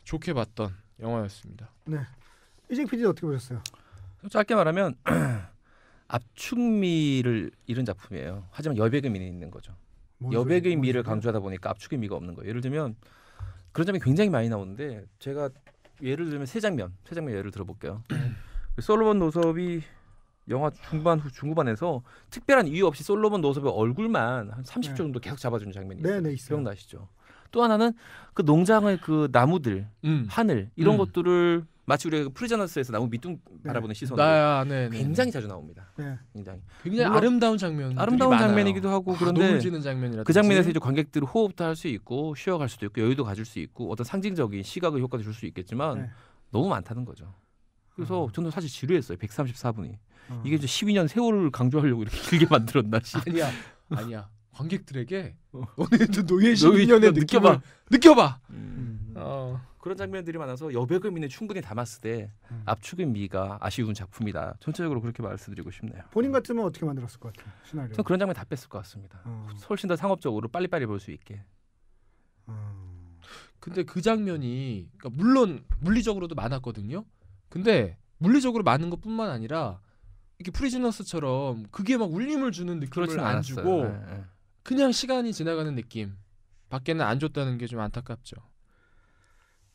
좋게 봤던 영화였습니다. 네. 이재 PD 어떻게 보셨어요? 짧게 말하면 압축미를 잃은 작품이에요. 하지만 여백의 미는 있는 거죠. 여백의 미를 강조하다 보니까 압축의 미가 없는 거예요. 예를 들면 그런 점이 굉장히 많이 나오는데 제가 예를 들면 세 장면 예를 들어볼게요. 솔로몬 노섭이 영화 중후반에서 특별한 이유 없이 솔로몬 노섭의 얼굴만 한 30초 네. 정도 계속 잡아주는 장면이 있어요. 네, 있어요. 기억나시죠? 또 하나는 그 농장의 그 나무들, 하늘 이런 것들을 마치 우리가 프리저너스에서 나무 밑둥 바라보는 시선으로 굉장히 자주 나옵니다. 네. 굉장히 아름다운 장면이기도 하고 그런데 너무 지는 장면이라든지 그 장면에서 이제 관객들이 호흡도 할 수 있고 쉬어갈 수도 있고 여유도 가질 수 있고 어떤 상징적인 시각의 효과도 줄 수 있겠지만 네. 너무 많다는 거죠. 그래서 저는 사실 지루했어요. 134분이. 이게 이제 12년 세월을 강조하려고 이렇게 길게 만들었나 씨. 아니야. 관객들에게 너네도 노예 12년의 느껴봐. 그런 장면들이 많아서 여백의 미는 충분히 담았을 때 압축의 미가 아쉬운 작품이다. 전체적으로 그렇게 말씀드리고 싶네요. 본인 같으면 어떻게 만들었을 것 같아요? 시나리오. 저는 그런 장면 다 뺐을 것 같습니다. 훨씬 더 상업적으로 빨리빨리 볼 수 있게. 근데 그 장면이 그러니까 물론 물리적으로도 많았거든요. 근데 물리적으로 많은 것뿐만 아니라 이렇게 프리즈너스처럼 그게 막 울림을 주는 느낌을 안 주고 그냥 시간이 지나가는 느낌 밖에는 안 줬다는 게 좀 안타깝죠.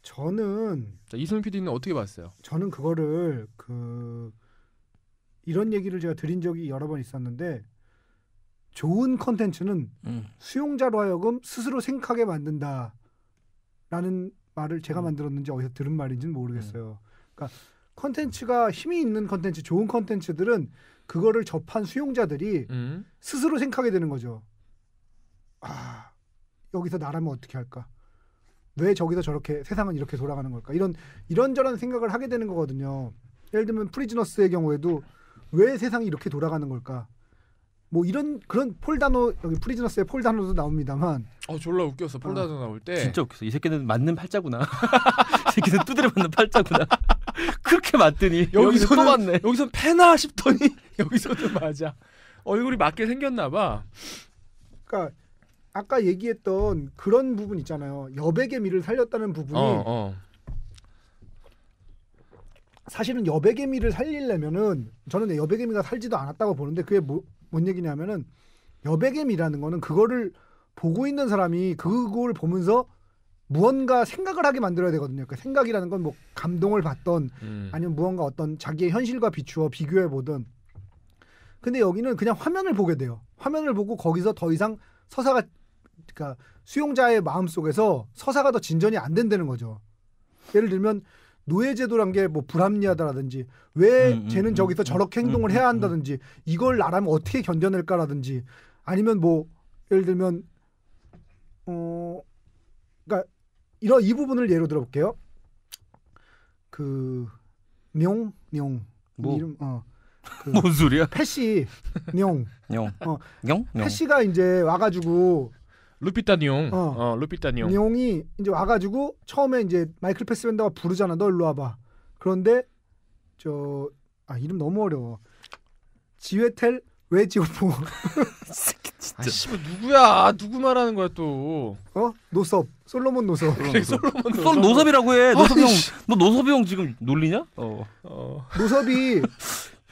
저는 이소민 PD는 어떻게 봤어요? 저는 그거를 이런 얘기를 제가 드린 적이 여러 번 있었는데 좋은 컨텐츠는 수용자로 하여금 스스로 생각하게 만든다라는 말을 제가 만들었는지 어디서 들은 말인지는 모르겠어요. 그러니까 컨텐츠가 힘이 있는 컨텐츠, 좋은 컨텐츠들은 그거를 접한 수용자들이 스스로 생각하게 되는 거죠. 여기서 나라면 어떻게 할까? 왜 저기서 저렇게 세상은 이렇게 돌아가는 걸까? 이런저런 생각을 하게 되는 거거든요. 예를 들면 프리즈너스의 경우에도 왜 세상이 이렇게 돌아가는 걸까? 뭐 그런 폴다노, 여기 프리즈너스의 폴다노도 나옵니다만 졸라 웃겼어. 폴다노 나올 때 진짜 웃겼어. 이 새끼는 맞는 팔자구나. 이 새끼는 두드려 맞는 팔자구나. 그렇게 맞더니 여기서 또 맞네. 여기서 패나 싶더니 여기서도 맞아. 얼굴이 맞게 생겼나 봐. 그러니까 아까 얘기했던 그런 부분 있잖아요. 여백의 미를 살렸다는 부분이 사실은 여백의 미를 살리려면은 저는 여백의 미가 살지도 않았다고 보는데 그게 뭔 얘기냐면은 여백의 미라는 거는 그거를 보고 있는 사람이 그걸 보면서 무언가 생각을 하게 만들어야 되거든요. 그 생각이라는 건 뭐 감동을 받던 아니면 무언가 어떤 자기의 현실과 비추어 비교해 보든. 근데 여기는 그냥 화면을 보게 돼요. 화면을 보고 거기서 더 이상 서사가 그러니까 수용자의 마음속에서 서사가 더 진전이 안 된다는 거죠. 예를 들면 노예제도란 게 뭐 불합리하다라든지 왜 쟤는 저기서 저렇게 행동을 해야 한다든지 이걸 나라면 어떻게 견뎌낼까라든지 아니면 뭐 예를 들면 그러니까 이 부분을 예로 들어볼게요. 그 뇽 뭐 이름 그 뭔 소리야? 패시 뇽 패시가 이제 와가지고 루피타 뇽 루피타 뇽 뇽이 이제 와가지고 처음에 이제 마이클 패스벤더가 부르잖아. 너 일로 와봐. 그런데 이름 너무 어려워. 지웨텔 외지오포. 씨발 누구야? 누구 말하는 거야 또? 노섭 솔로몬 노섭. 그래, 솔로몬 노섭이라고 해. 노섭이 형, 너 노섭이 형 지금 놀리냐? 노섭이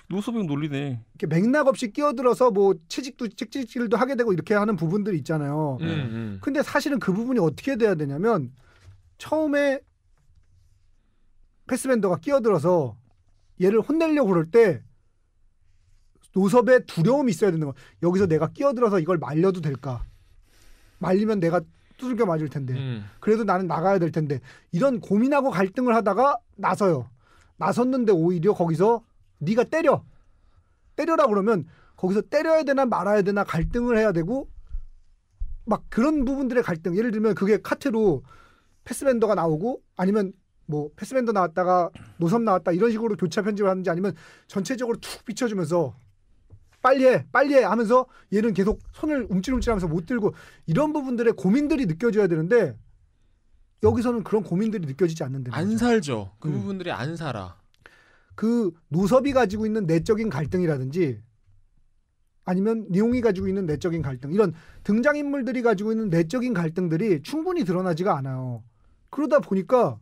노섭이 형 놀리네. 이렇게 맥락 없이 끼어들어서 뭐 채찍질도 하게 되고 이렇게 하는 부분들이 있잖아요. 근데 사실은 그 부분이 어떻게 돼야 되냐면 처음에 패스벤더가 끼어들어서 얘를 혼내려고 그럴 때 노섭의 두려움이 있어야 되는 거야. 여기서 내가 끼어들어서 이걸 말려도 될까? 말리면 내가 두들겨 맞을 텐데. 그래도 나는 나가야 될 텐데. 이런 고민하고 갈등을 하다가 나서요. 나섰는데 오히려 거기서 네가 때려라 그러면 거기서 때려야 되나 말아야 되나 갈등을 해야 되고 막 그런 부분들의 갈등. 예를 들면 그게 카트로 패스벤더가 나오고 아니면 뭐 패스벤더 나왔다가 노섭 나왔다 이런 식으로 교차 편집을 하는지 아니면 전체적으로 툭 비춰주면서 빨리 해 하면서 얘는 계속 손을 움찔움찔하면서 못 들고 이런 부분들의 고민들이 느껴져야 되는데 여기서는 그런 고민들이 느껴지지 않는데 안 살죠. 그 부분들이 안 살아. 그 노섭이 가지고 있는 내적인 갈등이라든지 아니면 니옹이 가지고 있는 내적인 갈등 이런 등장인물들이 가지고 있는 내적인 갈등들이 충분히 드러나지가 않아요. 그러다 보니까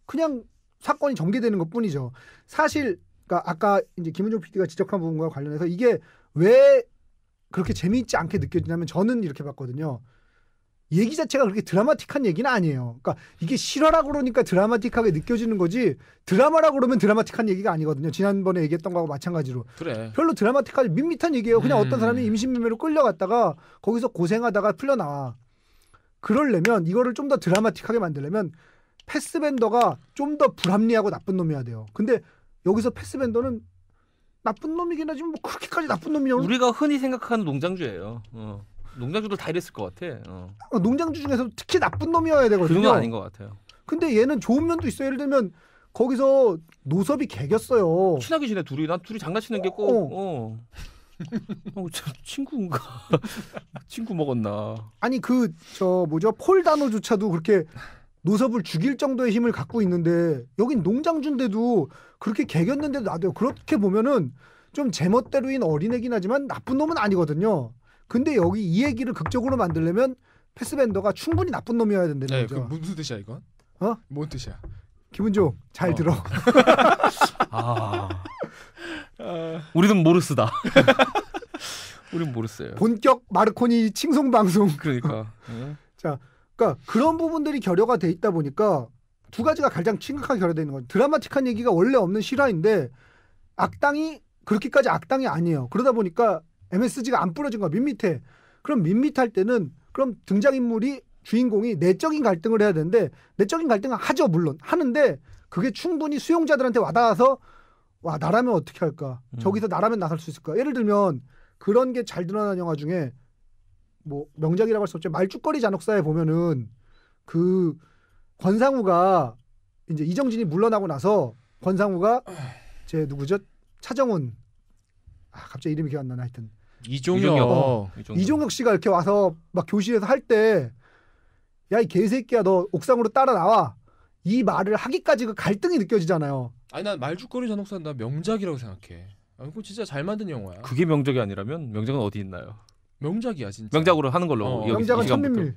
그냥 사건이 전개되는 것뿐이죠. 사실 그러니까 아까 이제 김은종 PD가 지적한 부분과 관련해서 이게 왜 그렇게 재미있지 않게 느껴지냐면 저는 이렇게 봤거든요. 얘기 자체가 그렇게 드라마틱한 얘기는 아니에요. 그러니까 이게 실화라고 그러니까 드라마틱하게 느껴지는 거지 드라마라고 그러면 드라마틱한 얘기가 아니거든요. 지난번에 얘기했던 거하고 마찬가지로. 그래. 별로 드라마틱하지 밋밋한 얘기예요. 그냥 어떤 사람이 임신매매로 끌려갔다가 거기서 고생하다가 풀려나와. 그러려면 이거를 좀 더 드라마틱하게 만들려면 패스벤더가 좀 더 불합리하고 나쁜 놈이어야 돼요. 근데 여기서 패스벤더는 나쁜 놈이긴 하지만 뭐 그렇게까지 나쁜 놈이냐고. 우리가 흔히 생각하는 농장주예요. 농장주도 다 이랬을 것 같아. 농장주 중에서 특히 나쁜 놈이어야 되거든요. 그런 건 아닌 것 같아요. 근데 얘는 좋은 면도 있어요. 예를 들면 거기서 노섭이 개겼어요. 친하게 지내 둘이. 난 둘이 장난치는 게 꼭 친구인가? 친구 먹었나? 아니 폴 다노조차도 그렇게 노섭을 죽일 정도의 힘을 갖고 있는데 여긴 농장주인데도 그렇게 개겼는데도 놔둬요. 그렇게 보면은 좀 제멋대로인 어린애긴 하지만 나쁜 놈은 아니거든요. 근데 여기 이 얘기를 극적으로 만들려면 패스벤더가 충분히 나쁜 놈이어야 된다는 거죠. 그 무슨 뜻이야 이건? 뭔 뜻이야? 기분 좀 잘 들어. 우리는 모르스다. 우린 모르스예요. 본격 마르코니 칭송 방송. 그러니까. 자, 그러니까 그런 부분들이 결여가 돼 있다 보니까 두 가지가 가장 심각하게 결여되어 있는 거예요. 드라마틱한 얘기가 원래 없는 실화인데 악당이 그렇게까지 악당이 아니에요. 그러다 보니까 MSG가 안 뿌려진 거야. 밋밋해. 그럼 밋밋할 때는 그럼 등장인물이 주인공이 내적인 갈등을 해야 되는데 내적인 갈등은 하죠. 물론 하는데 그게 충분히 수용자들한테 와닿아서 와 나라면 어떻게 할까? 저기서 나라면 나설 수 있을까? 예를 들면 그런 게 잘 드러난 영화 중에 뭐 명작이라고 할 수 없죠. 말죽거리 잔혹사에 보면은 그 권상우가 이제 이정진이 물러나고 나서 권상우가 제 누구죠? 차정훈 갑자기 이름이 기억 안 나네. 하여튼 이종혁 씨가 이렇게 와서 막 교실에서 할 때 야 이 개새끼야 너 옥상으로 따라 나와 이 말을 하기까지 그 갈등이 느껴지잖아요. 아니 난 말죽거리 잔혹사는 나 명작이라고 생각해. 그거 진짜 잘 만든 영화야. 그게 명작이 아니라면 명작은 어디 있나요? 명작이야 진짜. 명작으로 하는 걸로. 명작은 천민밀.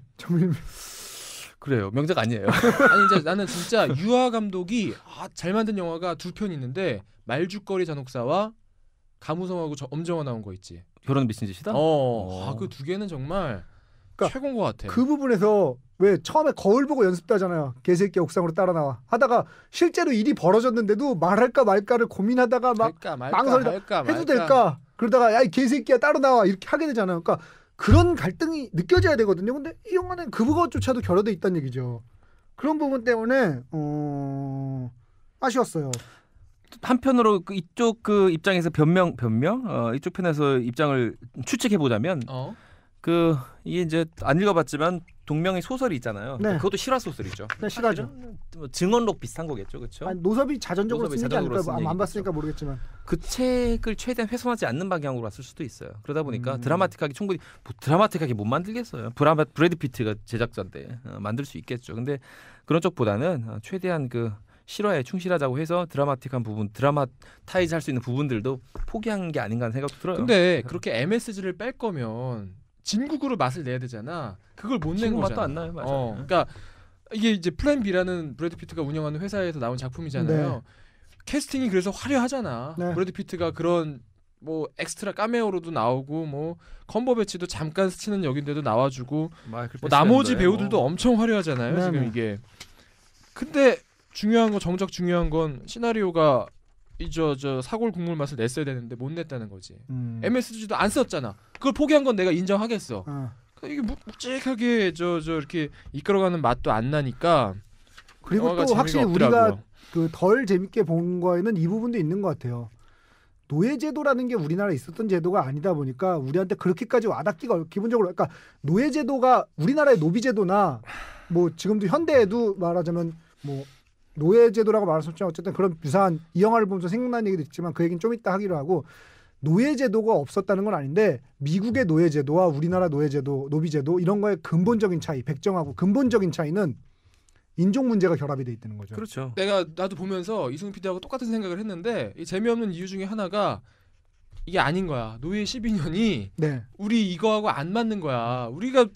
그래요. 명작 아니에요. 아니 이제 나는 진짜 유아 감독이 잘 만든 영화가 두 편 있는데 말죽거리 잔혹사와 가무성하고 엄정화 나온 거 있지. 결혼 미친 짓이다. 그 두 개는 정말 최고인 것 같아. 그 부분에서 왜 처음에 거울 보고 연습도 하잖아요. 개새끼 옥상으로 따라 나와 하다가 실제로 일이 벌어졌는데도 말할까 말까를 고민하다가 막 망설이다 해도 될까 그러다가 야 이 개새끼야 따라 나와 이렇게 하게 되잖아요. 그러니까 그런 갈등이 느껴져야 되거든요. 근데 이 영화는 그거조차도 결여돼 있다는 얘기죠. 그런 부분 때문에 아쉬웠어요. 한편으로 이쪽 입장에서 변명 이쪽 편에서 입장을 추측해 보자면 이게 이제 안 읽어봤지만 동명의 소설이 있잖아요. 네. 그것도 실화 소설이죠. 네, 실화죠. 뭐 증언록 비슷한 거겠죠, 그렇죠? 노섭이 자전적으로 쓴 얘기 아닐까요? 안 봤으니까 모르겠지만 그 책을 최대한 훼손하지 않는 방향으로 왔을 수도 있어요. 그러다 보니까 드라마틱하게 충분히 드라마틱하게 못 만들겠어요. 브래드 피트가 제작자인데 만들 수 있겠죠. 근데 그런 쪽보다는 최대한 실화에 충실하자고 해서 드라마틱한 부분, 드라마타이즈 할 수 있는 부분들도 포기한 게 아닌가 하는 생각도 들어요. 근데 그렇게 MSG를 뺄 거면 진국으로 맛을 내야 되잖아. 그걸 못 낸 거잖아. 맛도 안 나요. 맞아요. 그러니까 이게 이제 플랜 B라는 브래드 피트가 운영하는 회사에서 나온 작품이잖아요. 네. 캐스팅이 그래서 화려하잖아. 네. 브래드 피트가 그런 뭐 엑스트라 카메오로도 나오고 뭐 컴버배치도 잠깐 스치는 역인데도 나와주고 뭐 나머지 배우들도 엄청 화려하잖아요. 네, 지금 네. 이게. 근데 정작 중요한 건 시나리오가 저 사골 국물 맛을 냈어야 되는데 못 냈다는 거지. MSG도 안 썼잖아. 그걸 포기한 건 내가 인정하겠어. 이게 묵직하게 이렇게 이끌어가는 맛도 안 나니까. 그리고 또 확실히 없더라고요. 우리가 덜 재밌게 본 거에는 이 부분도 있는 것 같아요. 노예제도라는 게 우리나라에 있었던 제도가 아니다 보니까 우리한테 그렇게까지 와닿기가 기본적으로 그러니까 노예제도가 우리나라의 노비제도나 뭐 지금도 현대에도 말하자면 뭐 노예제도라고 말할 수 없지만 어쨌든 그런 유사한 이 영화를 보면서 생각나는 얘기도 있지만 그 얘기는 좀 이따 하기로 하고 노예제도가 없었다는 건 아닌데 미국의 노예제도와 우리나라 노예제도, 노비제도 이런 거의 근본적인 차이, 백정하고 근본적인 차이는 인종 문제가 결합이 돼 있다는 거죠. 그렇죠. 나도 보면서 이승훈 PD하고 똑같은 생각을 했는데 이 재미없는 이유 중에 하나가 이게 아닌 거야. 노예 12년이 네. 우리 이거하고 안 맞는 거야. 우리가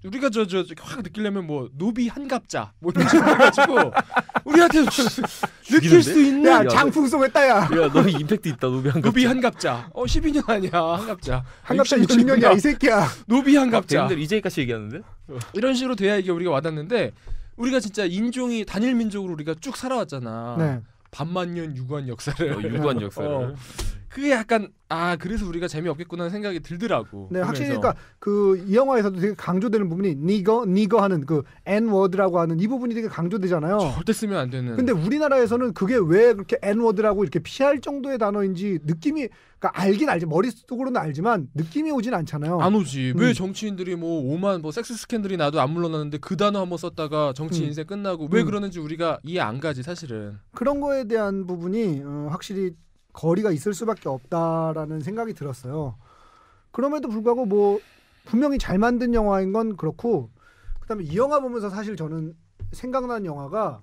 확 느끼려면 뭐 노비 한갑자 뭐 이런 식으로 해가지고 우리한테 느낄 수 있는 야 장풍 쏘겠다 야. 너 임팩트 있다 노비 한갑자. 12년 아니야 한갑자. 한갑자 60년이야 이 새끼야. 노비 한갑자. 들 이제까지 얘기하는데 이런 식으로 돼야 이게 우리가 와닿는데 우리가 진짜 인종이 단일 민족으로 우리가 쭉 살아왔잖아. 네. 반만년 유구한 역사를. 유구한 역사를. 그게 약간 그래서 우리가 재미없겠구나 하는 생각이 들더라고. 네, 확실히 그러니까 이 영화에서도 되게 강조되는 부분이 니거 하는 그 N 워드라고 하는 이 부분이 되게 강조되잖아요. 절대 쓰면 안 되는. 근데 우리나라에서는 그게 왜 그렇게 N 워드라고 이렇게 피할 정도의 단어인지 느낌이 그러니까 알긴 알지 머릿속으로는 알지만 느낌이 오진 않잖아요. 안 오지. 왜 정치인들이 뭐 오만 뭐 섹스 스캔들이 나도 안 물러나는데 그 단어 한번 썼다가 정치 인생 끝나고 왜 그러는지 우리가 이해 안 가지 사실은. 그런 거에 대한 부분이 확실히 거리가 있을 수밖에 없다라는 생각이 들었어요. 그럼에도 불구하고 뭐 분명히 잘 만든 영화인 건 그렇고 그다음에 이 영화 보면서 사실 저는 생각나는 영화가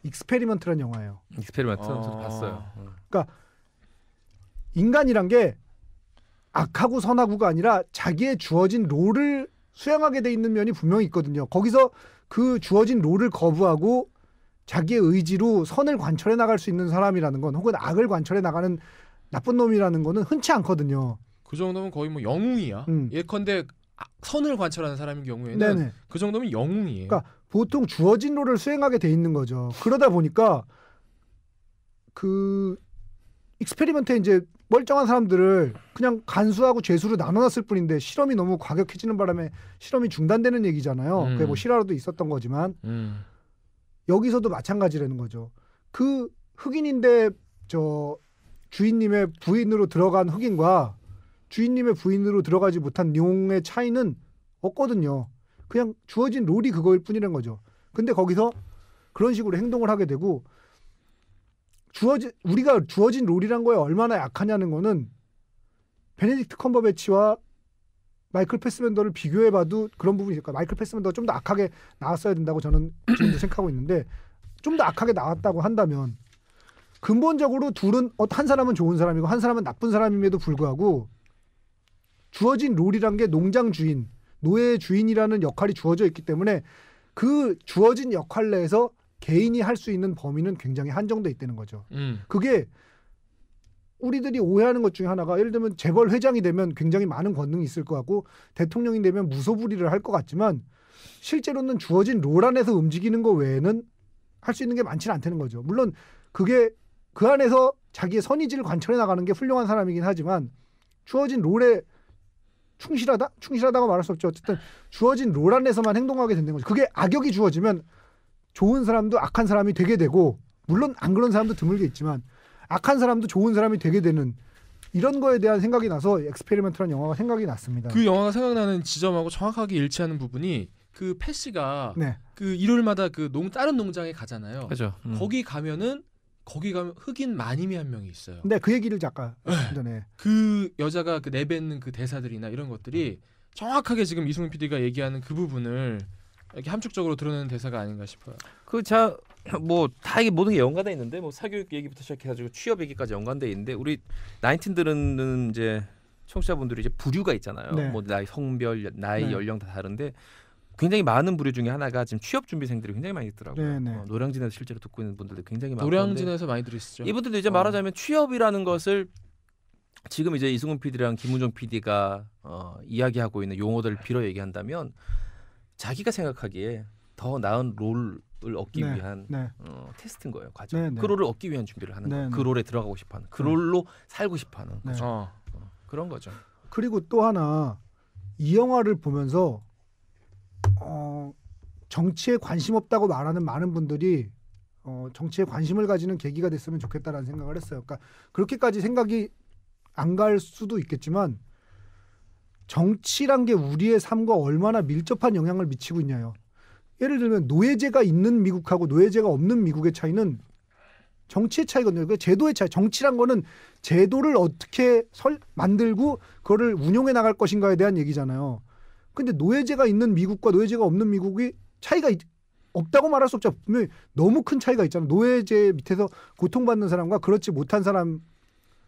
익스페리먼트라는 영화예요. 익스페리먼트 저도 봤어요. 그러니까 인간이란 게 악하고 선하고가 아니라 자기의 주어진 롤을 수행하게 돼 있는 면이 분명히 있거든요. 거기서 그 주어진 롤을 거부하고 자기의 의지로 선을 관철해 나갈 수 있는 사람이라는 건 혹은 악을 관철해 나가는 나쁜 놈이라는 거는 흔치 않거든요. 그 정도면 거의 뭐 영웅이야. 예컨대 선을 관철하는 사람인 경우에는 네네. 그 정도면 영웅이에요. 그러니까 보통 주어진 롤을 수행하게 돼 있는 거죠. 그러다 보니까 그 익스페리먼트에 이제 멀쩡한 사람들을 그냥 간수하고 죄수로 나눠놨을 뿐인데 실험이 너무 과격해지는 바람에 실험이 중단되는 얘기잖아요. 그게 뭐 실화로도 있었던 거지만 여기서도 마찬가지라는 거죠. 그 흑인인데 저 주인님의 부인으로 들어간 흑인과 주인님의 부인으로 들어가지 못한 용의 차이는 없거든요. 그냥 주어진 롤이 그거일 뿐이라는 거죠. 근데 거기서 그런 식으로 행동을 하게 되고 우리가 주어진 롤이란 거에 얼마나 약하냐는 거는 베네딕트 컴버배치와 마이클 패스벤더를 비교해봐도 그런 부분이 있을까. 마이클 패스벤더가 좀 더 악하게 나왔어야 된다고 저는 지금도 생각하고 있는데 좀 더 악하게 나왔다고 한다면 근본적으로 둘은 한 사람은 좋은 사람이고 한 사람은 나쁜 사람임에도 불구하고 주어진 롤이란 게 농장 주인, 노예 주인이라는 역할이 주어져 있기 때문에 그 주어진 역할 내에서 개인이 할 수 있는 범위는 굉장히 한정돼 있다는 거죠. 그게 우리들이 오해하는 것 중에 하나가 예를 들면 재벌 회장이 되면 굉장히 많은 권능이 있을 것 같고 대통령이 되면 무소불위를 할 것 같지만 실제로는 주어진 롤 안에서 움직이는 거 외에는 할 수 있는 게 많지는 않다는 거죠. 물론 그게 그 안에서 자기의 선의지를 관철해 나가는 게 훌륭한 사람이긴 하지만 주어진 롤에 충실하다고 말할 수 없죠. 어쨌든 주어진 롤 안에서만 행동하게 된다는 거죠. 그게 악역이 주어지면 좋은 사람도 악한 사람이 되게 되고 물론 안 그런 사람도 드물게 있지만 악한 사람도 좋은 사람이 되게 되는 이런 거에 대한 생각이 나서 엑스페리먼트라는 영화가 생각이 났습니다. 그 영화가 생각나는 지점하고 정확하게 일치하는 부분이 그 패시가 네. 그 일요일마다 그 다른 농장에 가잖아요. 그죠. 거기 가면 흑인 마님이 한 명이 있어요. 네, 그 얘기를 잠깐 전에 그 여자가 그 내뱉는 그 대사들이나 이런 것들이 정확하게 지금 이승훈 PD가 얘기하는 그 부분을 이렇게 함축적으로 드러내는 대사가 아닌가 싶어요. 다 이게 모든 게 연관돼 있는데 뭐 사교육 얘기부터 시작해가지고 취업 얘기까지 연관돼 있는데 우리 나인틴들은 이제 청취자분들이 이제 부류가 있잖아요. 네. 뭐 나이, 성별, 나이, 네. 연령 다 다른데 굉장히 많은 부류 중에 하나가 지금 취업 준비생들이 굉장히 많이 있더라고요. 네. 노량진에서 실제로 듣고 있는 분들도 굉장히 많고 노량진에서 많이 들으시죠. 이분들도 이제 말하자면 취업이라는 것을 지금 이제 이승훈 PD랑 김문종 PD가 이야기하고 있는 용어들을 빌어 얘기한다면 자기가 생각하기에 더 나은 롤을 얻기 위한 테스트인 거예요. 과정. 그 롤을 얻기 위한 준비를 하는 거예요. 그 롤에 들어가고 싶어하는 그 롤로 살고 싶어하는 거죠. 그런 거죠. 그리고 또 하나 이 영화를 보면서 정치에 관심 없다고 말하는 많은 분들이 정치에 관심을 가지는 계기가 됐으면 좋겠다라는 생각을 했어요. 그러니까 그렇게까지 생각이 안 갈 수도 있겠지만 정치란 게 우리의 삶과 얼마나 밀접한 영향을 미치고 있냐요. 예를 들면 노예제가 있는 미국하고 노예제가 없는 미국의 차이는 정치의 차이거든요. 그 제도의 차이. 정치란 거는 제도를 어떻게 만들고 그거를 운용해 나갈 것인가에 대한 얘기잖아요. 근데 노예제가 있는 미국과 노예제가 없는 미국이 차이가 없다고 말할 수 없죠. 분명히 너무 큰 차이가 있잖아요. 노예제 밑에서 고통받는 사람과 그렇지 못한 사람.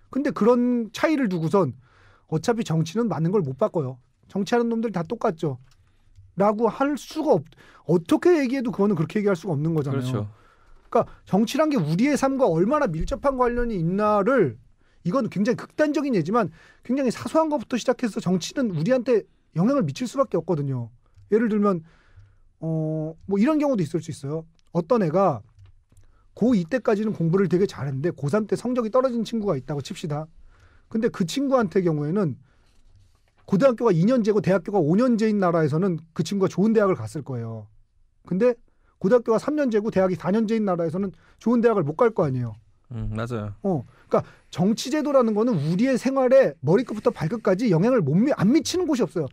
근데 그런 차이를 두고선 어차피 정치는 맞는 걸 못 바꿔요. 정치하는 놈들 다 똑같죠. 라고 할 수가 어떻게 얘기해도 그거는 그렇게 얘기할 수가 없는 거잖아요. 그렇죠. 그러니까 정치란 게 우리의 삶과 얼마나 밀접한 관련이 있나를 이건 굉장히 극단적인 예지만 굉장히 사소한 것부터 시작해서 정치는 우리한테 영향을 미칠 수밖에 없거든요. 예를 들면 뭐 이런 경우도 있을 수 있어요. 어떤 애가 고2 때까지는 공부를 되게 잘했는데 고3 때 성적이 떨어진 친구가 있다고 칩시다. 근데 그 친구한테 경우에는 고등학교가 2년제고 대학교가 5년제인 나라에서는 그 친구가 좋은 대학을 갔을 거예요. 근데 고등학교가 3년제고 대학이 4년제인 나라에서는 좋은 대학을 못 갈 거 아니에요. 맞아요. 그러니까 정치제도라는 거는 우리의 생활에 머리끝부터 발끝까지 영향을 안 미치는 곳이 없어요.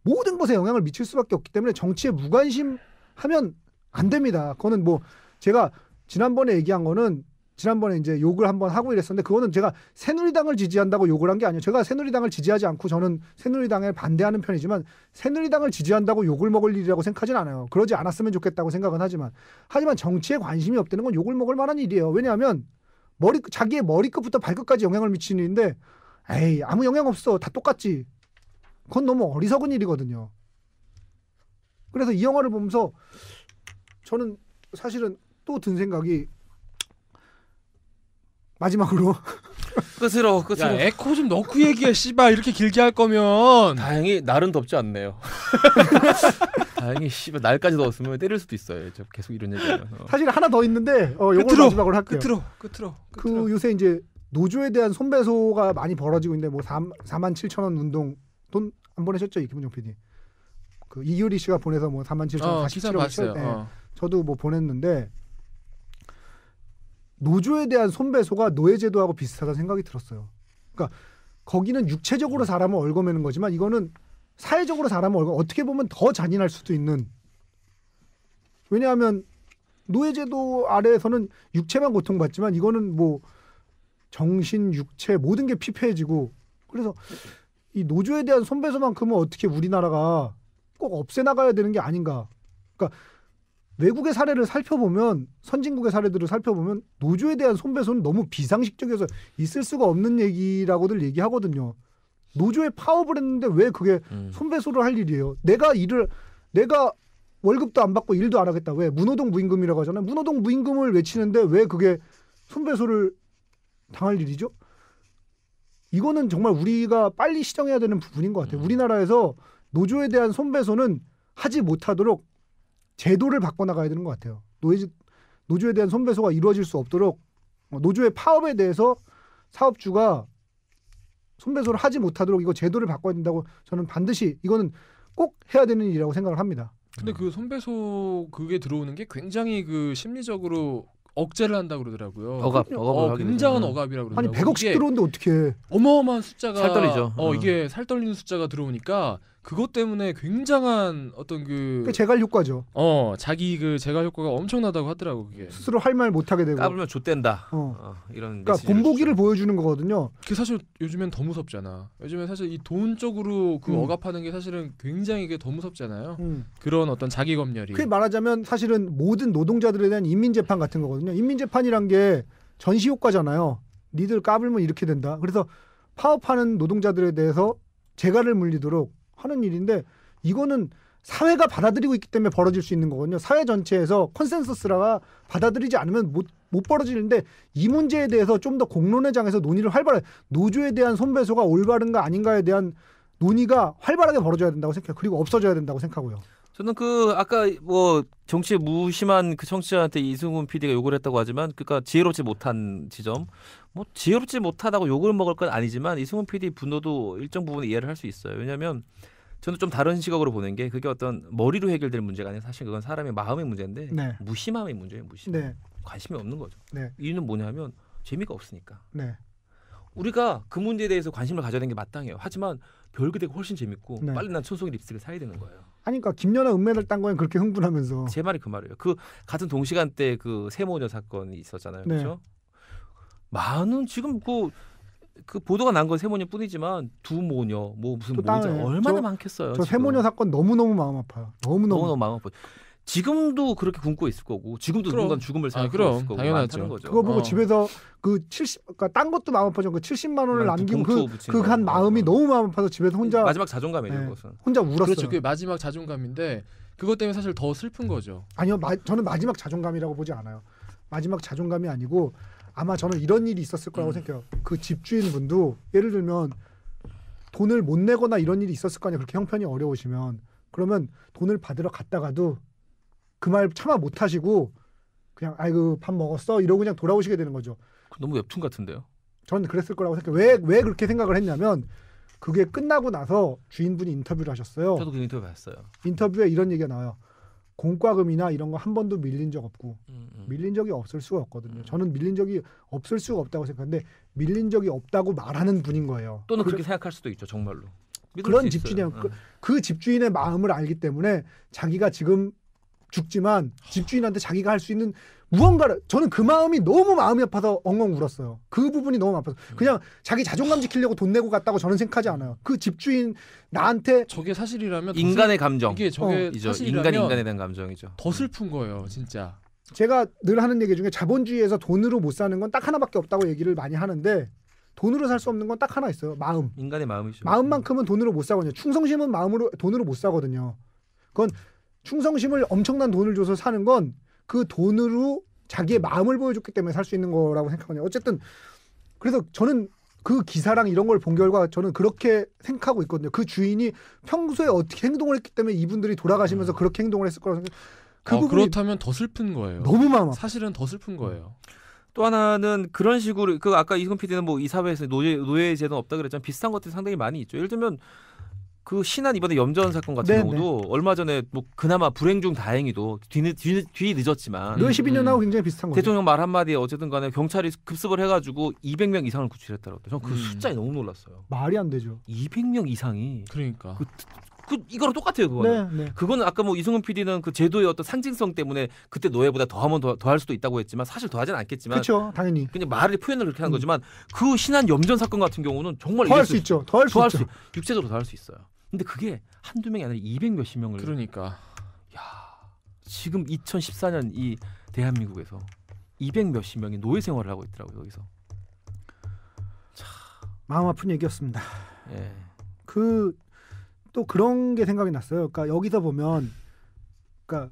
모든 것에 영향을 미칠 수밖에 없기 때문에 정치에 무관심하면 안 됩니다. 그거는 뭐 제가 지난번에 얘기한 거는 지난번에 이제 욕을 한번 하고 이랬었는데 그거는 제가 새누리당을 지지한다고 욕을 한 게 아니에요. 제가 새누리당을 지지하지 않고 저는 새누리당에 반대하는 편이지만 새누리당을 지지한다고 욕을 먹을 일이라고 생각하진 않아요. 그러지 않았으면 좋겠다고 생각은 하지만 정치에 관심이 없다는 건 욕을 먹을 만한 일이에요. 왜냐하면 자기의 머리끝부터 발끝까지 영향을 미치는 일인데 에이 아무 영향 없어. 다 똑같지. 그건 너무 어리석은 일이거든요. 그래서 이 영화를 보면서 저는 사실은 또 든 생각이 마지막으로 끝으로 야 에코 좀 넣고 얘기해 씨발 이렇게 길게 할 거면. 다행히 날은 덥지 않네요. 다행히 씨발 날까지 더웠으면 때릴 수도 있어요. 저 계속 이런 얘기하면. 사실 하나 더 있는데 요걸 마지막으로 할게요. 끝으로. 그 요새 이제 노조에 대한 손배소가 많이 벌어지고 있는데 뭐 47,000원 운동 돈 안 보내셨죠 김은정 PD? 그 이유리 씨가 보내서 뭐 47,000원 기사 봤어요. 네. 저도 뭐 보냈는데 노조에 대한 손배소가 노예제도하고 비슷하다는 생각이 들었어요. 그러니까 거기는 육체적으로 사람을 얽어매는 거지만 이거는 사회적으로 사람을 어떻게 보면 더 잔인할 수도 있는. 왜냐하면 노예제도 아래에서는 육체만 고통받지만 이거는 뭐 정신, 육체 모든 게 피폐해지고 그래서 이 노조에 대한 손배소만큼은 어떻게 우리나라가 꼭 없애나가야 되는 게 아닌가. 그러니까 외국의 사례를 살펴보면 선진국의 사례들을 살펴보면 노조에 대한 손배소는 너무 비상식적이어서 있을 수가 없는 얘기라고들 얘기하거든요. 노조에 파업을 했는데 왜 그게 손배소를 할 일이에요? 내가 월급도 안 받고 일도 안 하겠다. 왜? 무노동 무임금이라고 하잖아요. 무노동 무임금을 외치는데 왜 그게 손배소를 당할 일이죠? 이거는 정말 우리가 빨리 시정해야 되는 부분인 것 같아요. 우리나라에서 노조에 대한 손배소는 하지 못하도록 제도를 바꿔나가야 되는 것 같아요. 노조에 대한 손배소가 이루어질 수 없도록 노조의 파업에 대해서 사업주가 손배소를 하지 못하도록 이거 제도를 바꿔야 된다고 저는 반드시 이거는 꼭 해야 되는 일이라고 생각을 합니다. 근데 그 손배소 그게 들어오는 게 굉장히 그 심리적으로 억제를 한다고 그러더라고요. 억압을 굉장한 억압이라고 그러더라고요. 아니 100억씩 들어오는데 어떻게 어마어마한 숫자가 살 떨리죠. 이게 살 떨리는 숫자가 들어오니까 그것 때문에 굉장한 어떤 그게 재갈 효과죠. 자기 그 재갈 효과가 엄청나다고 하더라고 그게. 스스로 할 말 못하게 되고 까불면 좆된다. 이런 그러니까 본보기를 보여주는 거거든요. 그게 사실 요즘엔 더 무섭잖아. 요즘엔 사실 이 돈 쪽으로 그 억압하는 게 사실은 굉장히 이게 더 무섭잖아요. 그런 어떤 자기 검열이. 그게 말하자면 사실은 모든 노동자들에 대한 인민재판 같은 거거든요. 인민재판이란 게 전시 효과잖아요. 니들 까불면 이렇게 된다. 그래서 파업하는 노동자들에 대해서 재갈을 물리도록 하는 일인데 이거는 사회가 받아들이고 있기 때문에 벌어질 수 있는 거거든요. 사회 전체에서 컨센서스가 받아들이지 않으면 못 벌어지는데 이 문제에 대해서 좀 더 공론의 장에서 논의를 활발하게 노조에 대한 손배소가 올바른가 아닌가에 대한 논의가 활발하게 벌어져야 된다고 생각해요. 그리고 없어져야 된다고 생각하고요. 저는 그 아까 뭐 정치에 무심한 그 청취자한테 이승훈 PD가 욕을 했다고 하지만 그러니까 지혜롭지 못한 지점 뭐 지혜롭지 못하다고 욕을 먹을 건 아니지만 이승훈 PD 분노도 일정 부분 이해를 할 수 있어요. 왜냐하면 저는 좀 다른 시각으로 보는 게 그게 어떤 머리로 해결될 문제가 아니라 사실 그건 사람의 마음의 문제인데 네. 무심함의 문제예요. 무심함. 네. 관심이 없는 거죠. 네. 이유는 뭐냐면 재미가 없으니까. 네. 우리가 그 문제에 대해서 관심을 가져야 되는 게 마땅해요. 하지만 별그대가 훨씬 재밌고 네. 빨리 난 촌속의 립스틱을 사야 되는 거예요. 아니 그러니까 김연아 은메달 딴 거엔 그렇게 흥분하면서 제 말이 그 말이에요. 그 같은 동시간대 그 세모녀 사건이 있었잖아요. 네. 그렇죠? 많은 지금 그 보도가 난 건 세모녀뿐이지만 두 모녀 뭐 무슨 모녀 얼마나 많겠어요. 저 세모녀 사건 너무너무 마음 아파요. 너무너무 마음 아파요. 지금도 그렇게 굶고 있을 거고 지금도 누군가 죽음을 생각하고 있을 거고 당연하죠. 거죠. 그거 보고 집에서 그 70, 그러니까 딴 것도 마음 아파져. 그 70만 원을 남기고 그 한 마음이 너무 마음 아파서 집에서 혼자 마지막 자존감이에요. 네, 그것은. 혼자 울었어요. 그렇죠. 그게 마지막 자존감인데 그것 때문에 사실 더 슬픈 거죠. 아니요, 저는 마지막 자존감이라고 보지 않아요. 마지막 자존감이 아니고 아마 저는 이런 일이 있었을 거라고 생각해요. 그 집주인분도 예를 들면 돈을 못 내거나 이런 일이 있었을 거 아니에요. 그렇게 형편이 어려우시면 그러면 돈을 받으러 갔다가도 그 말 차마 못 하시고 그냥 아이고 밥 먹었어 이러고 그냥 돌아오시게 되는 거죠. 너무 웹툰 같은데요. 저는 그랬을 거라고 생각해요. 왜 그렇게 생각을 했냐면 그게 끝나고 나서 주인분이 인터뷰를 하셨어요. 저도 그 인터뷰 봤어요. 인터뷰에 이런 얘기가 나와요. 공과금이나 이런 거 한 번도 밀린 적 없고 밀린 적이 없을 수가 없거든요. 저는 밀린 적이 없을 수가 없다고 생각하는데 밀린 적이 없다고 말하는 분인 거예요. 또는 그렇게 생각할 수도 있죠. 정말로. 그런 집주인이에요. 그 집주인의 마음을 알기 때문에 자기가 지금 죽지만 집주인한테 자기가 할 수 있는 무언가를 저는 그 마음이 너무 마음이 아파서 엉엉 울었어요. 그 부분이 너무 아파서 그냥 자기 자존감 지키려고 돈 내고 갔다고 저는 생각하지 않아요. 그 집주인 나한테 저게 사실이라면 인간의 감정 이게 저게 사실이라면 인간에 대한 감정이죠. 더 슬픈 거예요, 진짜. 제가 늘 하는 얘기 중에 자본주의에서 돈으로 못 사는 건 딱 하나밖에 없다고 얘기를 많이 하는데 돈으로 살 수 없는 건 딱 하나 있어요. 마음. 인간의 마음이죠. 마음만큼은 돈으로 못 사거든요. 충성심은 돈으로 못 사거든요. 그건 충성심을 엄청난 돈을 줘서 사는 건 그 돈으로 자기의 마음을 보여줬기 때문에 살 수 있는 거라고 생각하거든요. 어쨌든 그래서 저는 그 기사랑 이런 걸 본 결과 저는 그렇게 생각하고 있거든요. 그 주인이 평소에 어떻게 행동을 했기 때문에 이분들이 돌아가시면서 그렇게 행동을 했을 거라고 생각. 그 부분이 그렇다면 더 슬픈 거예요. 너무 마음 아파. 사실은 더 슬픈 거예요. 또 하나는 그런 식으로 그 아까 이승훈 PD는 뭐 이 사회에서 노예 제도는 없다 그랬지만 비슷한 것들이 상당히 많이 있죠. 예를 들면 그 신한 이번에 염전 사건 같은 경우도 얼마 전에 뭐 그나마 불행 중 다행히도 뒤 늦었지만 노예 12년하고 굉장히 비슷한 거죠. 대통령 말 한마디에 어쨌든 간에 경찰이 급습을 해가지고 200명 이상을 구출했다고. 저는 그 숫자에 너무 놀랐어요. 말이 안 되죠. 200명 이상이. 그러니까. 이거랑 똑같아요. 그거는. 네. 그거는 아까 뭐 이승훈 PD는 그 제도의 어떤 상징성 때문에 그때 노예보다 더 할 수도 있다고 했지만 사실 더하진 않겠지만. 그렇죠, 당연히. 그냥 말을 표현을 그렇게 하는 거지만 그 신한 염전 사건 같은 경우는 정말 더 할 수 있죠. 더 할 수 있죠. 육체적으로 더 할 수 있어요. 근데 그게 한두 명이 아니라 200 몇십 명을. 그러니까. 야, 지금 2014년 이 대한민국에서 200 몇십 명이 노예 생활을 하고 있더라고요. 여기서. 마음 아픈 얘기였습니다. 예. 또 그런 게 생각이 났어요. 그러니까 여기서 보면, 그러니까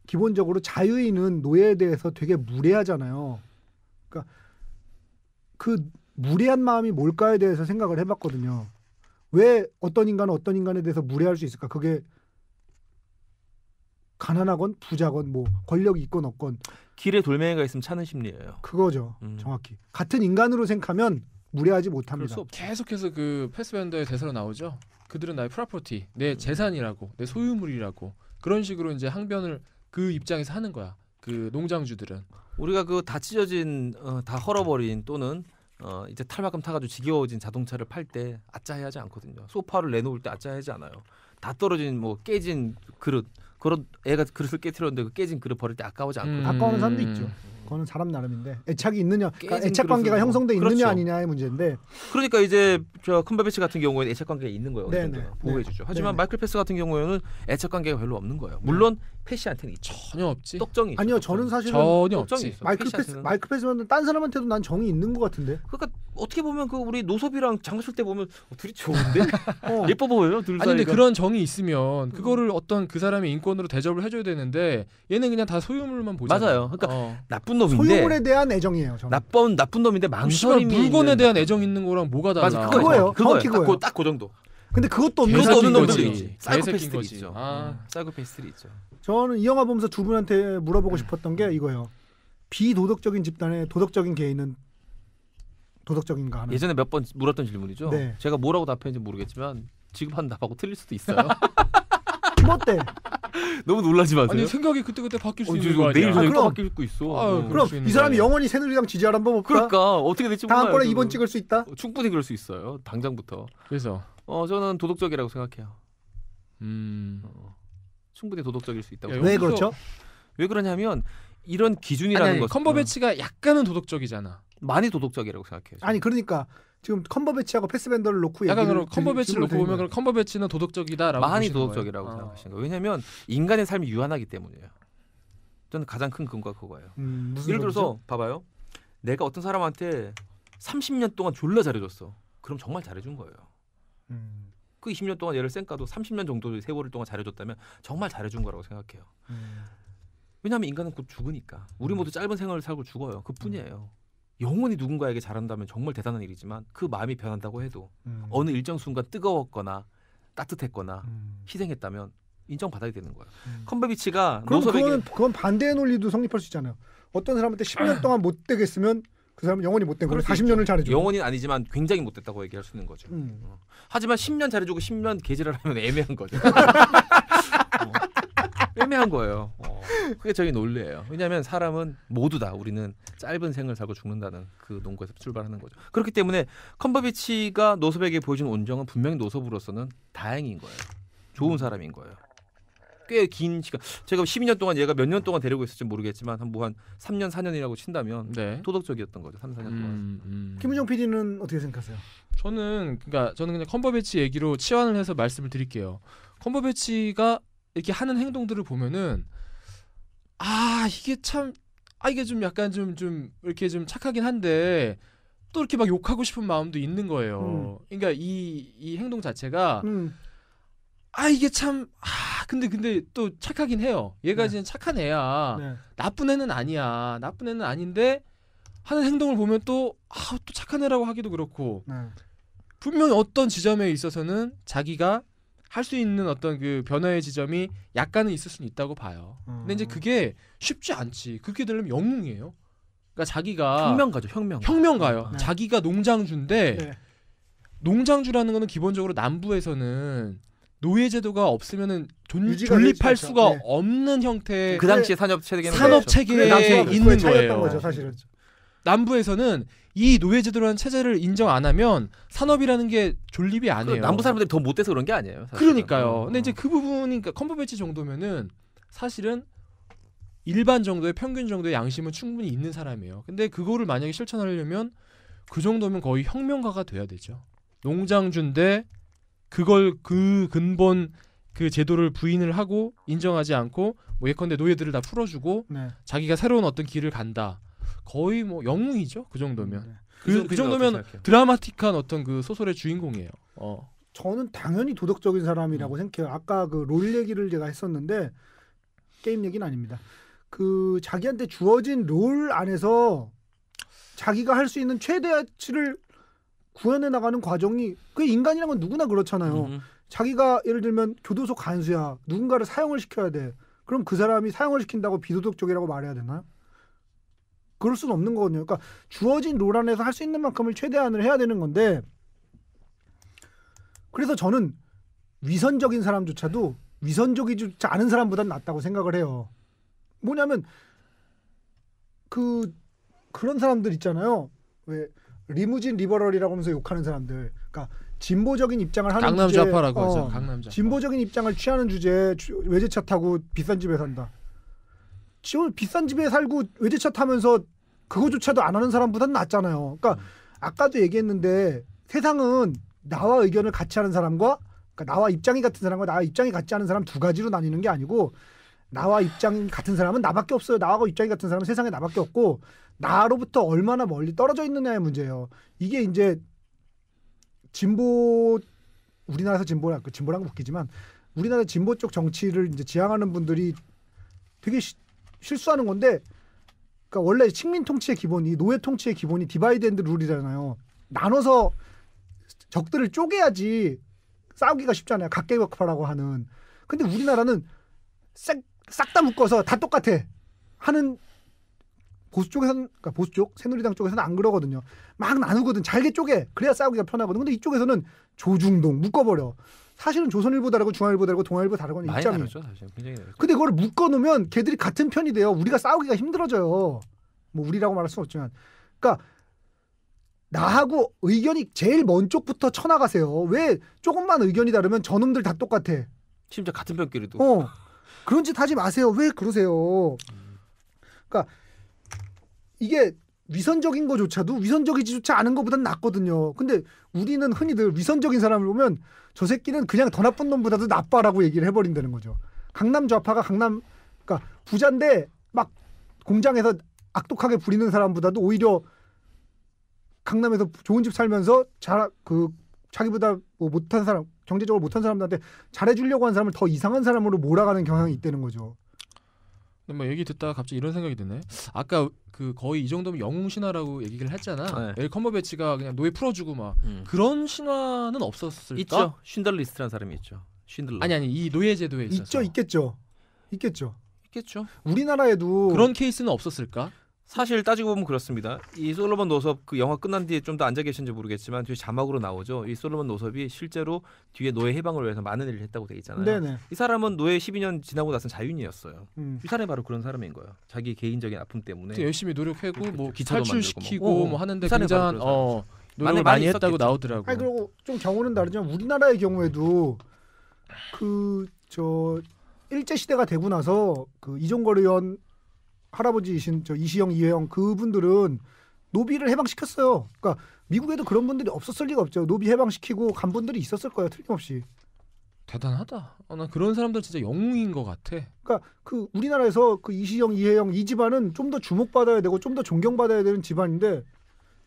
기본적으로 자유인은 노예에 대해서 되게 무례하잖아요. 그러니까 그 무례한 마음이 뭘까에 대해서 생각을 해봤거든요. 왜 어떤 인간은 어떤 인간에 대해서 무례할 수 있을까? 그게 가난하건 부자건 뭐 권력이 있건 없건 길에 돌멩이가 있으면 차는 심리예요. 그거죠. 정확히. 같은 인간으로 생각하면 무례하지 못합니다. 계속해서 그 패스밴더의 대사로 나오죠. 그들은 나의 프로퍼티, 내 재산이라고, 내 소유물이라고 그런 식으로 이제 항변을 그 입장에서 하는 거야. 그 농장주들은 우리가 그 다 찢어진, 다 헐어버린 또는 이제 탈만큼 타가지고 지겨워진 자동차를 팔 때 아짜해하지 않거든요. 소파를 내놓을 때 아짜해하지 않아요. 다 떨어진 뭐 깨진 그릇, 그런 애가 그릇을 깨트렸는데 그 깨진 그릇 버릴 때 아까워지 않거든요. 아까워하는 사람도 있죠. 그거는 사람 나름인데 애착이 있느냐, 그러니까 애착 관계가 형성돼 있느냐 그렇죠. 아니냐의 문제인데. 그러니까 이제 저 컴버배치 같은 경우에는 애착 관계가 있는 거예요. 보호해주죠. 하지만 네네. 마이클 패스 같은 경우에는 애착 관계가 별로 없는 거예요. 물론 패시한테는 있죠. 전혀 없지. 떡정이 있죠. 아니요, 떡정이. 저는 사실은 전혀 없지. 마이클 패스는 딴 사람한테도 난 정이 있는 것 같은데. 그러니까 어떻게 보면 그 우리 노섭이랑 장철 때 보면 둘이 좋은데 예뻐 보여요. 둘 아니 근데 사이가. 그런 정이 있으면 그거를 어떤 그 사람의 인권으로 대접을 해줘야 되는데 얘는 그냥 다 소유물만 보잖아. 맞아요. 그러니까 나쁜 놈인데 소유물에 대한 애정이에요. 저는. 나쁜 놈인데 망설임이 물건에 있는. 대한 애정 있는 거랑 뭐가 달라? 맞아, 그거예요. 정확히 그거예요. 딱 그 정도. 근데 그것도 없는 그것도 없는 거지. 놈들이 있지. 개새끼인 사이코패스들이 거지. 있죠. 아. 사이코패스들이 있죠. 저는 이 영화 보면서 두 분한테 물어보고 싶었던 게 이거예요. 비도덕적인 집단의 도덕적인 개인은 도덕적인가 하는. 예전에 몇 번 물었던 질문이죠. 네. 제가 뭐라고 답했는지 모르겠지만 지금 하는 답하고 틀릴 수도 있어요. 뭐 어때? 너무 놀라지 마세요. 아니 생각이 그때그때 바뀔 수 있는 거 아니야? 내일 저녁 또 그럼. 바뀔 수 있어. 아유, 그럼 수 있는 이 사람이 거야. 영원히 새누리당 지지하라 한번 볼까? 그러니까 어떻게 될지 몰라요. 다음번에 저는. 2번 찍을 수 있다? 충분히 그럴 수 있어요. 당장부터. 그래서 저는 도덕적이라고 생각해요. 음. 충분히 도덕적일 수 있다고. 야, 왜 여기서- 그렇죠? 왜 그러냐면 이런 기준이라는 것은 컴버배치가 약간은 도덕적이잖아. 많이 도덕적이라고 생각해요. 저는. 아니 그러니까 지금 컴버배치하고 패스밴더를 놓고 약간 얘기를 그럼 컴버배치를 놓고 보면 그럼 컴버배치는 도덕적이다라고 많이 보시는 도덕적이라고 거예요? 생각하시는 거예요. 왜냐하면 인간의 삶이 유한하기 때문이에요. 저는 가장 큰 근거가 그거예요. 무슨 예를 들어서 소리죠? 봐봐요. 내가 어떤 사람한테 30년 동안 졸라 잘해줬어. 그럼 정말 잘해준 거예요. 음, 그 20년 동안 얘를 쌩까도 30년 정도 세월을 동안 잘해줬다면 정말 잘해준 거라고 생각해요. 왜냐하면 인간은 곧 죽으니까. 우리 모두 짧은 생활을 살고 죽어요. 그뿐이에요. 영원히 누군가에게 잘한다면 정말 대단한 일이지만 그 마음이 변한다고 해도 어느 일정 순간 뜨거웠거나 따뜻했거나 희생했다면 인정받아야 되는 거예요. 컴버비치가 그럼 노섭에게 그건 반대의 논리도 성립할 수 있잖아요. 어떤 사람한테 10년 동안 못 되겠으면 그 사람은 영원히 못 된 거예요. 그럴 수 40년을 있죠. 잘해줘. 영원히는 아니지만 굉장히 못됐다고 얘기할 수 있는 거죠. 음. 하지만 10년 잘해주고 10년 개지를 하면 애매한 거죠. 애매한 거예요. 그게 저희 논리예요. 왜냐하면 사람은 모두 다 우리는 짧은 생을 살고 죽는다는 그 논거에서 출발하는 거죠. 그렇기 때문에 컴버비치가 노섭에게 보여준 온정은 분명히 노섭으로서는 다행인 거예요. 좋은 사람인 거예요. 꽤 긴 시간, 제가 12년 동안 얘가 몇 년 동안 데리고 있을지 모르겠지만 한 3년 4년이라고 친다면 네. 도덕적이었던 거죠. 3, 4년 동안. 김은정 PD는 어떻게 생각하세요? 저는 그냥 컴버배치 얘기로 치환을 해서 말씀을 드릴게요. 컴버배치가 이렇게 하는 행동들을 보면은 이게 좀 약간 좀 이렇게 좀 착하긴 한데 또 이렇게 막 욕하고 싶은 마음도 있는 거예요. 그러니까 이 행동 자체가 이게 근데 또 착하긴 해요. 얘가 네. 지금 착한 애야. 네. 나쁜 애는 아니야. 나쁜 애는 아닌데 하는 행동을 보면 또 착한 애라고 하기도 그렇고 네. 분명히 어떤 지점에 있어서는 자기가 할 수 있는 어떤 그 변화의 지점이 약간은 있을 수는 있다고 봐요. 근데 이제 그게 쉽지 않지. 그렇게 되려면 영웅이에요. 그러니까 자기가 혁명가죠. 혁명가요. 네. 자기가 농장주인데 네. 농장주라는 거는 기본적으로 남부에서는 노예제도가 없으면은 유지가 존립할 되지 않죠. 수가 네. 없는 형태의 그 당시에 산업 체계는 산업 그랬죠. 체계에 남부와 있는 북부의 차이였던 거예요. 거죠, 사실은. 남부에서는 이 노예제도라는 체제를 인정 안 하면 산업이라는 게 존립이 안 해요. 남부 사람들이 더 못돼서 그런 게 아니에요. 사실은. 그러니까요. 근데 이제 그 부분이 그러니까 컴버배치 정도면은 사실은 일반 정도의 평균 정도의 양심은 충분히 있는 사람이에요. 근데 그거를 만약에 실천하려면 그 정도면 거의 혁명가가 돼야 되죠. 농장주인데 그걸 그 근본 그 제도를 부인을 하고 인정하지 않고 뭐 예컨대 노예들을 다 풀어주고 네. 자기가 새로운 어떤 길을 간다. 거의 뭐 영웅이죠. 그 정도면. 네. 그 정도면 드라마틱한 어떤 그 소설의 주인공이에요. 저는 당연히 도덕적인 사람이라고 생각해요. 아까 그 롤 얘기를 제가 했었는데 게임 얘기는 아닙니다. 그 자기한테 주어진 롤 안에서 자기가 할 수 있는 최대치를 구현해 나가는 과정이 그 인간이란 건 누구나 그렇잖아요. 자기가 예를 들면 교도소 간수야. 누군가를 사형을 시켜야 돼. 그럼 그 사람이 사형을 시킨다고 비도덕적이라고 말해야 되나요? 그럴 수는 없는 거거든요. 그러니까 주어진 롤 안에서 할 수 있는 만큼을 최대한을 해야 되는 건데 그래서 저는 위선적인 사람조차도 위선적이지 않은 사람보다는 낫다고 생각을 해요. 뭐냐면 그런 사람들 있잖아요. 왜 리무진 리버럴이라고 하면서 욕하는 사람들. 그러니까 진보적인 입장을 하는 강남 주제에 좌파라고 하죠. 강남 좌파. 진보적인 입장을 취하는 주제에 외제차 타고 비싼 집에 산다. 지금 비싼 집에 살고 외제차 타면서 그거조차도 안 하는 사람보다는 낫잖아요. 그러니까 아까도 얘기했는데 세상은 나와 의견을 같이 하는 사람과 그러니까 나와 입장이 같은 사람과 나와 입장이 같지 않은 사람 두 가지로 나뉘는 게 아니고 나와 입장이 같은 사람은 나밖에 없어요. 나하고 입장이 같은 사람은 세상에 나밖에 없고 나로부터 얼마나 멀리 떨어져 있느냐의 문제예요. 이게 이제 진보 우리나라에서 진보란 건 웃기지만 우리나라 진보 쪽 정치를 이제 지향하는 분들이 되게 실수하는 건데 그러니까 원래 식민 통치의 기본이 노예 통치의 기본이 디바이드 앤드 룰이잖아요. 나눠서 적들을 쪼개야지 싸우기가 쉽잖아요. 각계격파라고 하는. 근데 우리나라는 싹 다 묶어서 다 똑같아 하는 보수 쪽에서는 그러니까 보수 쪽 새누리당 쪽에서는 안 그러거든요. 막 나누거든. 잘게 쪼개. 그래야 싸우기가 편하거든. 근데 이쪽에서는 조중동 묶어버려. 사실은 조선일보 다르고 중앙일보 다르고 동아일보 다르거든요. 많이 입장이. 다르죠, 사실. 굉장히 다르죠. 근데 그걸 묶어놓으면 걔들이 같은 편이 돼요. 우리가 싸우기가 힘들어져요. 뭐 우리라고 말할 수는 없지만. 그러니까 나하고 의견이 제일 먼 쪽부터 쳐나가세요. 왜 조금만 의견이 다르면 저놈들 다 똑같아. 심지어 같은 편끼리도. 그런 짓 하지 마세요. 왜 그러세요? 그러니까 이게 위선적인 거조차도 위선적이지조차 않은 것보단 낫거든요. 근데 우리는 흔히들 위선적인 사람을 보면 저 새끼는 그냥 더 나쁜 놈보다도 나빠라고 얘기를 해버린다는 거죠. 강남 좌파가 그러니까 부자인데 막 공장에서 악독하게 부리는 사람보다도 오히려 강남에서 좋은 집 살면서 자기보다 뭐 못한 사람, 경제적으로 못한 사람들한테 잘해주려고 하는 사람을 더 이상한 사람으로 몰아가는 경향이 있다는 거죠. 뭐 얘기 듣다가 갑자기 이런 생각이 드네. 아까 그 거의 이 정도면 영웅 신화라고 얘기를 했잖아. 엘 컴버배치가 그냥 노예 풀어주고 막 그런 신화는 없었을까? 있죠. 쉰들리스트라는 사람이 있죠. 쉰들러. 아니 이 노예 제도에 있어서. 있겠죠. 우리나라에도 그런 케이스는 없었을까? 사실 따지고 보면 그렇습니다. 이 솔로몬 노섭 그 영화 끝난 뒤에 좀 더 앉아 계신지 모르겠지만 뒤에 자막으로 나오죠. 이 솔로몬 노섭이 실제로 뒤에 노예 해방을 위해서 많은 일을 했다고 돼 있잖아요. 네네. 이 사람은 노예 12년 지나고 나서는 자유인이었어요. 이 사람이 바로 그런 사람인 거예요. 자기 개인적인 아픔 때문에 열심히 노력하고 뭐 기차도 탈출시키고 뭐 하는데 굉장한 노력을 많이 했다고 나오더라고요. 아니 그리고 좀 경우는 다르지만 우리나라의 경우에도 일제 시대가 되고 나서 그 이종걸 의원 할아버지이신 이시영 이회영 그분들은 노비를 해방시켰어요. 그러니까 미국에도 그런 분들이 없었을 리가 없죠. 노비 해방시키고 간 분들이 있었을 거예요. 틀림없이. 대단하다. 난 그런 사람들 진짜 영웅인 것 같아. 그러니까 그 우리나라에서 그 이시영 이회영 이 집안은 좀 더 주목받아야 되고 좀 더 존경받아야 되는 집안인데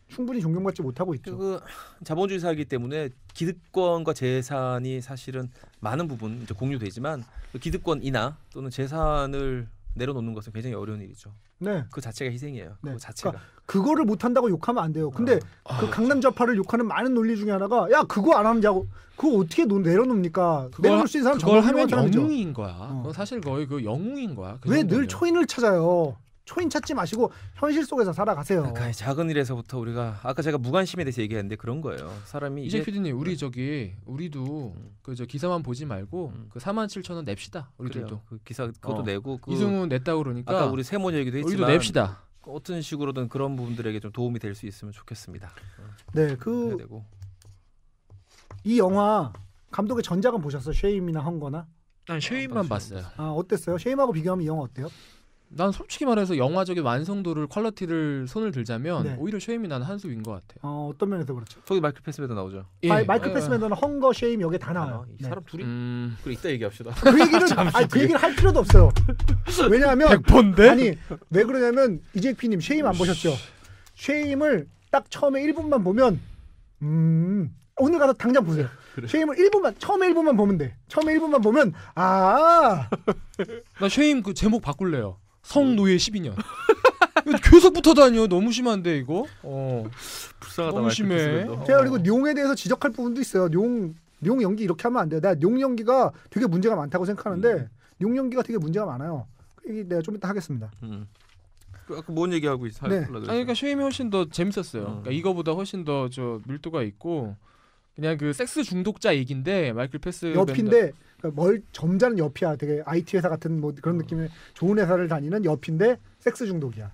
충분히 존경받지 못하고 있죠. 그 자본주의 사회이기 때문에 기득권과 재산이 사실은 많은 부분 이제 공유되지만 그 기득권이나 또는 재산을 내려놓는 것은 굉장히 어려운 일이죠. 네. 그 자체가 희생이에요. 네. 그 자체가. 그러니까 그거를 못한다고 욕하면 안 돼요. 근데 그 강남 좌파를 욕하는 많은 논리 중에 하나가 야 그거 안 하냐고 그거 어떻게 내려놓습니까? 내려놓을 수 있는 사람 그걸 하면 영웅인 거야. 그건 사실 거의 그 영웅인 거야. 왜 늘 초인을 찾아요? 초인 찾지 마시고 현실 속에서 살아가세요. 그러니까 작은 일에서부터 우리가 아까 제가 무관심에 대해서 얘기했는데 그런 거예요. 사람이 이제 PD님 우리도 그 기사만 보지 말고 그 47,000원 냅시다. 우리들도 그 기사 그것도 내고 이승훈 냈다고 그러니까 아까 우리 세모 얘기도 했지만 우리도 냅시다. 어떤 식으로든 그런 부분들에게 좀 도움이 될 수 있으면 좋겠습니다. 네, 이 영화 감독의 전작은 보셨어요? 쉐임이나 헝거나? 난 쉐임만 봤어요. 어땠어요? 쉐임하고 비교하면 이 영화 어때요? 난 솔직히 말해서 영화적인 완성도를 퀄리티를 손을 들자면 오히려 쉐임이 나는 한 수인 것 같아요. 어떤 면에서 그렇죠? 저기 마이클 패스맨더 나오죠. 마이클 패스맨더는 헝거, 쉐임 여기에 다 나와요. 이 사람 둘이 그래 이따 얘기합시다. 그 얘기를 할 필요도 없어요. 왜냐하면 100%인데? 아니 왜 그러냐면 이재P님 쉐임 안 보셨죠? 쉐임을 딱 처음에 1분만 보면 오늘 가서 당장 보세요. 그래. 쉐임을 1분만 처음에 1분만 보면 돼. 처음에 1분만 보면 나 쉐임 그 제목 바꿀래요. 성노예 12년. 계속 붙어 다녀. 너무 심한데 이거. 불쌍하다. 너무 심해. 제가 그리고 룡에 대해서 지적할 부분도 있어요. 룡 연기 이렇게 하면 안 돼. 내가 룡 연기가 되게 문제가 많다고 생각하는데 룡 연기가 되게 문제가 많아요. 이 내가 좀 이따 하겠습니다. 아까 뭔 얘기하고 있어? 네. 그러니까 쉐임이 훨씬 더 재밌었어요. 그러니까 이거보다 훨씬 더 밀도가 있고 그냥 그 섹스 중독자 얘기인데 마이클 패스 옆인데 그러니까 점잖은 옆이야. 되게 IT 회사 같은 뭐 그런 느낌의 좋은 회사를 다니는 옆인데 섹스 중독이야.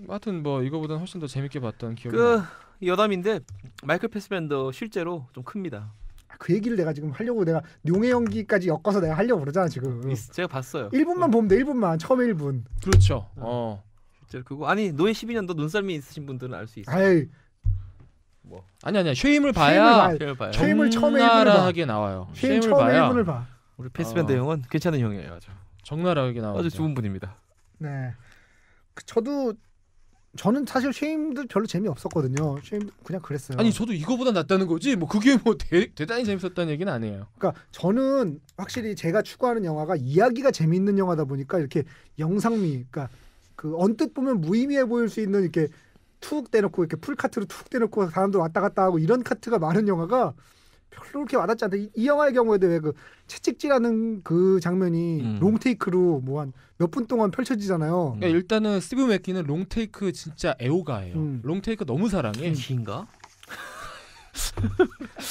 하여튼 뭐 이거보다는 훨씬 더 재밌게 봤던 기억이 그 여담인데 마이클 패스벤더 실제로 좀 큽니다. 그 얘기를 내가 지금 하려고 내가 룡의 연기까지 엮어서 내가 하려고 그러잖아 지금. 제가 봤어요. 1분만 보면 돼. 1분만. 처음에 1분. 그렇죠. 실제로 그거 아니 노예 12년도 눈썰미 있으신 분들은 알 수 있어요. 아이, 뭐 아니야. 쉐임을 봐야 쉐임을 처음에 1분을 봐. 적나라하게 나와요. 쉐임 처음에 1분을 봐. 우리 패스벤더 형은 괜찮은 형이에요. 아주 적나라하게 나와요. 아주 좋은 분입니다. 네. 저는 사실 쉐임도 별로 재미없었거든요. 쉐임 그냥 그랬어요. 아니 저도 이거보다 낫다는 거지. 뭐 그게 뭐 대단히 재밌었다는 얘기는 아니에요. 그러니까 저는 확실히 제가 추구하는 영화가 이야기가 재미있는 영화다 보니까 이렇게 영상미, 그러니까 그 언뜻 보면 무의미해 보일 수 있는 이렇게 툭 떼놓고 이렇게 풀 카트로 툭 떼놓고 사람들 왔다 갔다 하고 이런 카트가 많은 영화가 별로 그렇게 와닿지 않다. 이 영화의 경우에도 왜 그 채찍질하는 그 장면이 롱테이크로 뭐 한 몇 분 동안 펼쳐지잖아요. 그러니까 일단은 스티브 맥키는 롱테이크 진짜 애호가예요. 롱테이크 너무 사랑해. 긴가?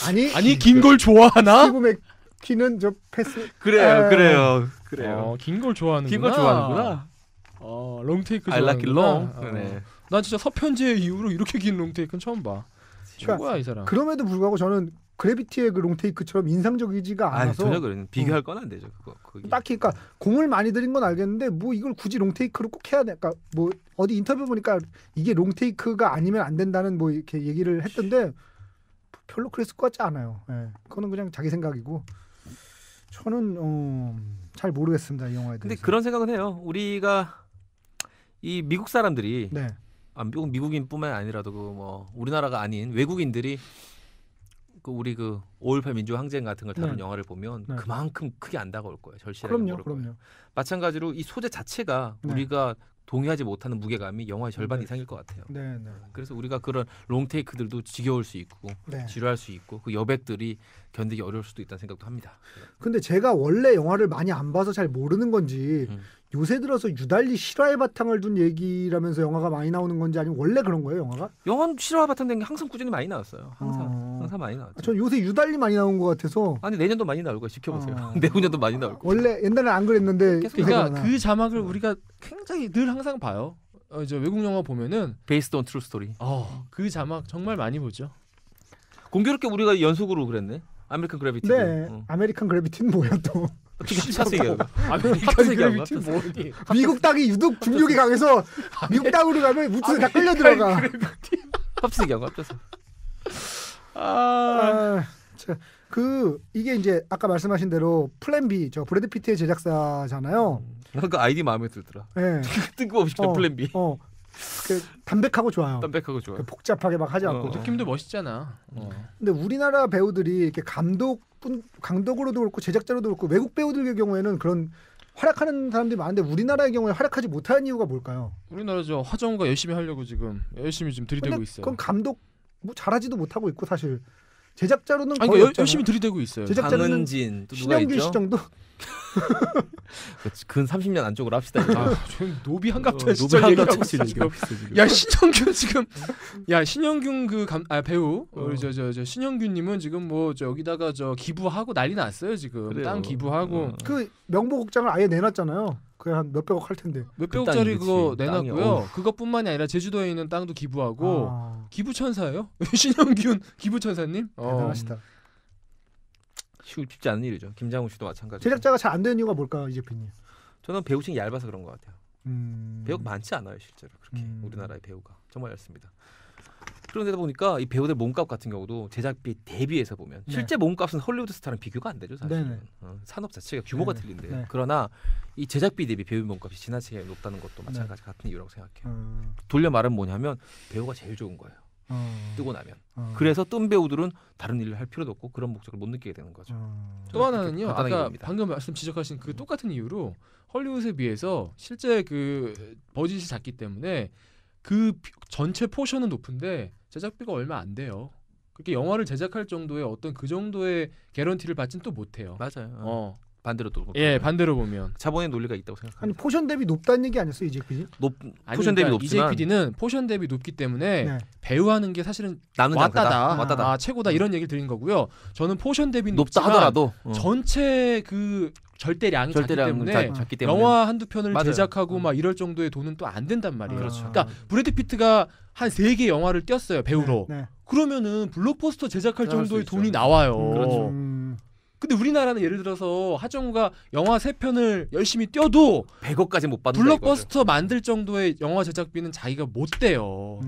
아니 긴 걸 좋아하나? 스티브 맥키는 저 패스. 그래요. 긴 걸 좋아하는구나. 롱테이크 I like it 좋아하는구나. long. 네. 난 진짜 서편제 이후로 이렇게 긴 롱테이크는 처음 봐. 최고야 이 사람. 그럼에도 불구하고 저는 그래비티의 그 롱테이크처럼 인상적이지가 않아서 전혀 그래. 비교할 건 안 되죠. 그거. 딱히 그러니까 공을 많이 들인 건 알겠는데 뭐 이걸 굳이 롱테이크로 꼭 해야 될까? 뭐 어디 인터뷰 보니까 이게 롱테이크가 아니면 안 된다는 뭐 이렇게 얘기를 했던데 별로 그랬을 것 같지 않아요. 예. 그거는 그냥 자기 생각이고 저는 잘 모르겠습니다. 이 영화에 대해서. 근데 그런 생각은 해요. 우리가 이 미국 사람들이 네. 미국인뿐만 아니라도 그 뭐 우리나라가 아닌 외국인들이 그 우리 그 5.18 민주 항쟁 같은 걸 다룬 영화를 보면 그만큼 크게 안 다가올 거예요. 절실하게 모를 거예요. 마찬가지로 이 소재 자체가 우리가 동의하지 못하는 무게감이 영화의 절반 이상일 것 같아요. 그래서 우리가 그런 롱테이크들도 지겨울 수 있고 지루할 수 있고 그 여백들이 견디기 어려울 수도 있다는 생각도 합니다. 근데 제가 원래 영화를 많이 안 봐서 잘 모르는 건지 요새 들어서 유달리 실화의 바탕을 둔 얘기라면서 영화가 많이 나오는 건지 아니면 원래 그런 거예요, 영화가? 영화는 실화 바탕된 게 항상 꾸준히 많이 나왔어요. 항상 많이 나왔죠. 전 요새 유달리 많이 나온 것 같아서. 아니 내년도 많이 나올 거예요. 지켜보세요. 내후년도 많이 나올 거예요. 원래 옛날에는 안 그랬는데. 그러니까 그 자막을 우리가 굉장히 늘 항상 봐요. 이제 외국 영화 보면은 Based on True Story. 그 자막 정말 많이 보죠. 공교롭게 우리가 연속으로 그랬네. 아메리칸 그래비티. 네. 아메리칸 그래비티는 뭐야 또? 아메리칸 그래비티 뭐니? 미국 땅이 유독 중력이 강해서 미국 땅으로 가면 무트에 다 끌려 들어가. 합쳐서 얘기한 거 합쳐서. 이게 이제 아까 말씀하신 대로 플랜 B 저 브래드 피트의 제작사잖아요. 그 아이디 마음에 들더라. 네. 뜬금없이 플랜 B. 담백하고 좋아요. 담백하고 복잡하게 막 하지 않고. 느낌도 멋있잖아. 근데 우리나라 배우들이 이렇게 감독으로도 그렇고 제작자로도 그렇고 외국 배우들의 경우에는 그런 활약하는 사람들이 많은데 우리나라의 경우에 활약하지 못하는 이유가 뭘까요? 우리나라 저 화정우가 열심히 하려고 지금 열심히 좀 들이대고 있어요. 그럼 감독 뭐 잘하지도 못하고 있고 사실 제작자로는 거의 그러니까 열심히 들이대고 있어요. 제작자는 강은진 또 신영균 씨 정도. 근 30년 안쪽으로 합시다. 좀 노비 한갑자 진짜 얘기하고 있어 지금. 야 신영균 지금 신영균 그 배우 우리 저 신영균님은 지금 뭐 여기다가 저 기부하고 난리 났어요 지금. 그래요. 땅 기부하고 그 명보극장을 아예 내놨잖아요. 그게 한 몇백억 할 텐데. 몇백억짜리 그거 내놨고요. 그것뿐만이 아니라 제주도에 있는 땅도 기부하고 기부천사예요. 신영균 기부천사님. 대단하시다. 쉽지 않은 일이죠. 김장훈 씨도 마찬가지. 제작자가 잘 안 되는 이유가 뭘까요, 이재표님? 저는 배우층이 얇아서 그런 것 같아요. 배우가 많지 않아요, 실제로 그렇게 우리나라의 배우가 정말 얇습니다. 그런데다 보니까 이 배우들 몸값 같은 경우도 제작비 대비해서 보면 실제 몸값은 헐리우드 스타랑 비교가 안 되죠, 사실은. 산업 자체가 규모가 틀린데요. 그러나 이 제작비 대비 배우 몸값이 지나치게 높다는 것도 마찬가지 같은 이유라고 생각해요. 돌려 말하면 뭐냐면 배우가 제일 좋은 거예요. 뜨고 나면. 그래서 뜬 배우들은 다른 일을 할 필요도 없고 그런 목적을 못 느끼게 되는 거죠. 또 하나는요. 아까 봅니다. 방금 말씀 지적하신 그 똑같은 이유로 헐리우드에 비해서 실제 그 버짓이 작기 때문에 그 전체 포션은 높은데 제작비가 얼마 안 돼요. 그렇게 영화를 제작할 정도의 어떤 그 정도의 개런티를 받진 또 못해요. 맞아요. 반대로 또 반대로 보면 자본의 논리가 있다고 생각합니다. 아니 포션 대비 높다는 얘기 아니었어요, 이제 PD? 포션 대비 높지만 EJPD는 포션 대비 높기 때문에 네. 배우하는 게 사실은 왔다다. 최고다 이런 얘기를 드린 거고요. 저는 포션 대비 높다 높지만 하더라도 전체 그 절대량이 작기 때문에 영화 한두 편을 맞아요. 제작하고 막 이럴 정도의 돈은 또 안 된단 말이에요. 그렇죠. 그러니까 브래드 피트가 한 3개 영화를 띄었어요, 배우로. 네. 그러면은 블록버스터 제작할 할 수 정도의 있죠. 돈이 나와요. 그렇죠. 근데 우리나라는 예를 들어서 하정우가 영화 3편을 열심히 띄어도 100억까지 못 받는다 블록버스터 만들 정도의 영화 제작비는 자기가 못 대요.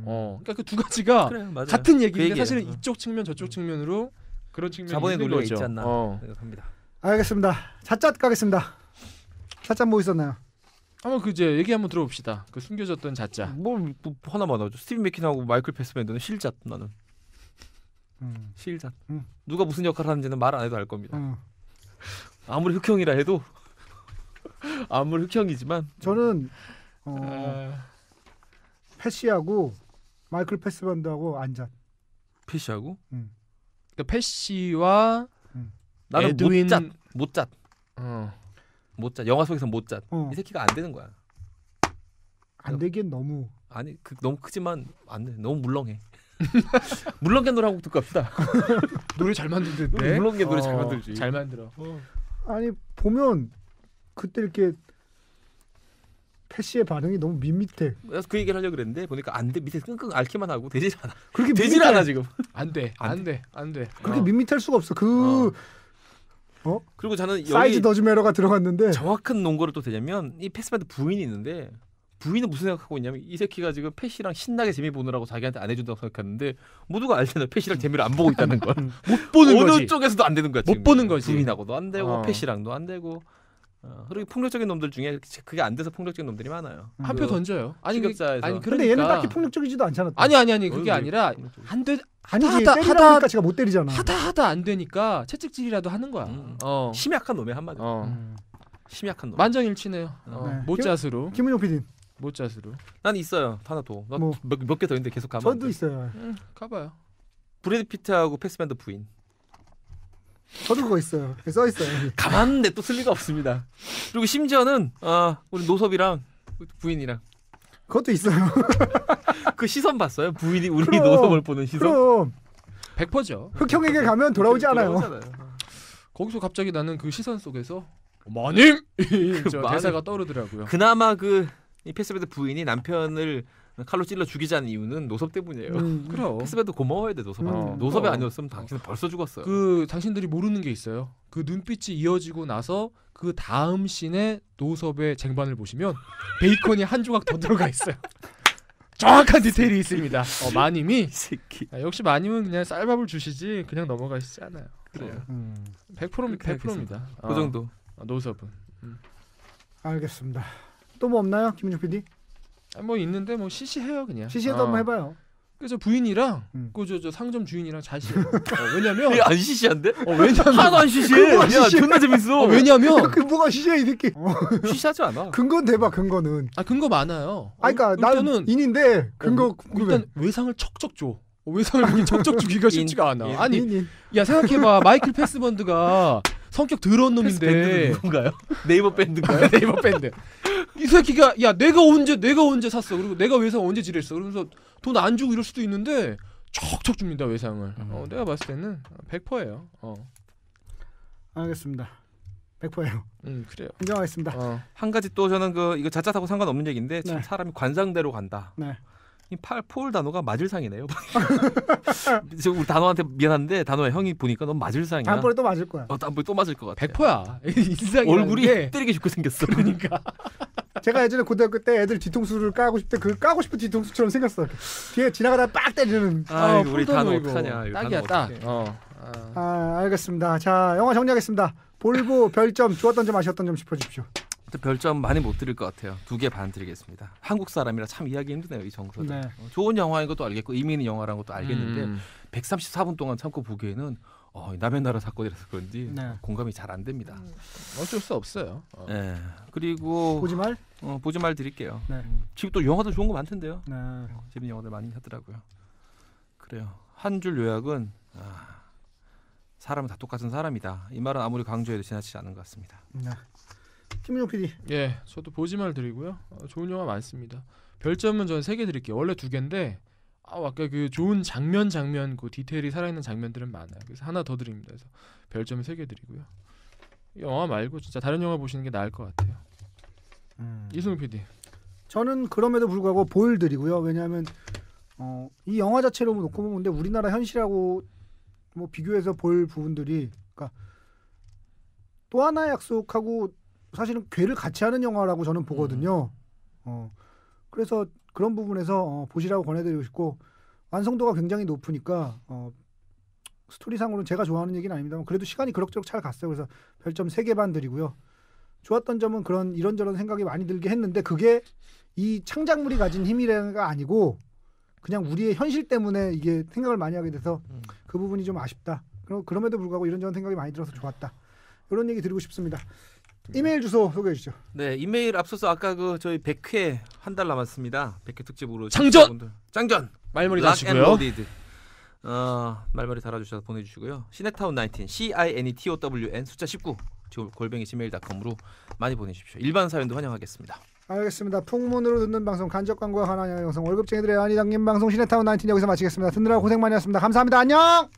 그러니까 그 두 가지가 그래, 맞아요. 같은 얘기인데 그 사실은 이쪽 측면 저쪽 측면으로 그런 측면이 자본의 있는 논리가 거죠. 있지 않나 생각합니다. 알겠습니다. 잣잣 가겠습니다. 잣잣 뭐 있었나요? 한번 그 이제 얘기 한번 들어봅시다. 그 숨겨졌던 자짜. 뭐 하나만 하죠. 스티븐 맥킨하고 마이클 패스밴더는 실잣 나는. 실잣. 누가 무슨 역할을 하는지는 말 안 해도 알 겁니다. 아무리 흑형이라 해도 아무리 흑형이지만 저는 패시하고 마이클 패스밴더하고 안잣. 패시하고? 그러니까 패시와 나는 에드윈 못잣. 못잣. 영화 속에서 못잣. 이 새끼가 안 되는 거야. 안 되기엔 너무 아니 너무 크지만 안 돼. 너무 물렁해. 물렁개 노래 한곡 듣고 갑시다. 노래 잘 만드는데. 물렁개 노래 잘 만들지. 잘 만들어. 아니 보면 그때 이렇게 패시의 반응이 너무 밋밋해. 그래서 그 얘기를 하려고 그랬는데 보니까 안 돼. 밑에 끙끙 앓기만 하고 되질 않아. 그렇게 되질 않아 지금. 안 돼. 그렇게 밋밋할 수가 없어. 그리고 저는 사이즈 여기 더즈메러가 들어갔는데 정확한 논거를 또 되자면 이 패스밴드 부인이 있는데 부인은 무슨 생각하고 있냐면 이 새끼가 지금 패시랑 신나게 재미 보느라고 자기한테 안 해준다고 생각하는데 모두가 알잖아요. 패시랑 재미를 안 보고 있다는 걸. 못 보는 어느 거지. 쪽에서도 안 되는 거야. 못 보는 거지. 부인하고도 안 되고 패시랑도 안 되고. 그리고 폭력적인 놈들 중에 그게 안 돼서 폭력적인 놈들이 많아요. 한 표 던져요. 아니 추격자에서. 근데 얘는 딱히 폭력적이지도 않잖아. 또. 아니 그게 아니라 안 돼. 아니지 때리라니까 제가 못 때리잖아. 하다 안 되니까 채찍질이라도 하는 거야. 심약한 놈이 한마디로. 심약한 놈. 만장일치네요. 네. 못잣으로. 김은용 PD. 못잣으로. 난 있어요. 하나 더. 뭐. 몇 개 더 있는데 계속 가면. 저도 있어요. 가봐요. 브래드 피트하고 패스밴더 부인. 저도 그거 있어요. 써 있어요. 가만데 또 쓸 리가 없습니다. 그리고 심지어는 우리 노섭이랑 부인이랑 그것도 있어요. 그 시선 봤어요? 부인이 우리 그럼, 노섭을 보는 시선. 그럼 100%죠. 흑형에게 가면 돌아오지 않아요. 거기서 갑자기 나는 그 시선 속에서 마님 저 마님. 대사가 떠오르더라고요. 그나마 이 패스밴드 부인이 남편을 칼로 찔러 죽이자는 이유는 노섭 때문이에요. 그럼. 패스밴드 고마워야 돼 노섭한테. 노섭이 아니었으면 당신은 벌써 죽었어요. 그 당신들이 모르는 게 있어요. 그 눈빛이 이어지고 나서 그 다음 씬에 노섭의 쟁반을 보시면 베이컨이 한 조각 더 들어가 있어요. 정확한 디테일이 있습니다. 마님이 이 새끼. 역시 마님은 그냥 쌀밥을 주시지 그냥 넘어가시지 않아요. 그래요. 100%입니다. 그 정도. 노섭은. 알겠습니다. 또 뭐 없나요, 김은중 PD? 뭐 있는데 뭐 시시해요 그냥. 시시해도 한번 해봐요. 그래서 부인이랑 저 상점 주인이랑 잘 시해요. 왜냐면 안 시시한데? 왜냐면 하나도 안 시시해. 야 존나 재밌어. 왜냐면 그 뭐가 시시해 이 새끼. 시시하지 않아. 근거는 대박 근거는. 근거 많아요. 그러니까 나는 인인데 근거 궁금해. 일단 외상을 척척 줘. 외상을 그렇게 척척 주기가 쉽지가 않아. 아니 인. 야 생각해봐 마이클 패스번드가 성격 더러운 놈인데 밴드 누군가요? 네이버 밴드인가요? 네이버 밴드. 이 새끼가 야 내가 언제 샀어. 그리고 내가 외상 언제 지냈어. 그러면서 돈 안 주고 이럴 수도 있는데 척척 줍니다 외상을. 내가 봤을 때는 100%예요. 알겠습니다. 100%예요. 그래요. 인정하겠습니다. 한 가지 또 저는 이거 자칫하고 상관없는 얘기인데 참 사람이 관상대로 간다. 네. 이 폴 단어가 맞을 상이네요. 지금 우리 단어한테 미안한데 단어야 형이 보니까 넌 맞을 상이야. 다음번에 또 맞을 거야. 다음번에 또 맞을 것 같아. 100%야. 인상이 얼굴이 때리기 좋게 생겼어. 그러니까. 제가 예전에 고등학교 때 애들 뒤통수를 까고 싶을 때 그 까고 싶은 뒤통수처럼 생겼어. 뒤에 지나가다 빡 때리는. 우리 단어 어떡하냐. 딱이야 딱. 알겠습니다. 자 영화 정리하겠습니다. 볼보 별점 좋았던 점 아쉬웠던 점 짚어주십시오. 별점 많이 못 드릴 것 같아요. 2개 반 드리겠습니다. 한국 사람이라 참 이해하기 힘드네요. 이 정서는. 네. 좋은 영화인 것도 알겠고 의미 있는 영화라는 것도 알겠는데 134분 동안 참고 보기에는 남의 나라 사건이라서 그런지 네. 공감이 잘 안 됩니다. 어쩔 수 없어요. 네. 그리고 보지 말? 보지 말 드릴게요. 네. 지금 또 영화도 좋은 거 많던데요. 네. 재밌는 영화들 많이 하더라고요. 그래요. 한 줄 요약은 사람은 다 똑같은 사람이다. 이 말은 아무리 강조해도 지나치지 않은 것 같습니다. 네. 김민용 PD. 예, 저도 보지 말 드리고요. 좋은 영화 많습니다. 별점은 저는 3개 드릴게요. 원래 2개인데 아까 그 좋은 장면 그 디테일이 살아있는 장면들은 많아요. 그래서 하나 더 드립니다. 그래서 별점은 3개 드리고요. 영화 말고 진짜 다른 영화 보시는 게 나을 것 같아요. 이승우 PD. 저는 그럼에도 불구하고 볼 드리고요. 왜냐하면 이 영화 자체로 놓고 보면 근데 우리나라 현실하고 뭐 비교해서 볼 부분들이 그러니까 또 하나의 약속하고 사실은 궤를 같이 하는 영화라고 저는 보거든요. 그래서 그런 부분에서 보시라고 권해드리고 싶고 완성도가 굉장히 높으니까 스토리상으로는 제가 좋아하는 얘기는 아닙니다만 그래도 시간이 그럭저럭 잘 갔어요. 그래서 별점 3개 반 드리고요. 좋았던 점은 그런 이런저런 생각이 많이 들게 했는데 그게 이 창작물이 가진 힘이라가 아니고 그냥 우리의 현실 때문에 이게 생각을 많이 하게 돼서 그 부분이 좀 아쉽다. 그럼에도 불구하고 이런저런 생각이 많이 들어서 좋았다. 이런 얘기 드리고 싶습니다. 이메일 주소 소개해 주시죠. 네, 이메일 앞서서 아까 저희 100회 한 달 남았습니다. 100회 특집으로 장전 말머리 달아주시고요. 말머리 달아주셔서 보내주시고요. 시네타운 19 CINETOWN 숫자 19 @gmail.com으로 많이 보내주십시오. 일반 사연도 환영하겠습니다. 알겠습니다. 풍문으로 듣는 방송 간접 광고와 관한 영상 월급쟁이들의 애환이 담긴 방송 시네타운 19 여기서 마치겠습니다. 듣느라 고생 많이 했습니다. 감사합니다. 안녕.